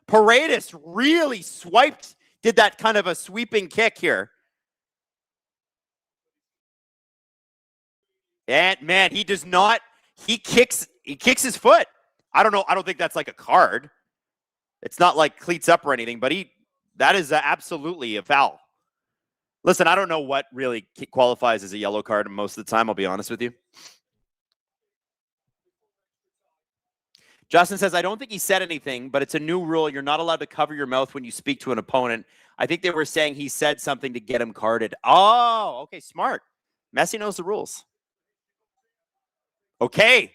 Paredes really swiped, did that kind of a sweeping kick here. And man, he does not, he kicks his foot. I don't know. I don't think that's like a card. It's not like cleats up or anything, but that is absolutely a foul. Listen, I don't know what really qualifies as a yellow card most of the time, I'll be honest with you. Justin says, I don't think he said anything, but it's a new rule. You're not allowed to cover your mouth when you speak to an opponent. I think they were saying he said something to get him carded. Oh, okay, smart. Messi knows the rules. Okay,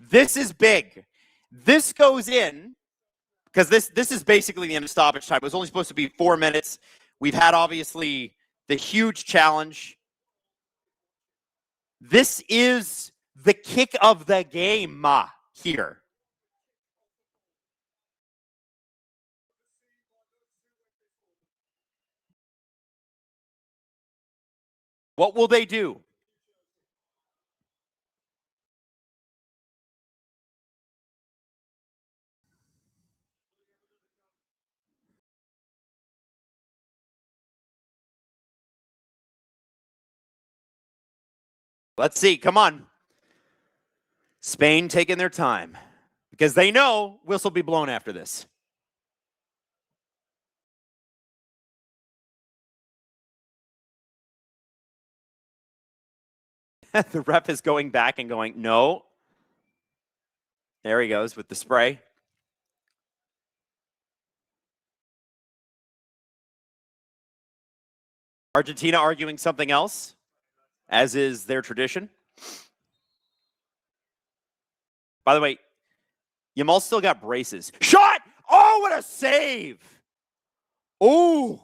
this is big. This goes in, because this is basically the end of stoppage time. It was only supposed to be 4 minutes. We've had, obviously, the huge challenge. This is the kick of the game here. What will they do? Let's see. Come on. Spain taking their time because they know whistle be blown after this. The ref is going back and going, no. There he goes with the spray. Argentina arguing something else, as is their tradition. By the way, Yamal still got braces. Shot! Oh, what a save! Oh,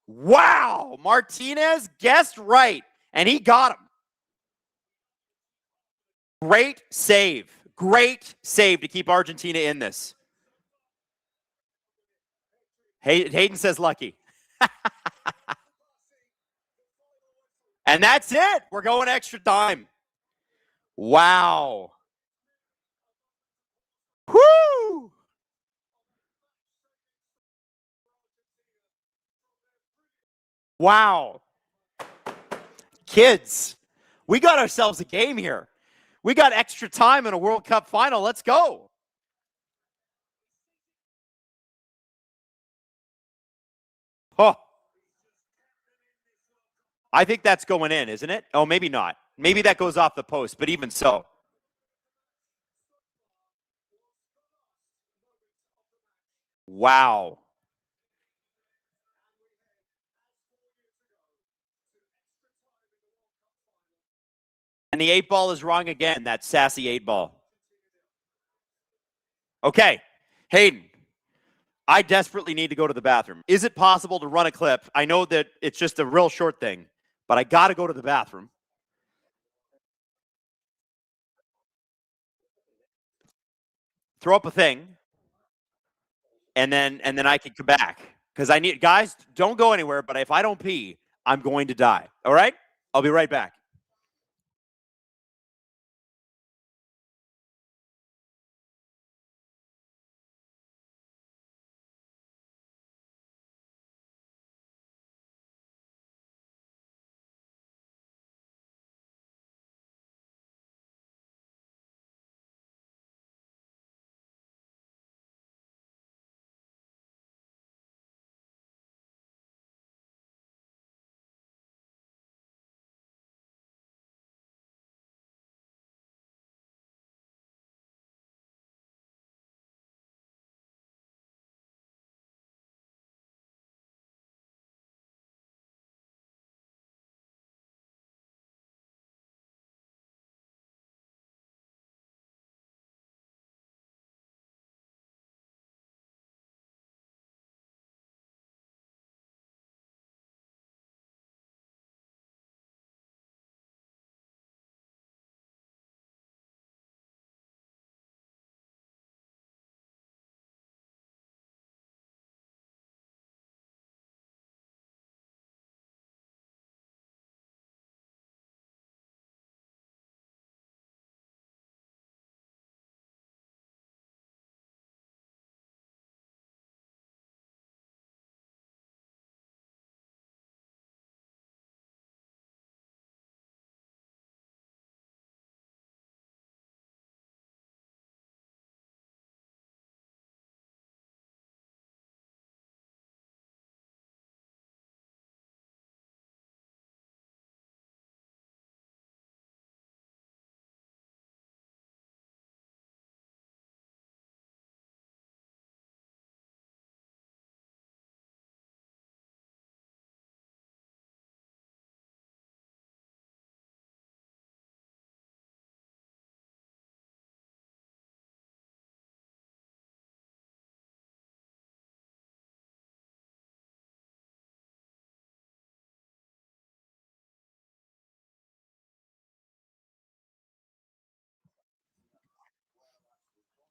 wow. Martinez guessed right, and he got him. Great save. Great save to keep Argentina in this. Hayden says lucky. And that's it. We're going extra time. Wow. Whoo! Wow. Kids, we got ourselves a game here. We got extra time in a World Cup final. Let's go. Oh. I think that's going in, isn't it? Oh, maybe not. Maybe that goes off the post, but even so. Wow. And the 8 ball is wrong again, that sassy 8 ball. Okay, Hayden, I desperately need to go to the bathroom. Is it possible to run a clip? I know that it's just a real short thing, but I got to go to the bathroom. Throw up a thing, and then I can come back. Because I need, guys, don't go anywhere, but if I don't pee, I'm going to die. All right? I'll be right back.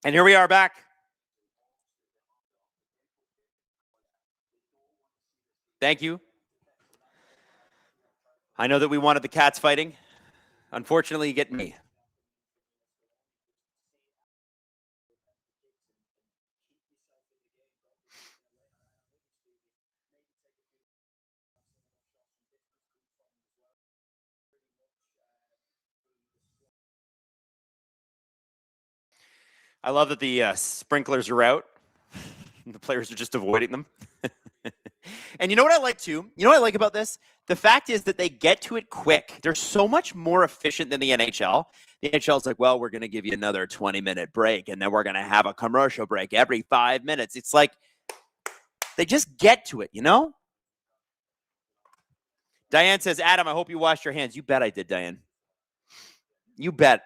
And here we are back. Thank you. I know that we wanted the cats fighting. Unfortunately, you get me. I love that the sprinklers are out. The players are just avoiding them. And you know what I like too? You know what I like about this? The fact is that they get to it quick. They're so much more efficient than the NHL. The NHL is like, well, we're going to give you another 20-minute break, and then we're going to have a commercial break every 5 minutes. It's like they just get to it, you know? Diane says, Adam, I hope you washed your hands. You bet I did, Diane. You bet.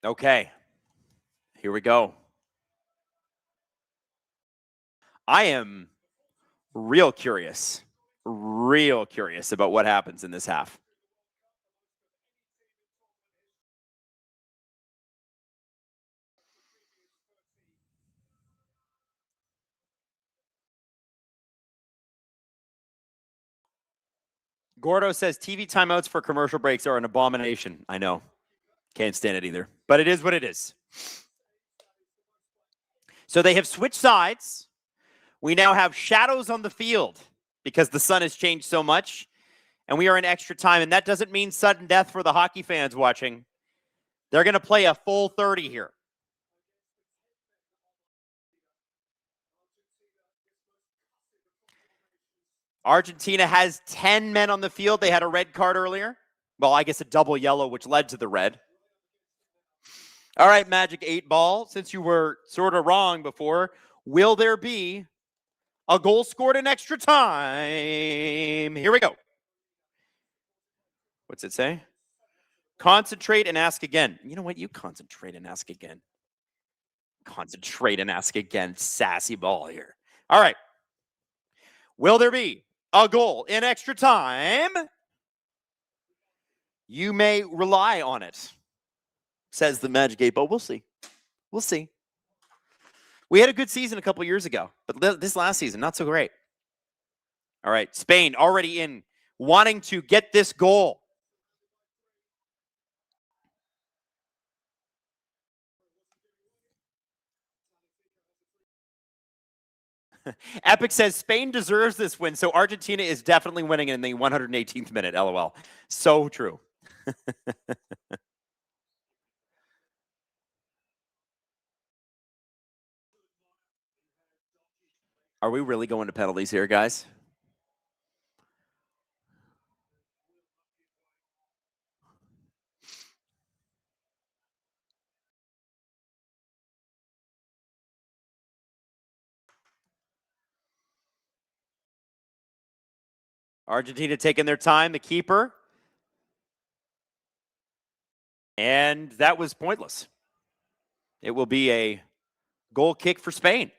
Okay. Here we go. I am real curious about what happens in this half. Gordo says TV timeouts for commercial breaks are an abomination. I know. Can't stand it either. But it is what it is. So they have switched sides. We now have shadows on the field because the sun has changed so much. And we are in extra time. And that doesn't mean sudden death for the hockey fans watching. They're going to play a full 30 here. Argentina has 10 men on the field. They had a red card earlier. Well, I guess a double yellow, which led to the red. All right, Magic 8 Ball, since you were sort of wrong before, will there be a goal scored in extra time? Here we go. What's it say? Concentrate and ask again. You know what? You concentrate and ask again. Concentrate and ask again. Sassy ball here. All right. Will there be a goal in extra time? You may rely on it, says the Magic 8 Ball. We'll see. We'll see. We had a good season a couple years ago, but this last season, not so great. All right, Spain already in, wanting to get this goal. Epic says Spain deserves this win, so Argentina is definitely winning in the 118th minute, LOL. So true. Are we really going to penalties here, guys? Argentina taking their time, the keeper. And that was pointless. It will be a goal kick for Spain.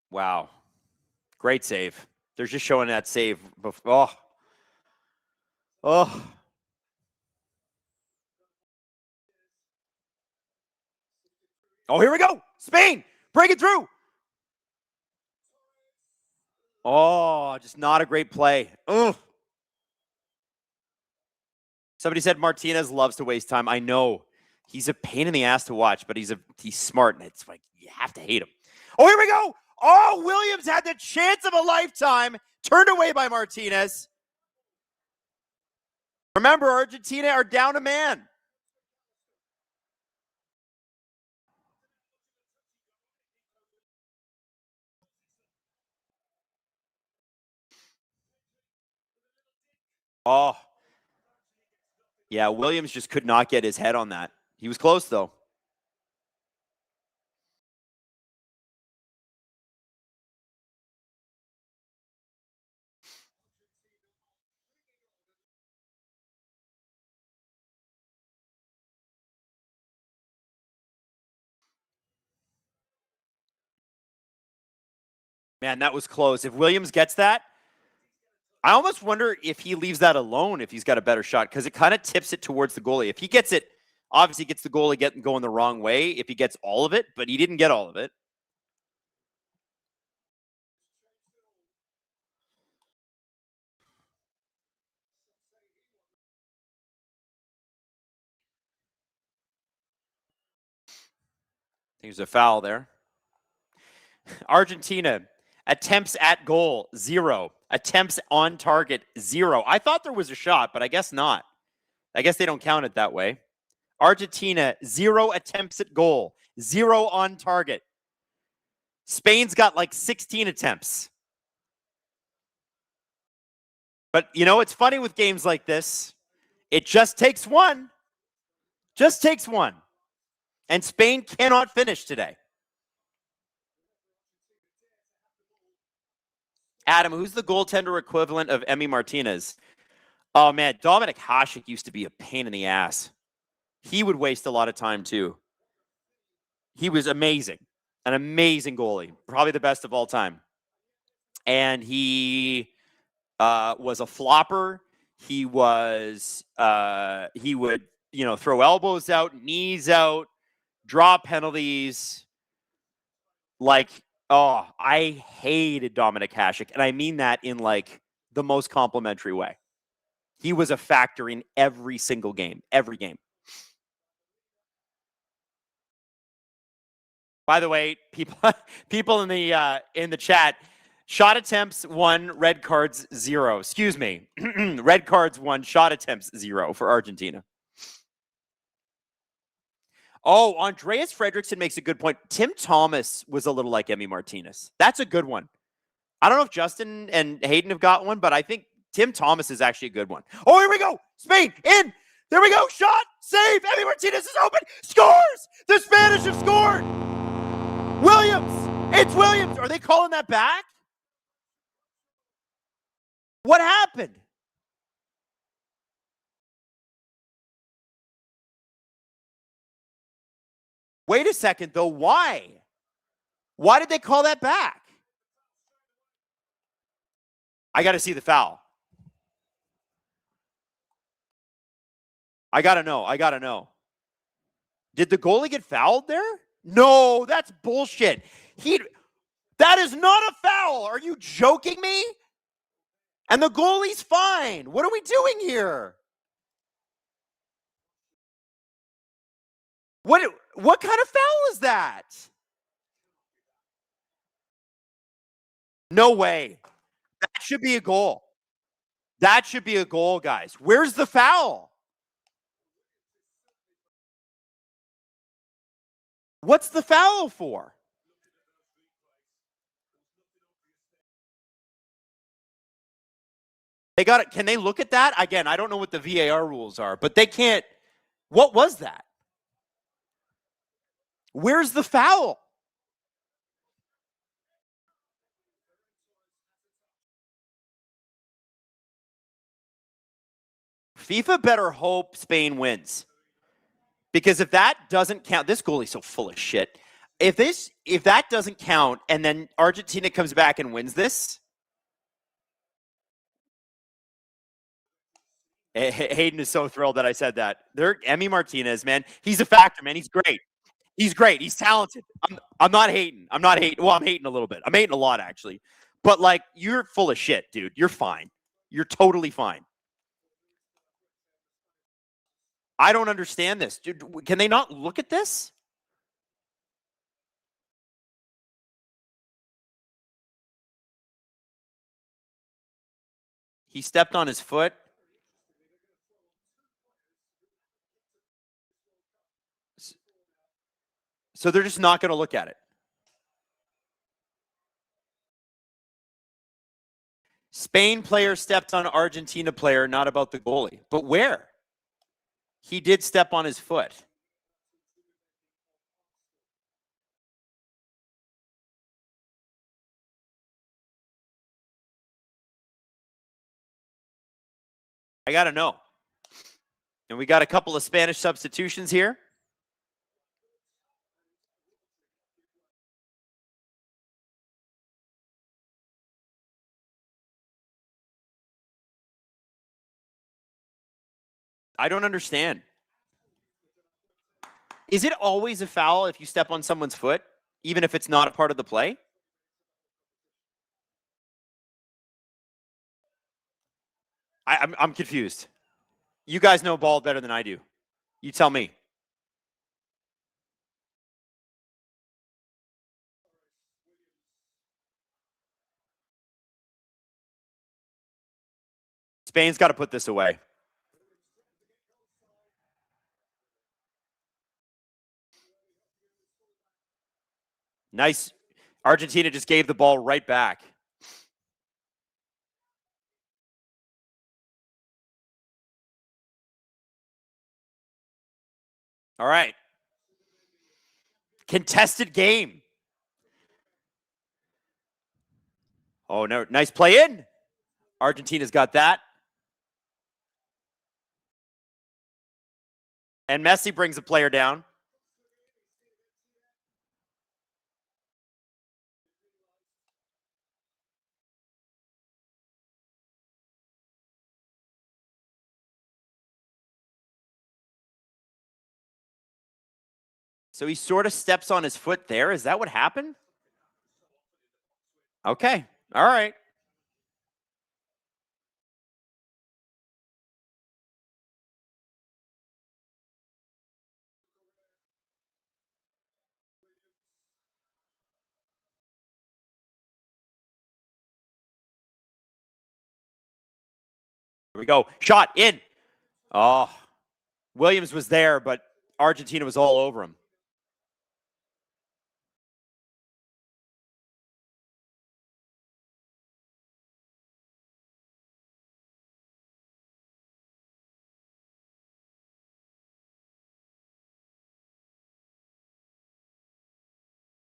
Wow. Great save. They're just showing that save. Oh. Oh. Oh, here we go. Spain, break it through. Oh, just not a great play. Ugh. Somebody said Martinez loves to waste time. I know. He's a pain in the ass to watch, but he's smart, and it's like you have to hate him. Oh, here we go. Oh, Williams had the chance of a lifetime, turned away by Martinez. Remember, Argentina are down a man. Oh. Yeah, Williams just could not get his head on that. He was close, though. Man, that was close. If Williams gets that, I almost wonder if he leaves that alone if he's got a better shot, because it kind of tips it towards the goalie. If he gets it, obviously gets the goalie going the wrong way if he gets all of it, but he didn't get all of it. There's a foul there. Argentina Attempts at goal, 0. Attempts on target, 0. I thought there was a shot, but I guess not. I guess they don't count it that way. Argentina, 0 attempts at goal, 0 on target. Spain's got like 16 attempts. But, you know, it's funny with games like this. It just takes one. Just takes one. And Spain cannot finish today. Adam, who's the goaltender equivalent of Emi Martinez? Oh, man, Dominic Hasek used to be a pain in the ass. He would waste a lot of time, too. He was amazing. An amazing goalie. Probably the best of all time. And he was a flopper. He was, he would, you know, throw elbows out, knees out, draw penalties. Like, oh, I hated Dominic Hasek. And I mean that in like the most complimentary way. He was a factor in every single game, every game. By the way, people in the chat, shot attempts 1, red cards 0. Excuse me. Red cards 1, shot attempts 0 for Argentina. Oh, Andreas Fredrickson makes a good point. Tim Thomas was a little like Emi Martinez. That's a good one. I don't know if Justin and Hayden have got one, but I think Tim Thomas is actually a good one. Oh, here we go. Spain in. There we go. Shot. Save. Emi Martinez is open. Scores. The Spanish have scored. Williams. It's Williams. Are they calling that back? What happened? Wait a second, though. Why? Why did they call that back? I got to see the foul. I got to know. Did the goalie get fouled there? No, that's bullshit. That is not a foul. Are you joking me? And the goalie's fine. What are we doing here? What kind of foul is that? No way. That should be a goal. That should be a goal, guys. Where's the foul? What's the foul for? They got it. Can they look at that? Again, I don't know what the VAR rules are, but they can't. What was that? Where's the foul? FIFA better hope Spain wins. Because if that doesn't count, this goalie's so full of shit. If that doesn't count and then Argentina comes back and wins this, Hayden is so thrilled that I said that. Emi Martinez, man, he's a factor, man. He's great. He's great. He's talented. I'm not hating. Well, I'm hating a little bit. I'm hating a lot, actually. But, like, you're full of shit, dude. You're fine. You're totally fine. I don't understand this. Dude, can they not look at this? He stepped on his foot. So they're just not going to look at it. Spain player stepped on Argentina player, not about the goalie. But where? He did step on his foot. I got to know. And we got a couple of Spanish substitutions here. I don't understand. Is it always a foul if you step on someone's foot, even if it's not a part of the play? I'm confused. You guys know ball better than I do. You tell me. Spain's got to put this away. Nice. Argentina just gave the ball right back. All right. Contested game. Oh, no. Nice play in. Argentina's got that. And Messi brings a player down. So he sort of steps on his foot there. Is that what happened? Okay. All right. Here we go. Shot in. Oh, Williams was there, but Argentina was all over him.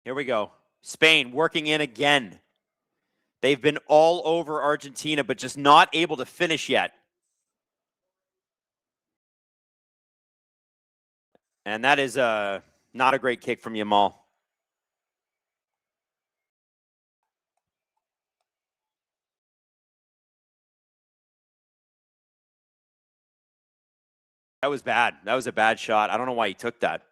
Here we go. Spain working in again. They've been all over Argentina, but just not able to finish yet. And that is not a great kick from Yamal. That was bad. That was a bad shot. I don't know why he took that.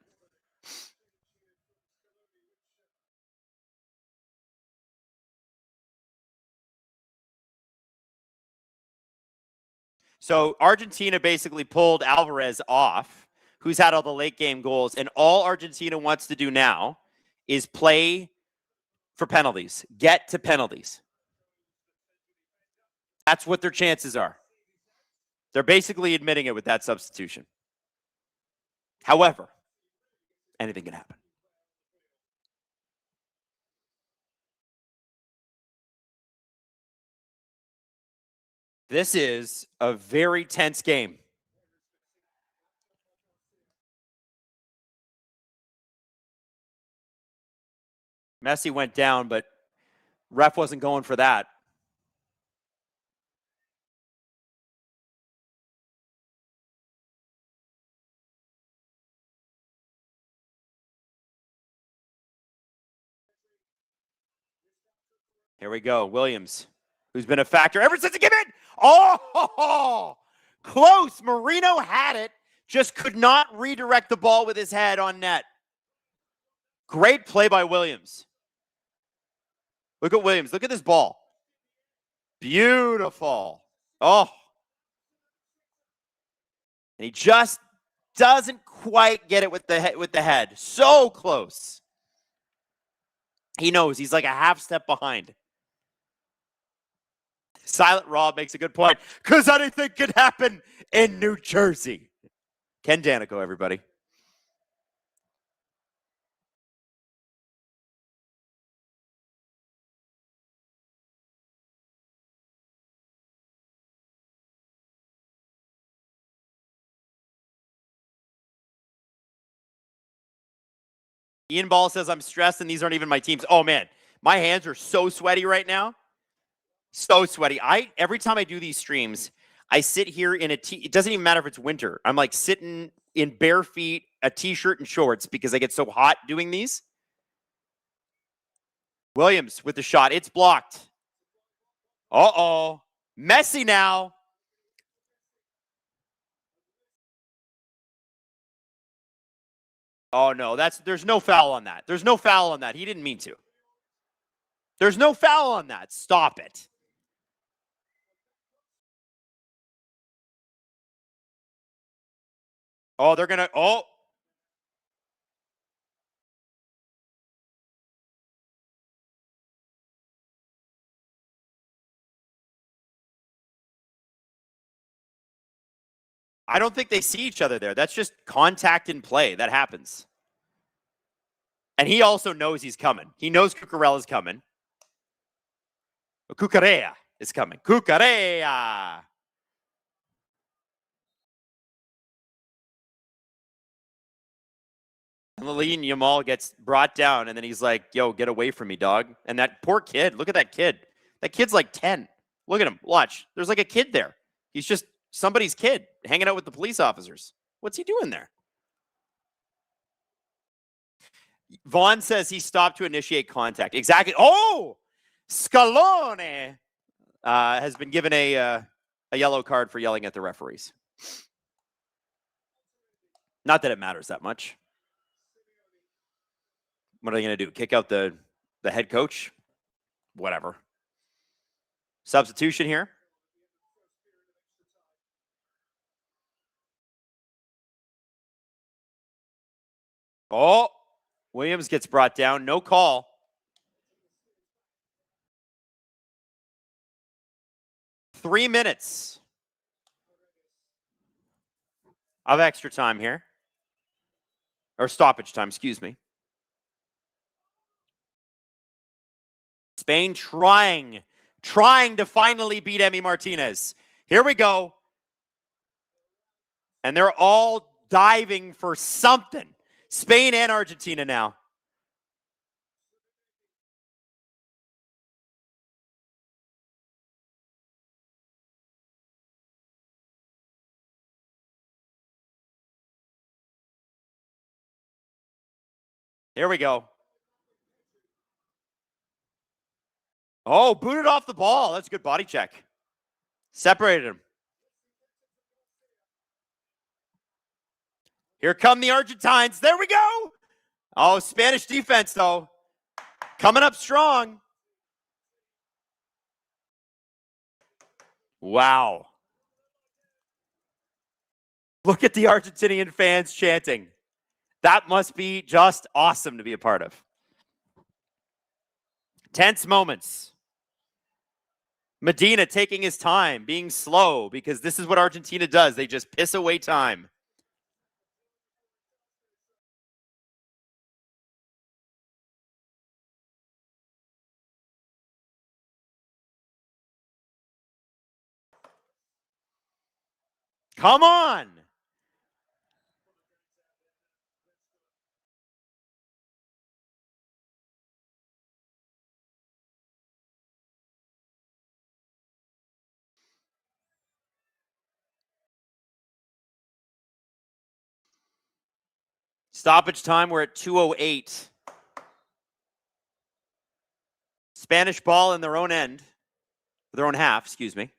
So Argentina basically pulled Alvarez off, who's had all the late game goals. And all Argentina wants to do now is play for penalties, get to penalties. That's what their chances are. They're basically admitting it with that substitution. However, anything can happen. This is a very tense game. Messi went down, but ref wasn't going for that. Here we go. Williams, who's been a factor ever since he came in. Oh, close. Marino had it, just could not redirect the ball with his head on net. Great play by Williams. Look at Williams. Look at this ball. Beautiful. Oh. And he just doesn't quite get it with the head. So close. He knows he's like a half step behind. Silent Rob makes a good point. Because anything could happen in New Jersey. Ken Danico, everybody. Ian Ball says, I'm stressed and these aren't even my teams. Oh, man. My hands are so sweaty right now. So sweaty. Every time I do these streams, I sit here in it doesn't even matter if it's winter. I'm like sitting in bare feet, a t-shirt and shorts because I get so hot doing these. Williams with the shot. It's blocked. Uh-oh. Messi now. Oh, no. There's no foul on that. There's no foul on that. He didn't mean to. There's no foul on that. Stop it. Oh, they're going to. Oh. I don't think they see each other there. That's just contact in play. That happens. And he also knows he's coming. He knows Cucurella's coming. Cucurella is coming. Cucurella. And Lamine Yamal gets brought down, and then he's like, yo, get away from me, dog. And that poor kid, look at that kid. That kid's like 10. Look at him. Watch. There's like a kid there. He's just somebody's kid hanging out with the police officers. What's he doing there? Vaughn says he stopped to initiate contact. Exactly. Oh, Scalone has been given a yellow card for yelling at the referees. Not that it matters that much. What are they going to do? Kick out the head coach? Whatever. Substitution here. Oh, Williams gets brought down. No call. Three minutes of extra time here. Or stoppage time, excuse me. Spain trying to finally beat Emi Martinez. Here we go. And they're all diving for something. Spain and Argentina now. Here we go. Oh, booted off the ball. That's a good body check. Separated him. Here come the Argentines. There we go. Oh, Spanish defense, though. Coming up strong. Wow. Look at the Argentinian fans chanting. That must be just awesome to be a part of. Tense moments. Medina taking his time, being slow, because this is what Argentina does. They just piss away time. Come on. Stoppage time, we're at 2:08. Spanish ball in their own end. Their own half, excuse me.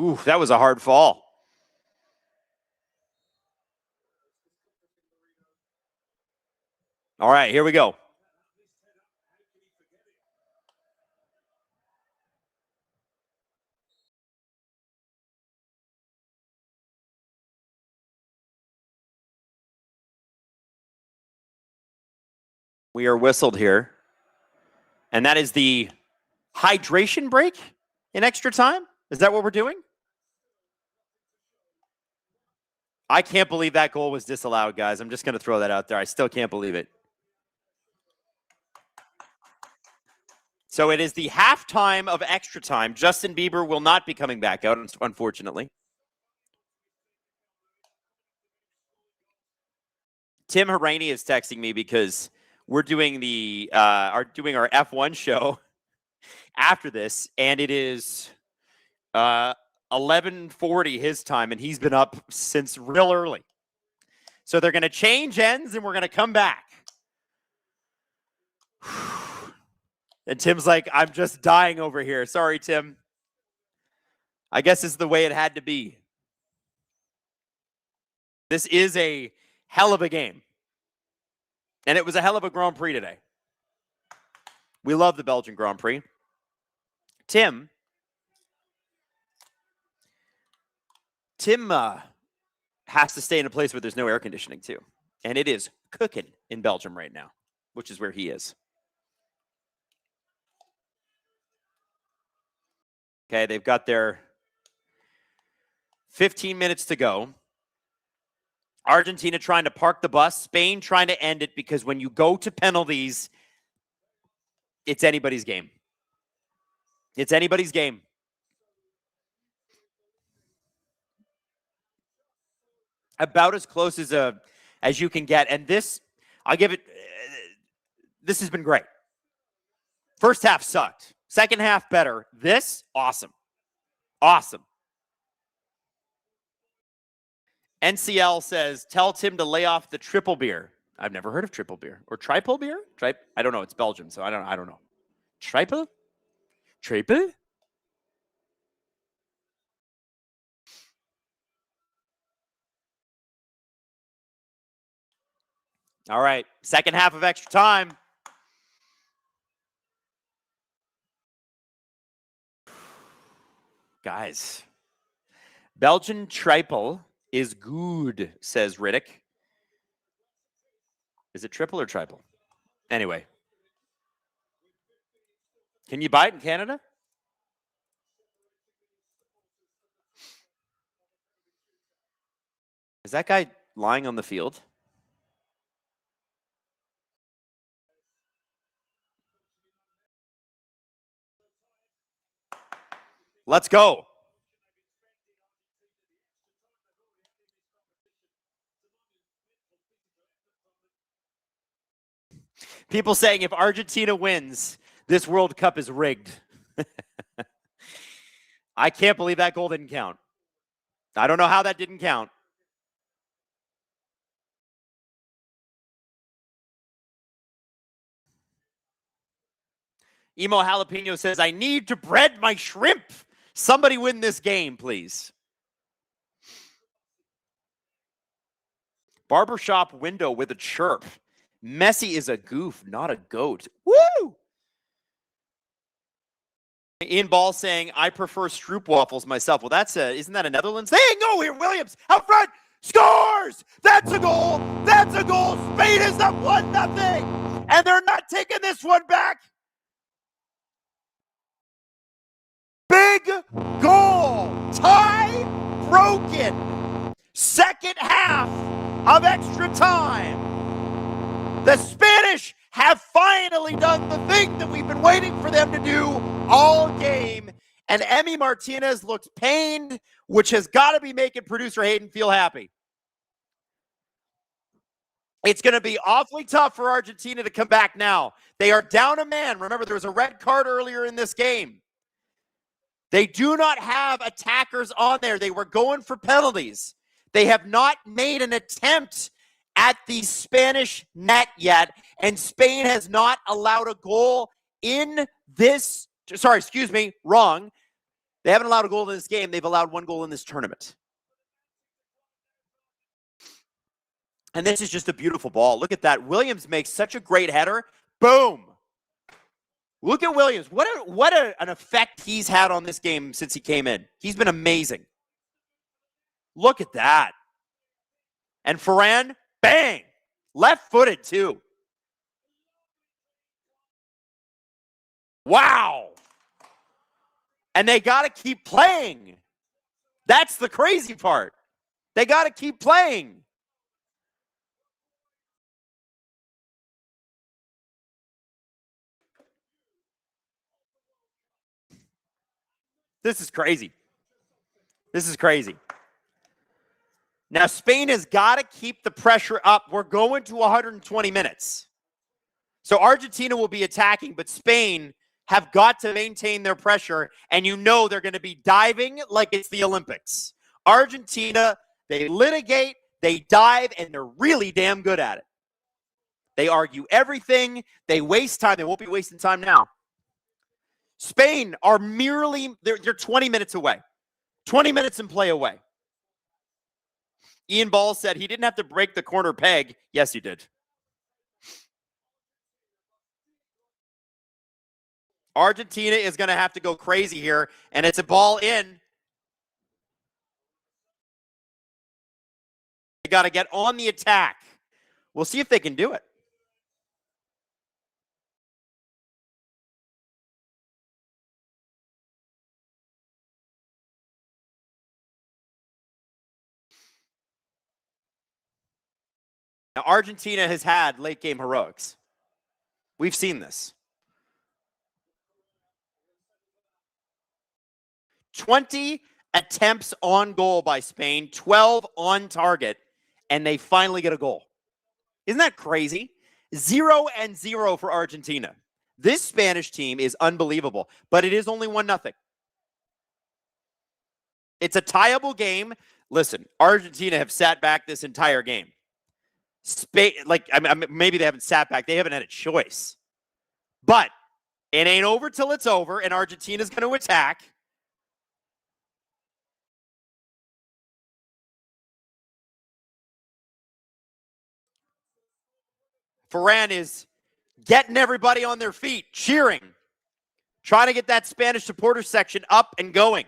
Ooh, that was a hard fall. All right, here we go. We are whistled here. And that is the hydration break in extra time? Is that what we're doing? I can't believe that goal was disallowed, guys. I'm just going to throw that out there. I still can't believe it. So it is the halftime of extra time. Justin Bieber will not be coming back out, unfortunately. Tim Haraney is texting me because we're doing our F1 show after this, and it is 11:40 his time, and he's been up since real early. So they're going to change ends, and we're going to come back. And Tim's like, I'm just dying over here. Sorry, Tim. I guess it's the way it had to be. This is a hell of a game. And it was a hell of a Grand Prix today. We love the Belgian Grand Prix. Tim has to stay in a place where there's no air conditioning too. And it is cooking in Belgium right now, which is where he is. Okay, they've got their 15 minutes to go. Argentina trying to park the bus. Spain trying to end it, because when you go to penalties, it's anybody's game. It's anybody's game. About as close as you can get. And this, I'll give it, this has been great. First half sucked. Second half better. This, awesome. Awesome. NCL says, tell Tim to lay off the triple beer. I've never heard of triple beer. Or triple beer? I don't know. It's Belgium, so I don't know. Triple? Triple? All right. Second half of extra time. Guys. Belgian triple is good, says Riddick. Is it triple or triple? Anyway. Can you buy it in Canada? Is that guy lying on the field? Let's go. People saying if Argentina wins, this World Cup is rigged. I can't believe that goal didn't count. I don't know how that didn't count. Emo Jalapeno says, I need to bread my shrimp. Somebody win this game, please. Barbershop window with a chirp. Messi is a goof, not a goat. Woo! Ian Ball saying, I prefer stroopwafels myself. Well, isn't that a Netherlands thing? No, here, Williams out front, scores! That's a goal! That's a goal! Spain is up 1-0, and they're not taking this one back. Big goal! Tie broken. Second half of extra time. The Spanish have finally done the thing that we've been waiting for them to do all game. And Emi Martinez looks pained, which has got to be making producer Hayden feel happy. It's going to be awfully tough for Argentina to come back now. They are down a man. Remember, there was a red card earlier in this game. They do not have attackers on there. They were going for penalties. They have not made an attempt at the Spanish net yet, and Spain has not allowed a goal in this. Sorry, excuse me, wrong. They haven't allowed a goal in this game. They've allowed one goal in this tournament. And this is just a beautiful ball. Look at that. Williams makes such a great header. Boom. Look at Williams. What an effect he's had on this game since he came in. He's been amazing. Look at that. And Ferran, bang. Left-footed, too. Wow. And they got to keep playing. That's the crazy part. They got to keep playing. This is crazy. This is crazy. Now, Spain has got to keep the pressure up. We're going to 120 minutes. So Argentina will be attacking, but Spain have got to maintain their pressure, and you know they're going to be diving like it's the Olympics. Argentina, they litigate, they dive, and they're really damn good at it. They argue everything. They waste time. They won't be wasting time now. Spain are merely, they're 20 minutes away. 20 minutes and play away. Ian Ball said he didn't have to break the corner peg. Yes, he did. Argentina is going to have to go crazy here, and it's a ball in. They got to get on the attack. We'll see if they can do it. Now, Argentina has had late game heroics. We've seen this. 20 attempts on goal by Spain, 12 on target, and they finally get a goal. Isn't that crazy? 0-0 for Argentina. This Spanish team is unbelievable, but it is only 1-0. It's a tieable game. Listen, Argentina have sat back this entire game. Spain, maybe they haven't sat back. They haven't had a choice. But it ain't over till it's over, and Argentina's going to attack. Varane is getting everybody on their feet, cheering, trying to get that Spanish supporter section up and going.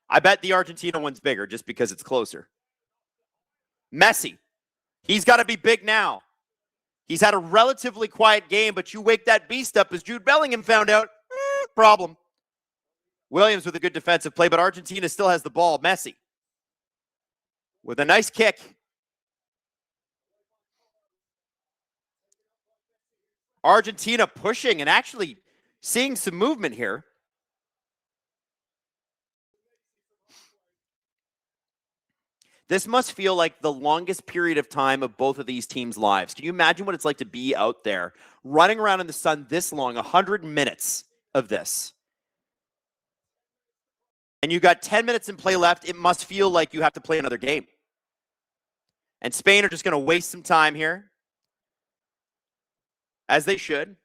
I bet the Argentina one's bigger just because it's closer. Messi, he's got to be big now. He's had a relatively quiet game, but you wake that beast up, as Jude Bellingham found out, problem. Williams with a good defensive play, but Argentina still has the ball. Messi with a nice kick. Argentina pushing and actually seeing some movement here. This must feel like the longest period of time of both of these teams' lives. Can you imagine what it's like to be out there, running around in the sun this long, 100 minutes of this? And you got 10 minutes in play left. It must feel like you have to play another game. And Spain are just going to waste some time here, as they should.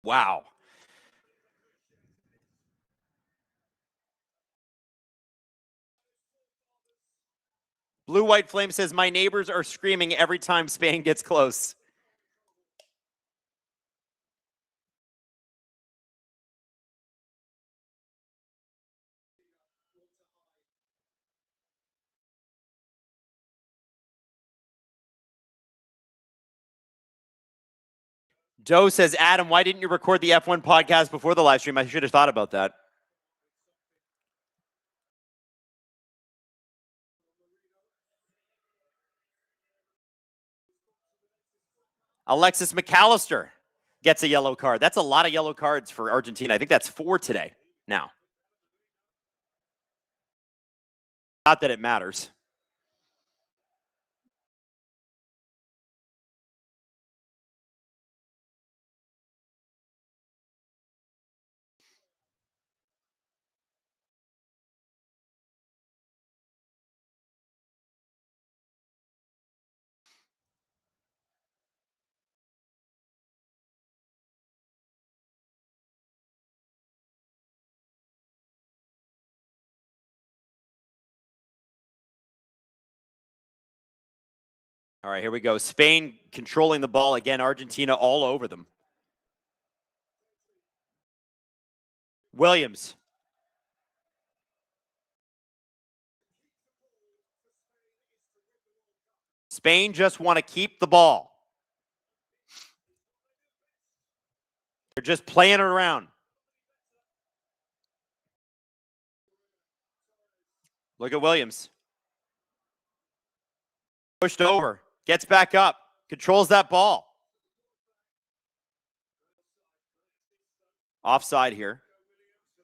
Wow. Blue White Flame says, my neighbors are screaming every time Spain gets close. Joe says, Adam, why didn't you record the F1 podcast before the live stream? I should have thought about that. Alexis McAllister gets a yellow card. That's a lot of yellow cards for Argentina. I think that's 4 today now. Not that it matters. All right, here we go. Spain controlling the ball again. Argentina all over them. Williams. Spain just want to keep the ball. They're just playing it around. Look at Williams. Pushed over. Gets back up. Controls that ball. Offside here.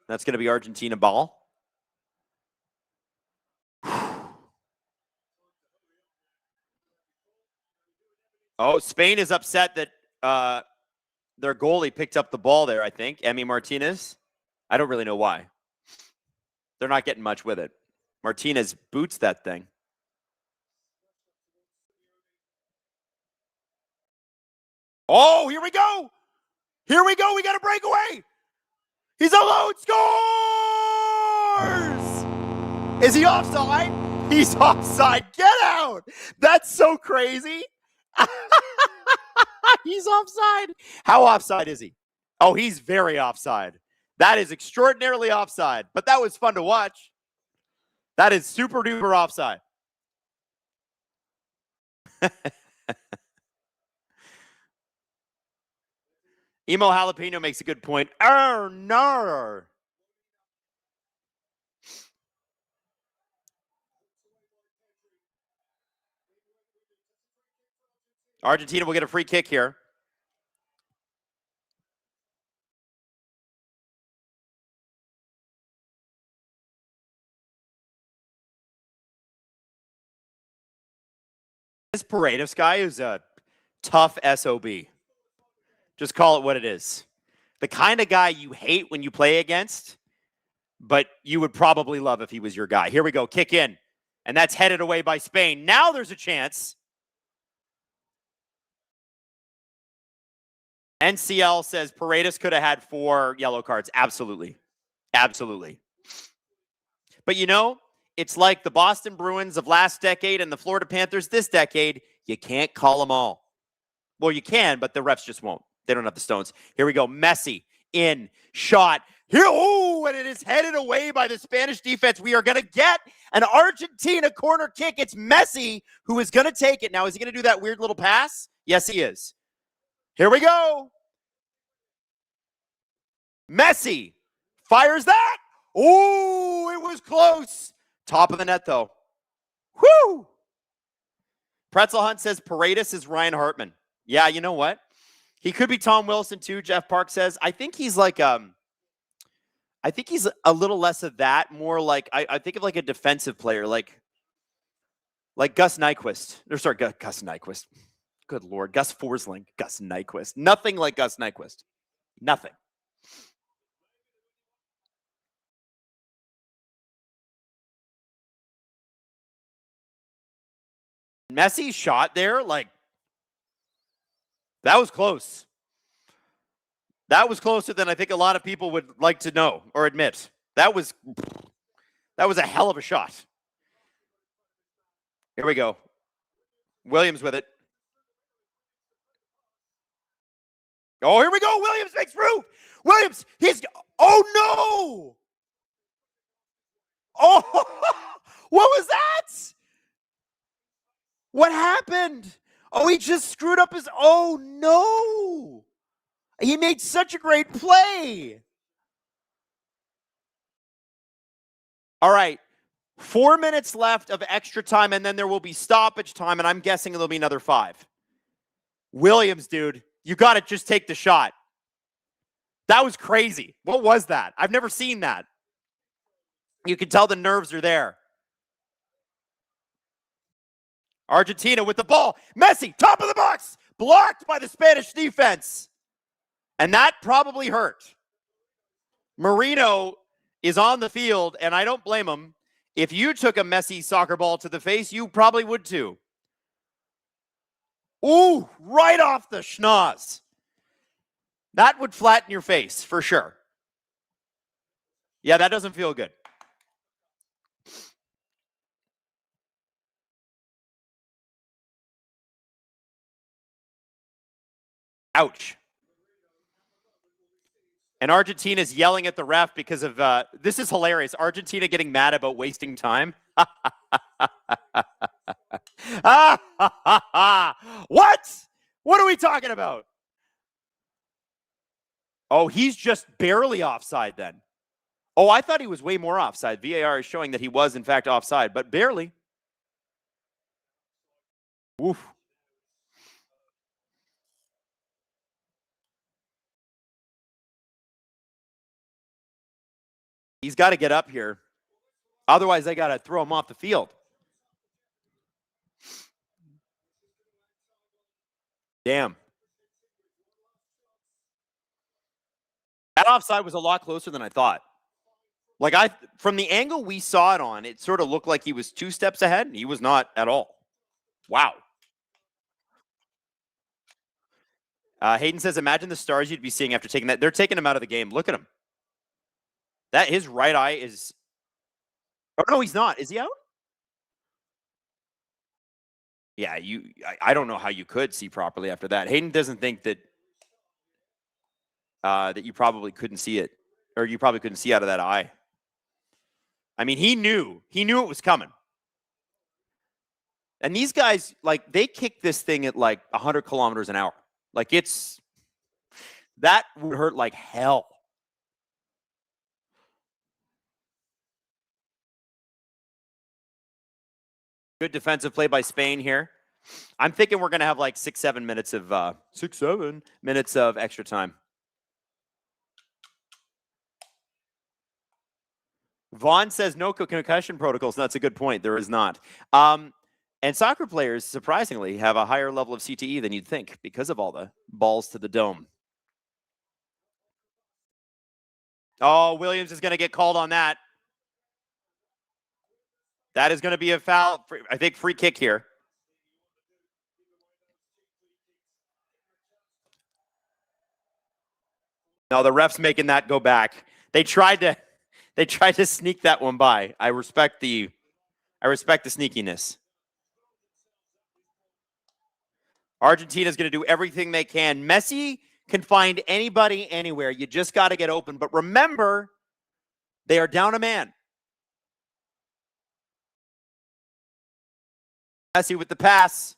That's going to be Argentina ball. Oh, Spain is upset that their goalie picked up the ball there, I think. Emi Martinez. I don't really know why. They're not getting much with it. Martinez boots that thing. Oh, here we go. Here we go. We got a breakaway. He's alone. Scores! Is he offside? He's offside. Get out. That's so crazy. He's offside. How offside is he? Oh, he's very offside. That is extraordinarily offside, but that was fun to watch. That is super duper offside. Emo Jalapeno makes a good point. Oh, no. Argentina will get a free kick here. This Paredes guy is a tough SOB. Just call it what it is. The kind of guy you hate when you play against, but you would probably love if he was your guy. Here we go. Kick in. And that's headed away by Spain. Now there's a chance. NCL says Paredes could have had 4 yellow cards. Absolutely. Absolutely. But you know, it's like the Boston Bruins of last decade and the Florida Panthers this decade. You can't call them all. Well, you can, but the refs just won't. They don't have the stones. Here we go. Messi in, shot. Here, oh, and it is headed away by the Spanish defense. We are going to get an Argentina corner kick. It's Messi who is going to take it. Now, is he going to do that weird little pass? Yes, he is. Here we go. Messi fires that. Oh, it was close. Top of the net, though. Whoo! Pretzel Hunt says Paredes is Ryan Hartman. Yeah, you know what? He could be Tom Wilson, too, Jeff Park says. I think he's like, I think he's a little less of that, more like, I think of like a defensive player, like Gus Nyquist. Or sorry, Gus Nyquist. Good Lord. Gus Forsling. Gus Nyquist. Nothing like Gus Nyquist. Nothing. Messi shot there, like, that was close. That was closer than I think a lot of people would like to know or admit. That was a hell of a shot. Here we go. Williams with it. Oh, here we go. Williams makes room. Williams, oh no. Oh, what was that? What happened? Oh, he just screwed up his, oh no. He made such a great play. All right. 4 minutes left of extra time, and then there will be stoppage time, and I'm guessing there'll be another 5. Williams, dude, you got to just take the shot. That was crazy. What was that? I've never seen that. You can tell the nerves are there. Argentina with the ball. Messi, top of the box. Blocked by the Spanish defense. And that probably hurt. Marino is on the field, and I don't blame him. If you took a Messi soccer ball to the face, you probably would too. Ooh, right off the schnoz. That would flatten your face, for sure. Yeah, that doesn't feel good. Ouch. And Argentina's yelling at the ref because of, this is hilarious. Argentina getting mad about wasting time. What? What are we talking about? Oh, he's just barely offside then. Oh, I thought he was way more offside. VAR is showing that he was, in fact, offside, but barely. Oof. He's got to get up here. Otherwise, they got to throw him off the field. Damn. That offside was a lot closer than I thought. Like, from the angle we saw it on, it sort of looked like he was 2 steps ahead. He was not at all. Wow. Hayden says, imagine the stars you'd be seeing after taking that. They're taking him out of the game. Look at him. His right eye is Oh, no, he's not. Is he out? Yeah, I don't know how you could see properly after that. Hayden doesn't think that that you probably couldn't see it, or you probably couldn't see out of that eye. I mean, he knew it was coming. And these guys, like, they kick this thing at like 100 kilometers an hour. Like, that would hurt like hell. Good defensive play by Spain here. I'm thinking we're going to have like 6-7 minutes of extra time. Vaughn says no concussion protocols. That's a good point. There is not. And soccer players, surprisingly, have a higher level of CTE than you'd think because of all the balls to the dome. Oh, Williams is going to get called on that. That is going to be a foul. I think free kick here. No, the ref's making that go back. They tried to sneak that one by. I respect the sneakiness. Argentina's going to do everything they can. Messi can find anybody anywhere. You just got to get open. But remember, they are down a man. Messi with the pass.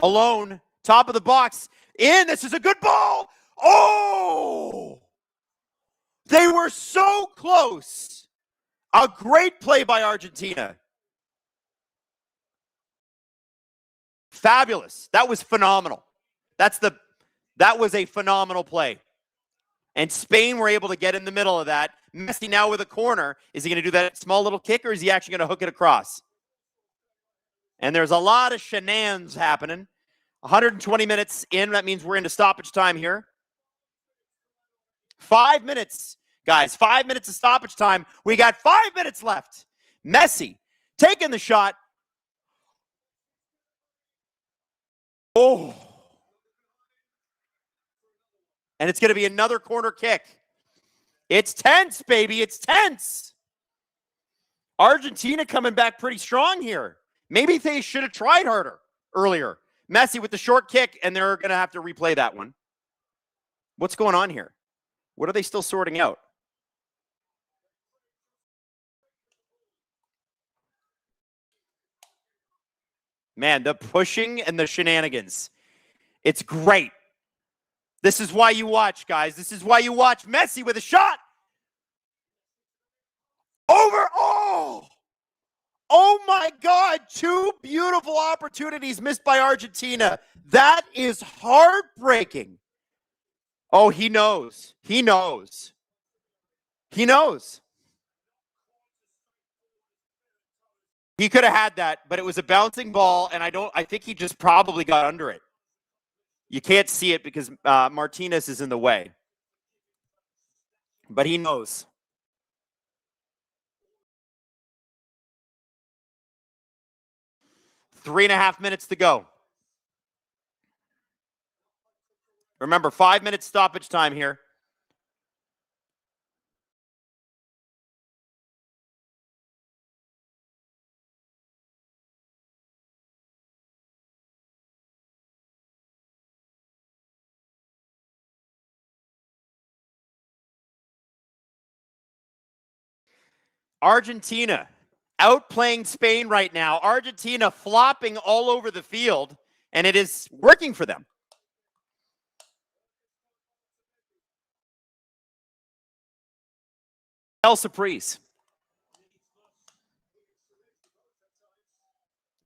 Alone. Top of the box. In. This is a good ball. Oh! They were so close. A great play by Argentina. Fabulous. That was phenomenal. That was a phenomenal play. And Spain were able to get in the middle of that. Messi now with a corner. Is he going to do that small little kick, or is he actually going to hook it across? And there's a lot of shenanigans happening. 120 minutes in. That means we're into stoppage time here. 5 minutes, guys. 5 minutes of stoppage time. We got 5 minutes left. Messi taking the shot. Oh. And it's going to be another corner kick. It's tense, baby. It's tense. Argentina coming back pretty strong here. Maybe they should have tried harder earlier. Messi with the short kick, and they're going to have to replay that one. What's going on here? What are they still sorting out? Man, the pushing and the shenanigans. It's great. This is why you watch, guys. This is why you watch. Messi with a shot. Over. Oh! Oh my God. 2 beautiful opportunities missed by Argentina. That is heartbreaking. Oh, he knows. He knows. He knows. He could have had that, but it was a bouncing ball, and I think he just probably got under it. You can't see it because Martinez is in the way. But he knows. Three and a half minutes to go. Remember, 5 minutes stoppage time here. Argentina outplaying Spain right now. Argentina flopping all over the field, and it is working for them. El Surprise.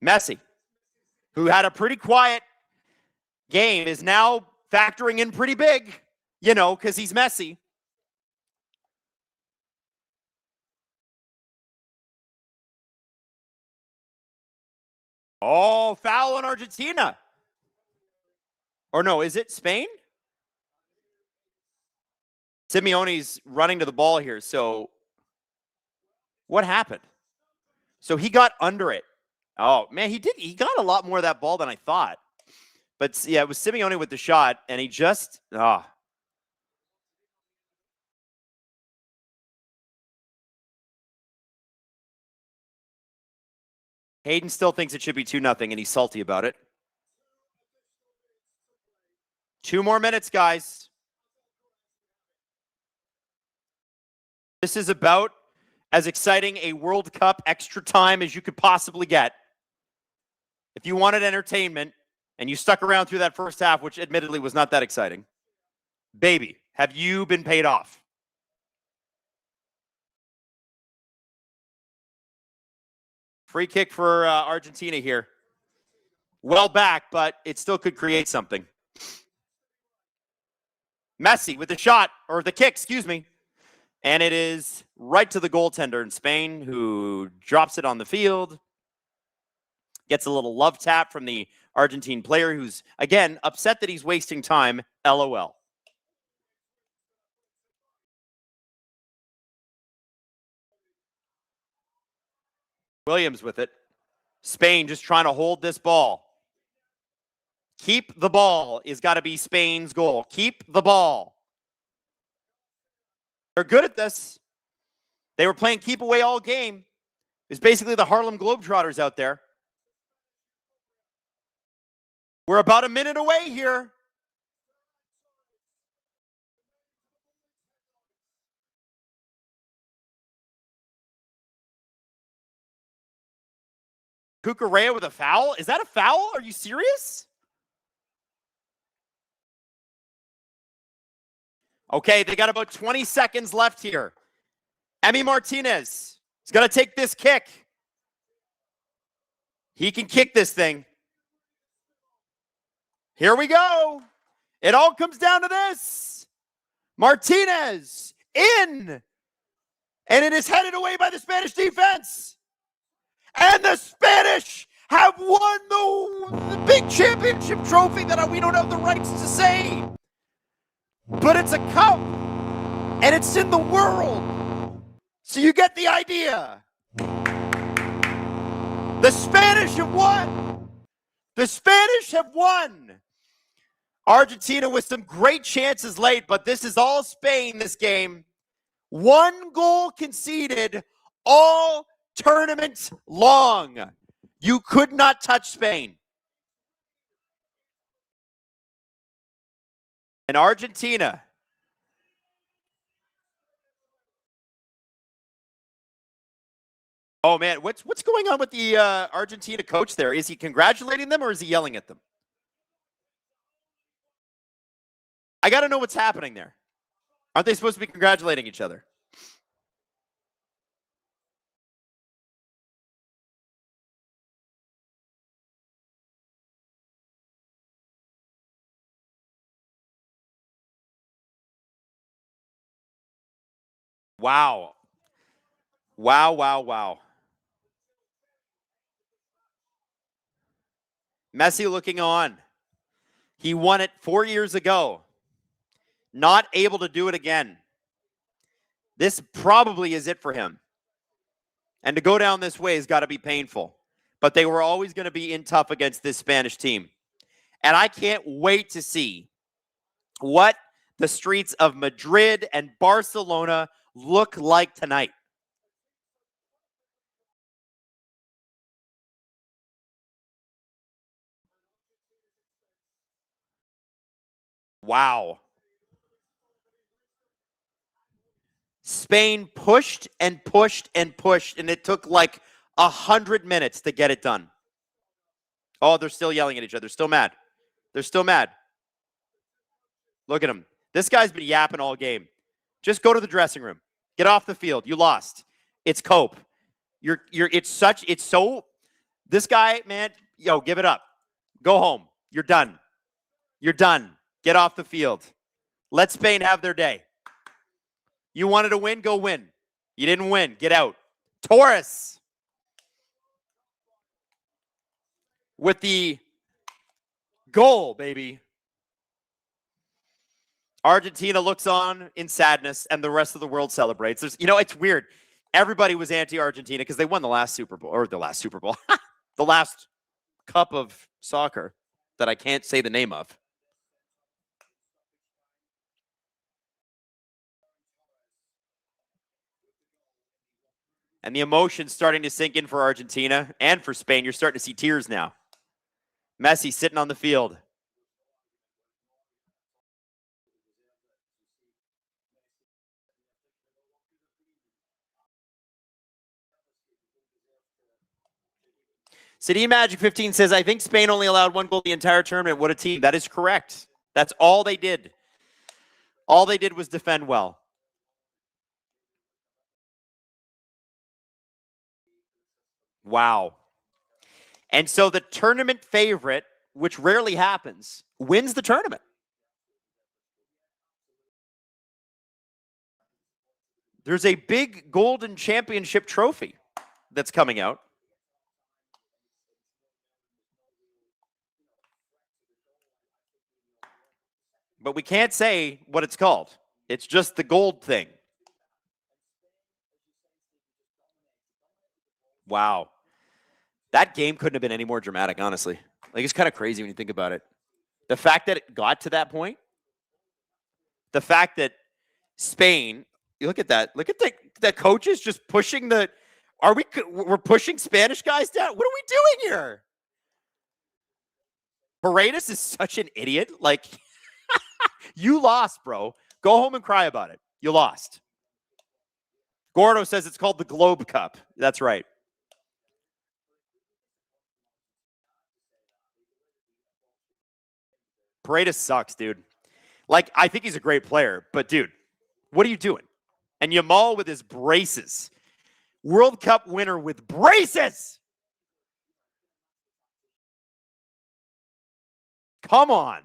Messi, who had a pretty quiet game, is now factoring in pretty big, because he's Messi. Oh, foul on Argentina. Or no, is it Spain? Simeone's running to the ball here. So what happened? So he got under it. Oh, man, he got a lot more of that ball than I thought. But yeah, it was Simeone with the shot, and he just Hayden still thinks it should be 2-0, and he's salty about it. 2 more minutes, guys. This is about as exciting a World Cup extra time as you could possibly get. If you wanted entertainment and you stuck around through that first half, which admittedly was not that exciting, baby, have you been paid off? Free kick for Argentina here. Well back, but it still could create something. Messi with the shot, or the kick, excuse me. And it is right to the goaltender in Spain, who drops it on the field. Gets a little love tap from the Argentine player, who's, again, upset that he's wasting time. LOL. Williams with it. Spain just trying to hold this ball. Keep the ball is got to be Spain's goal. Keep the ball. They're good at this. They were playing keep away all game. It's basically the Harlem Globetrotters out there. We're about a minute away here. Cucurella with a foul? Is that a foul? Are you serious? Okay, they got about 20 seconds left here. Emi Martinez is going to take this kick. He can kick this thing. Here we go. It all comes down to this. Martinez in. And it is headed away by the Spanish defense. And the Spanish have won the big championship trophy that we don't have the rights to say. But it's a cup. And it's in the world. So you get the idea. The Spanish have won. The Spanish have won. Argentina with some great chances late, but this is all Spain, this game. 1 goal conceded all tournament long. You could not touch Spain. And Argentina. Oh, man, what's going on with the Argentina coach there? Is he congratulating them or is he yelling at them? I got to know what's happening there. Aren't they supposed to be congratulating each other? Wow. Wow, wow, wow. Messi looking on. He won it 4 years ago. Not able to do it again. This probably is it for him. And to go down this way has got to be painful. But they were always going to be in tough against this Spanish team. And I can't wait to see what the streets of Madrid and Barcelona look like tonight. Wow. Spain pushed and pushed and pushed, and it took like 100 minutes to get it done. Oh, they're still yelling at each other. They're still mad. They're still mad. Look at him. This guy's been yapping all game. Just go to the dressing room. Get off the field. You lost. It's cope. It's so, this guy, man, yo, give it up. Go home. You're done. You're done. Get off the field. Let Spain have their day. You wanted to win? Go win. You didn't win. Get out. Torres with the goal, baby. Argentina looks on in sadness, and the rest of the world celebrates. It's weird. Everybody was anti-Argentina because they won the last Super Bowl, the last cup of soccer that I can't say the name of. And the emotion's starting to sink in for Argentina and for Spain. You're starting to see tears now. Messi sitting on the field. City Magic 15 says, I think Spain only allowed 1 goal the entire tournament. What a team. That is correct. That's all they did. All they did was defend well. Wow. And so the tournament favorite, which rarely happens, wins the tournament. There's a big golden championship trophy that's coming out. But we can't say what it's called. It's just the gold thing. Wow. That game couldn't have been any more dramatic, honestly. Like, it's kind of crazy when you think about it. The fact that it got to that point, the fact that Spain, you look at that. Look at the coaches just pushing we're pushing Spanish guys down. What are we doing here? Paredes is such an idiot. Like, you lost, bro. Go home and cry about it. You lost. Gordo says it's called the Globe Cup. That's right. Paredes sucks, dude. Like, I think he's a great player, but dude, what are you doing? And Yamal with his braces. World Cup winner with braces. Come on.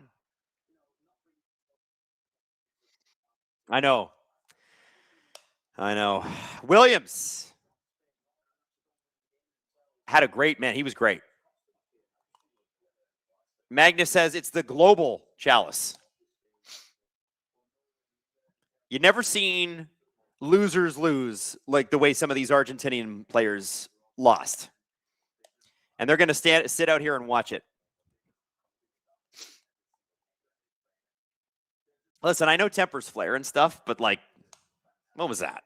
I know. Williams had a great, man, he was great. Magnus says it's the global chalice. You've never seen losers lose like the way some of these Argentinian players lost. And they're going to sit out here and watch it. Listen, I know tempers flare and stuff, but like, what was that?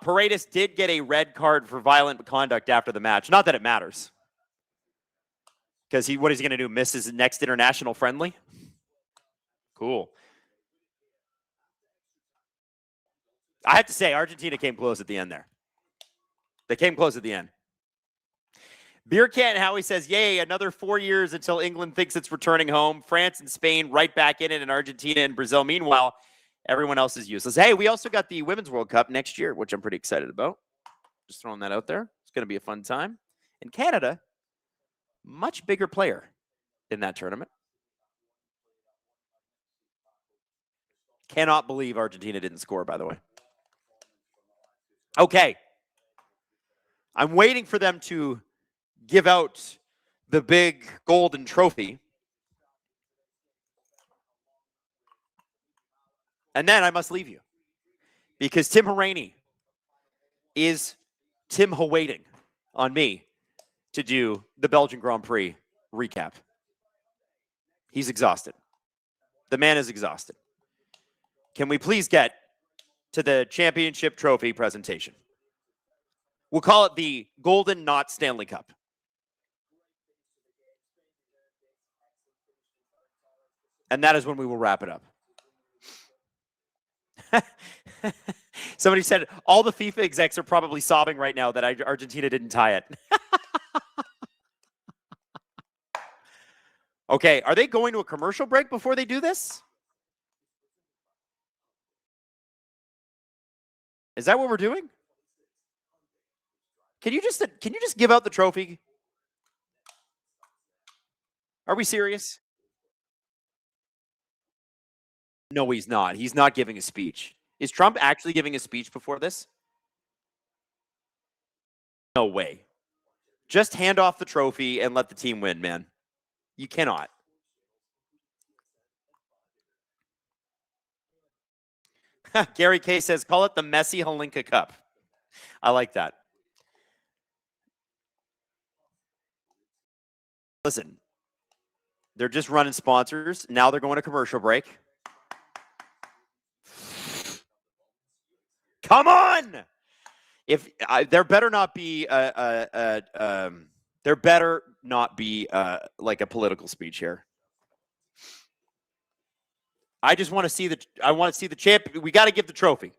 Paredes did get a red card for violent conduct after the match. Not that it matters. Because what is he going to do? Miss his next international friendly? Cool. I have to say, Argentina came close at the end there. They came close at the end. Beer Can Howie says, yay, another 4 years until England thinks it's returning home. France and Spain right back in it, and Argentina and Brazil. Meanwhile, everyone else is useless. Hey, we also got the Women's World Cup next year, which I'm pretty excited about. Just throwing that out there. It's going to be a fun time. And Canada, much bigger player in that tournament. Cannot believe Argentina didn't score, by the way. Okay. I'm waiting for them to give out the big golden trophy. And then I must leave you. Because Tim Hauraney is waiting on me to do the Belgian Grand Prix recap. He's exhausted. The man is exhausted. Can we please get to the championship trophy presentation? We'll call it the Golden Knot Stanley Cup. And that is when we will wrap it up. Somebody said all the FIFA execs are probably sobbing right now that Argentina didn't tie it. Okay, are they going to a commercial break before they do this? Is that what we're doing? Can you just give out the trophy? Are we serious? No, he's not. He's not giving a speech. Is Trump actually giving a speech before this? No way. Just hand off the trophy and let the team win, man. You cannot. Gary K says, call it the Messi Holinka Cup. I like that. Listen, they're just running sponsors. Now they're going to commercial break. Come on. If there better not be like a political speech here. I just want to see the champ. We got to give the trophy.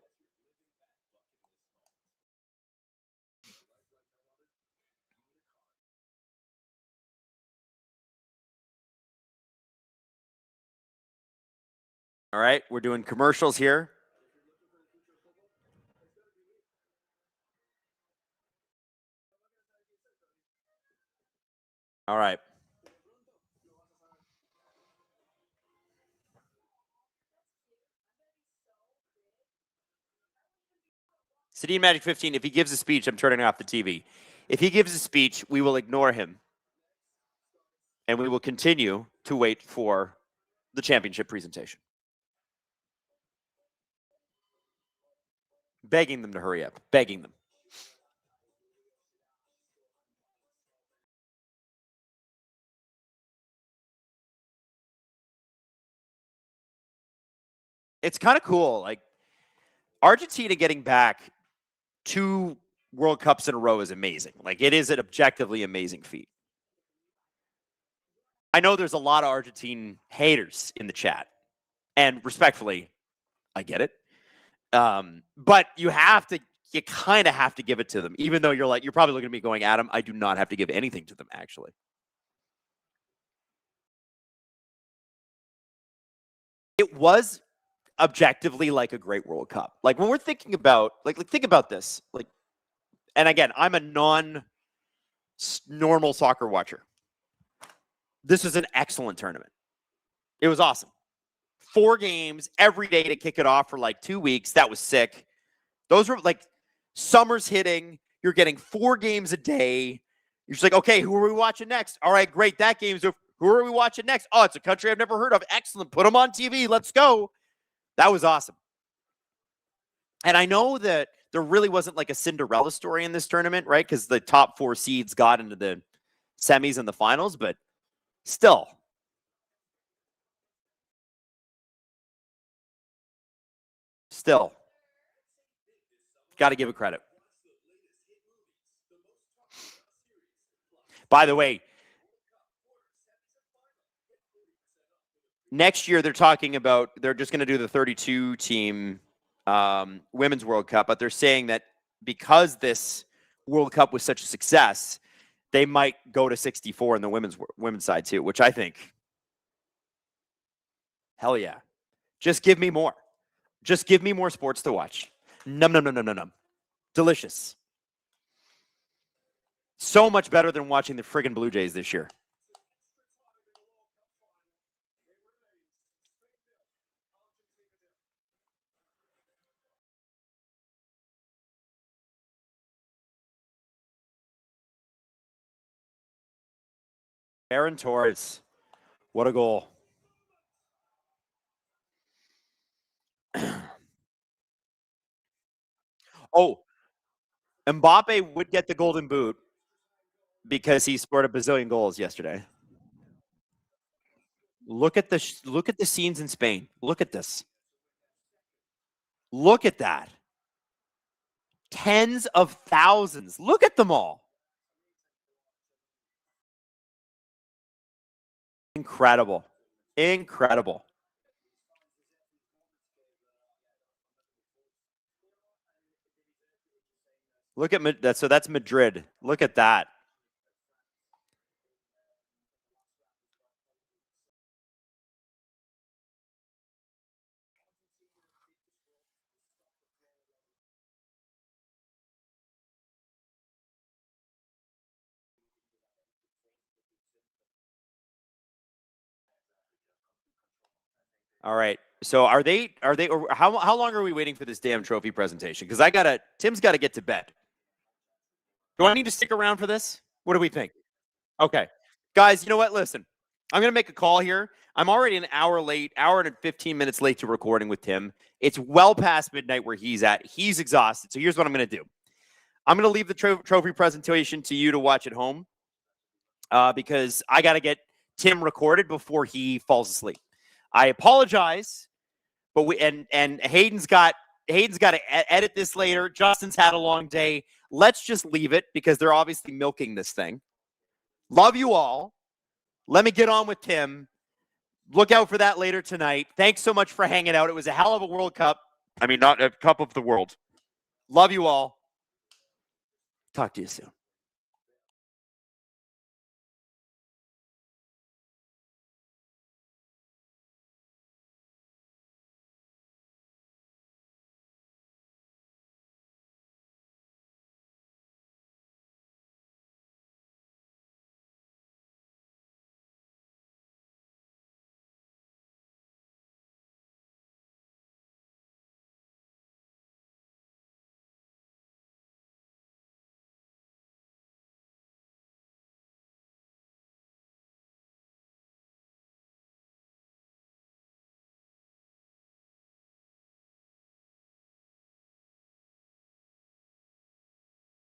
All right, we're doing commercials here. All right. Sedin Magic 15, if he gives a speech, I'm turning off the TV. If he gives a speech, we will ignore him. And we will continue to wait for the championship presentation. Begging them to hurry up. Begging them. It's kind of cool. Like, Argentina getting back 2 World Cups in a row is amazing. Like, it is an objectively amazing feat. I know there's a lot of Argentine haters in the chat. And respectfully, I get it. But you kind of have to give it to them, even though you're probably looking at me going, Adam, I do not have to give anything to them, actually. It was objectively like a great World Cup. Like, when we're thinking about, think about this. Like, and again, I'm a non-normal soccer watcher. This was an excellent tournament. It was awesome. 4 games every day to kick it off for like 2 weeks. That was sick. Those were like summer's hitting. You're getting 4 games a day. You're just like, okay, who are we watching next? All right, great. That game's over. Who are we watching next? Oh, it's a country I've never heard of. Excellent. Put them on TV. Let's go. That was awesome. And I know that there really wasn't like a Cinderella story in this tournament, right? Because the top 4 seeds got into the semis and the finals, but still. Got to give it credit. By the way, next year they're talking about, they're just going to do the 32-team Women's World Cup, but they're saying that because this World Cup was such a success, they might go to 64 in the women's side too, which I think, hell yeah. Just give me more. Just give me more sports to watch. Num. Delicious. So much better than watching the friggin' Blue Jays this year. Aaron Torres. What a goal. Oh, Mbappe would get the golden boot because he scored a bazillion goals yesterday. Look at the scenes in Spain. Look at this. Look at that. Tens of thousands. Look at them all. Incredible. Incredible. Look at that. So that's Madrid. Look at that. All right. So are they or how long are we waiting for this damn trophy presentation? Because Tim's got to get to bed. Do I need to stick around for this? What do we think? Okay. Guys, you know what? Listen, I'm going to make a call here. I'm already an hour late, hour and 15 minutes late to recording with Tim. It's well past midnight where he's at. He's exhausted. So here's what I'm going to do. I'm going to leave the trophy presentation to you to watch at home because I got to get Tim recorded before he falls asleep. I apologize, but and Hayden's got Hayden's got to edit this later. Justin's had a long day. Let's just leave it because they're obviously milking this thing. Love you all. Let me get on with Tim. Look out for that later tonight. Thanks so much for hanging out. It was a hell of a World Cup. I mean, not a Cup of the World. Love you all. Talk to you soon.